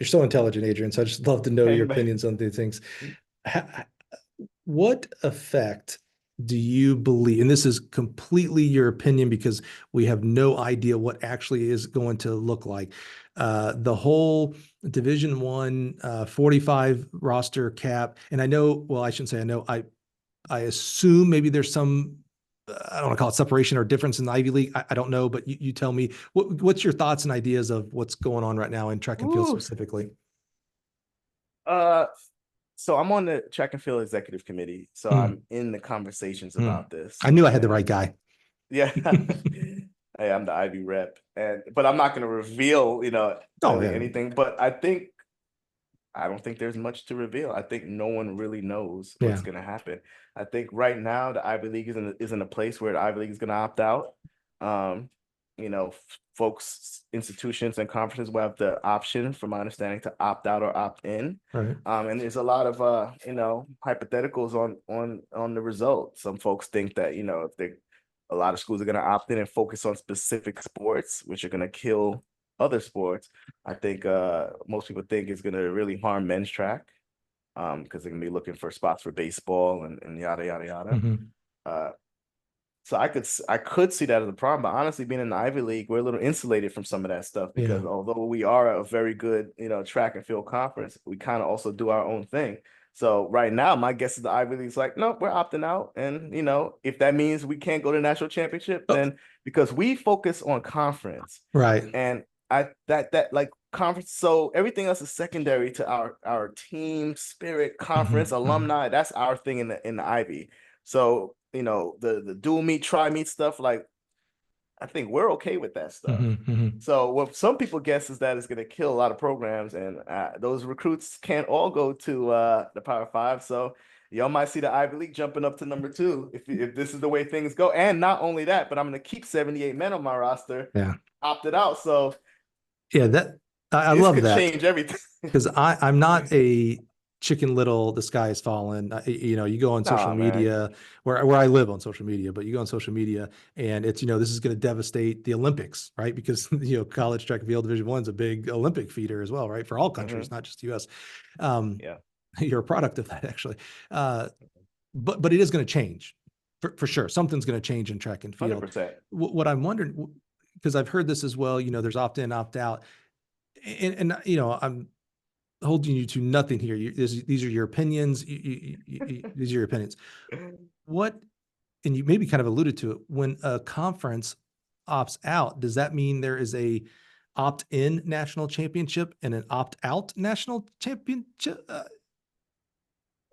so intelligent, Adrian. So I just love to know your opinions on these things. What effect do you believe, and this is completely your opinion because we have no idea what actually is going to look like, the whole Division I 45 roster cap? And I know, well, I shouldn't say I know, I assume maybe there's some, I don't want to call it separation or difference in the Ivy League. I don't know, but you tell me, what's your thoughts and ideas of what's going on right now in track and field specifically? So I'm on the track and field executive committee. So I'm in the conversations about this. I knew I had the right guy. Yeah. Hey, I'm the Ivy rep, but I'm not going to reveal, anything. But I don't think there's much to reveal. I think no one really knows what's going to happen. I think right now the Ivy League is in a place where the Ivy League is going to opt out. Folks, institutions, and conferences will have the option, from my understanding, to opt out or opt in. Right. And there's a lot of hypotheticals on the result. Some folks think that a lot of schools are going to opt in and focus on specific sports, which are going to kill other sports. I think most people think it's going to really harm men's track, because they're going to be looking for spots for baseball and yada yada yada. So I could see that as a problem, but honestly, being in the Ivy League, we're a little insulated from some of that stuff, because although we are a very good, track and field conference, we kind of also do our own thing. So right now, my guess is the Ivy League's like, no, we're opting out. And, if that means we can't go to the national championship, then, because we focus on conference. Right. And conference. So everything else is secondary to our team spirit, conference, alumni. That's our thing in the Ivy. So, the dual meet, tri meet stuff, I think we're okay with that stuff. So what some people guess is that it's going to kill a lot of programs, and those recruits can't all go to the Power Five. So y'all might see the Ivy League jumping up to number 2 if this is the way things go. And not only that, but I'm going to keep 78 men on my roster. Opted out. So I love that. Change everything, because I'm not a Chicken Little, the sky is falling. You go on social media, where I live on social media, but you go on social media and it's, this is going to devastate the Olympics, right? Because, college track and field Division I is a big Olympic feeder as well, right? For all countries, not just US. You're a product of that, actually. But it is going to change for sure. Something's going to change in track and field. 100%. What I'm wondering, because I've heard this as well, there's opt in, opt out. And I'm holding you to nothing here. These are your opinions. These are your opinions. What, and you maybe kind of alluded to it, when a conference opts out, does that mean there is a opt-in national championship and an opt-out national championship?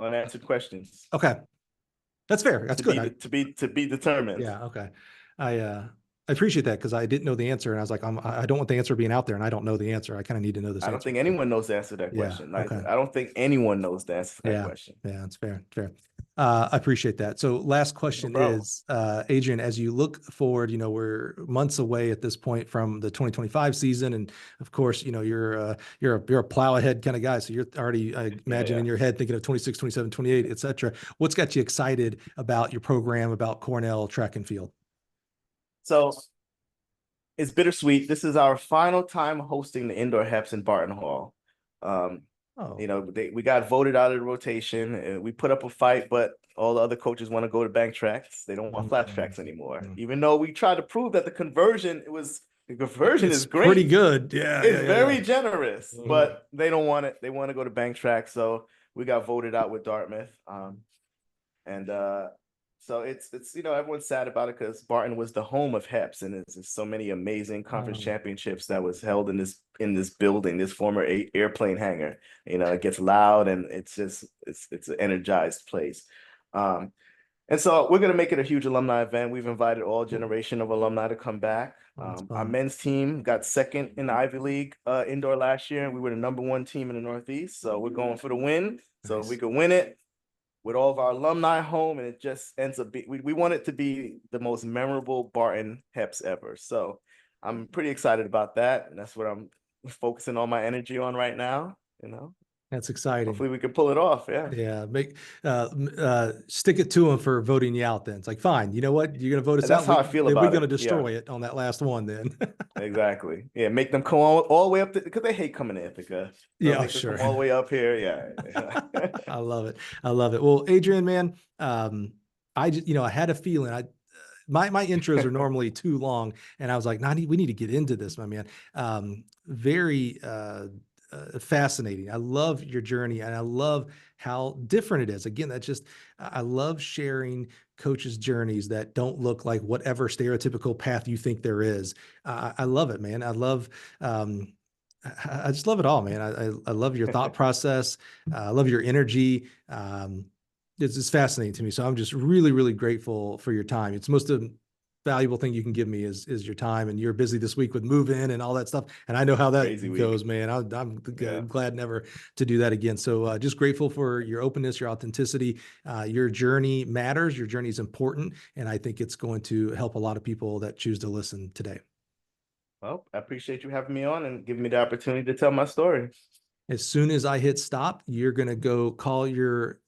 Unanswered questions. Okay. That's fair. That's good. To be determined. Yeah. Okay. I appreciate that, because I didn't know the answer, and I was like, I don't want the answer being out there, and I don't know the answer. I kind of need to know this. I don't think anyone knows the answer to that question. Okay. I don't think anyone knows the answer to that question. Yeah, it's fair. I appreciate that. So last question No problem. is, Adrian, as you look forward, we're months away at this point from the 2025 season. And of course, you're a plow ahead kind of guy. So you're already, I imagine in your head thinking of 26, 27, 28, et cetera. What's got you excited about your program, about Cornell track and field? So it's bittersweet. This is our final time hosting the indoor HEPs in Barton Hall. We got voted out of the rotation, and we put up a fight, but all the other coaches want to go to bank tracks. They don't want flat tracks anymore. Even though we tried to prove that the conversion is great. Pretty good. Yeah. It's very generous, but they don't want it. They want to go to bank tracks. So we got voted out with Dartmouth. So it's everyone's sad about it because Barton was the home of HEPs, and there's so many amazing conference championships that was held in this building, this former airplane hangar. It gets loud, and it's an energized place. And so we're gonna make it a huge alumni event. We've invited all generation of alumni to come back. Our men's team got second in the Ivy League indoor last year, and we were the #1 team in the Northeast. So we're going for the win. So if we could win it with all of our alumni home, and it just ends up we want it to be the most memorable Barton HEPs ever. So I'm pretty excited about that, and that's what I'm focusing all my energy on right now. That's exciting. Hopefully we can pull it off. Yeah. Stick it to them for voting you out. Then it's like, fine, you know what? You're going to vote us out. That's how I feel about it. We're going to destroy it on that last one then. Exactly. Yeah. Make them come all the way up because they hate coming to Ithaca. Sure. Come all the way up here. Yeah. I love it. Well, Adrian, man, I had a feeling my intros are normally too long, and I was like, we need to get into this, my man. Very, fascinating. I love your journey, and I love how different it is. Again, I love sharing coaches' journeys that don't look like whatever stereotypical path you think there is. I love it, man. I just love it all, man. I love your thought process. I love your energy. It's just fascinating to me. So I'm just really, really grateful for your time. It's most valuable thing you can give me is your time, and you're busy this week with move in and all that stuff. And I know how that goes, man. I'm glad never to do that again. So just grateful for your openness, your authenticity. Your journey matters. Your journey is important. And I think it's going to help a lot of people that choose to listen today. Well, I appreciate you having me on and giving me the opportunity to tell my story. As soon as I hit stop, you're going to go call your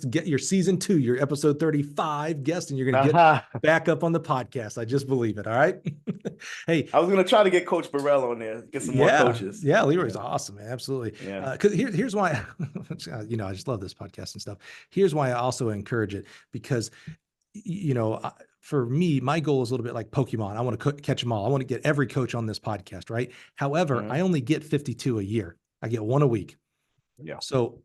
get your season 2, your episode 35 guest, and you're going to get back up on the podcast. I just believe it. All right. Hey, I was going to try to get Coach Burrell on there, get some more coaches. Yeah. Leroy's awesome, man. Absolutely. Yeah. Cause here's why, I just love this podcast and stuff. Here's why I also encourage it, because, for me, my goal is a little bit like Pokemon. I want to catch them all. I want to get every coach on this podcast. Right. However, I only get 52 a year. I get one a week. Yeah. So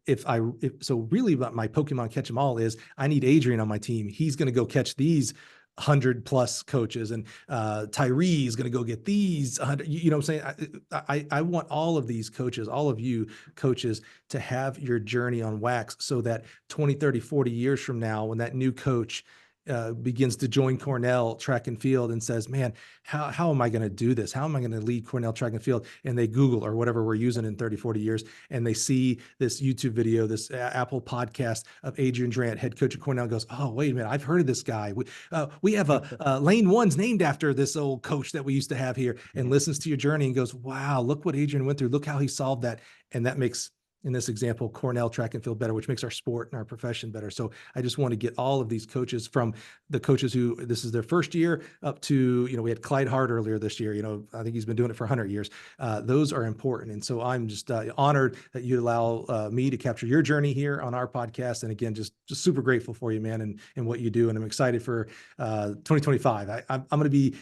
really what my Pokemon catch them all is, I need Adrian on my team. He's going to go catch these 100+ coaches, and Tyree is going to go get these 100. You know what I'm saying? I want all of these coaches, all of you coaches, to have your journey on wax, so that 20, 30, 40 years from now, when that new coach begins to join Cornell track and field and says, man, how am I going to do this? How am I going to lead Cornell track and field? And they Google or whatever we're using in 30, 40 years, and they see this YouTube video, this Apple podcast of Adrian Durant, head coach of Cornell, goes, oh, wait a minute, I've heard of this guy. We have a lane 1's named after this old coach that we used to have here, and listens to your journey and goes, wow, look what Adrian went through. Look how he solved that. And that makes, in this example, Cornell track and field better, which makes our sport and our profession better. So I just want to get all of these coaches, from the coaches who this is their first year up to, we had Clyde Hart earlier this year. I think he's been doing it for 100 years. Those are important. And so I'm just honored that you allow me to capture your journey here on our podcast. And again, just super grateful for you, man, and what you do. And I'm excited for 2025. I'm going to be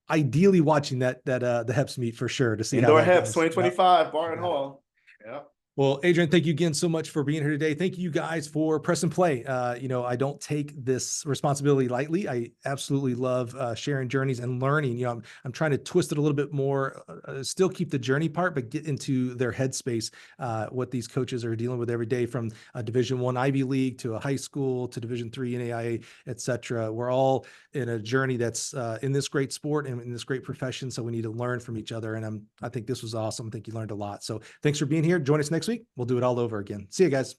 ideally watching the HEPS meet for sure, to see Indoor how HEPS 2025, Barton Hall. Yeah. Well, Adrian, thank you again so much for being here today. Thank you guys for press and play. I don't take this responsibility lightly. I absolutely love sharing journeys and learning. I'm trying to twist it a little bit more, still keep the journey part, but get into their headspace, what these coaches are dealing with every day, from a Division I Ivy League to a high school to Division III NAIA, et cetera. We're all in a journey that's in this great sport and in this great profession. So we need to learn from each other. And I think this was awesome. I think you learned a lot. So thanks for being here. Join us next week. We'll do it all over again. See you guys.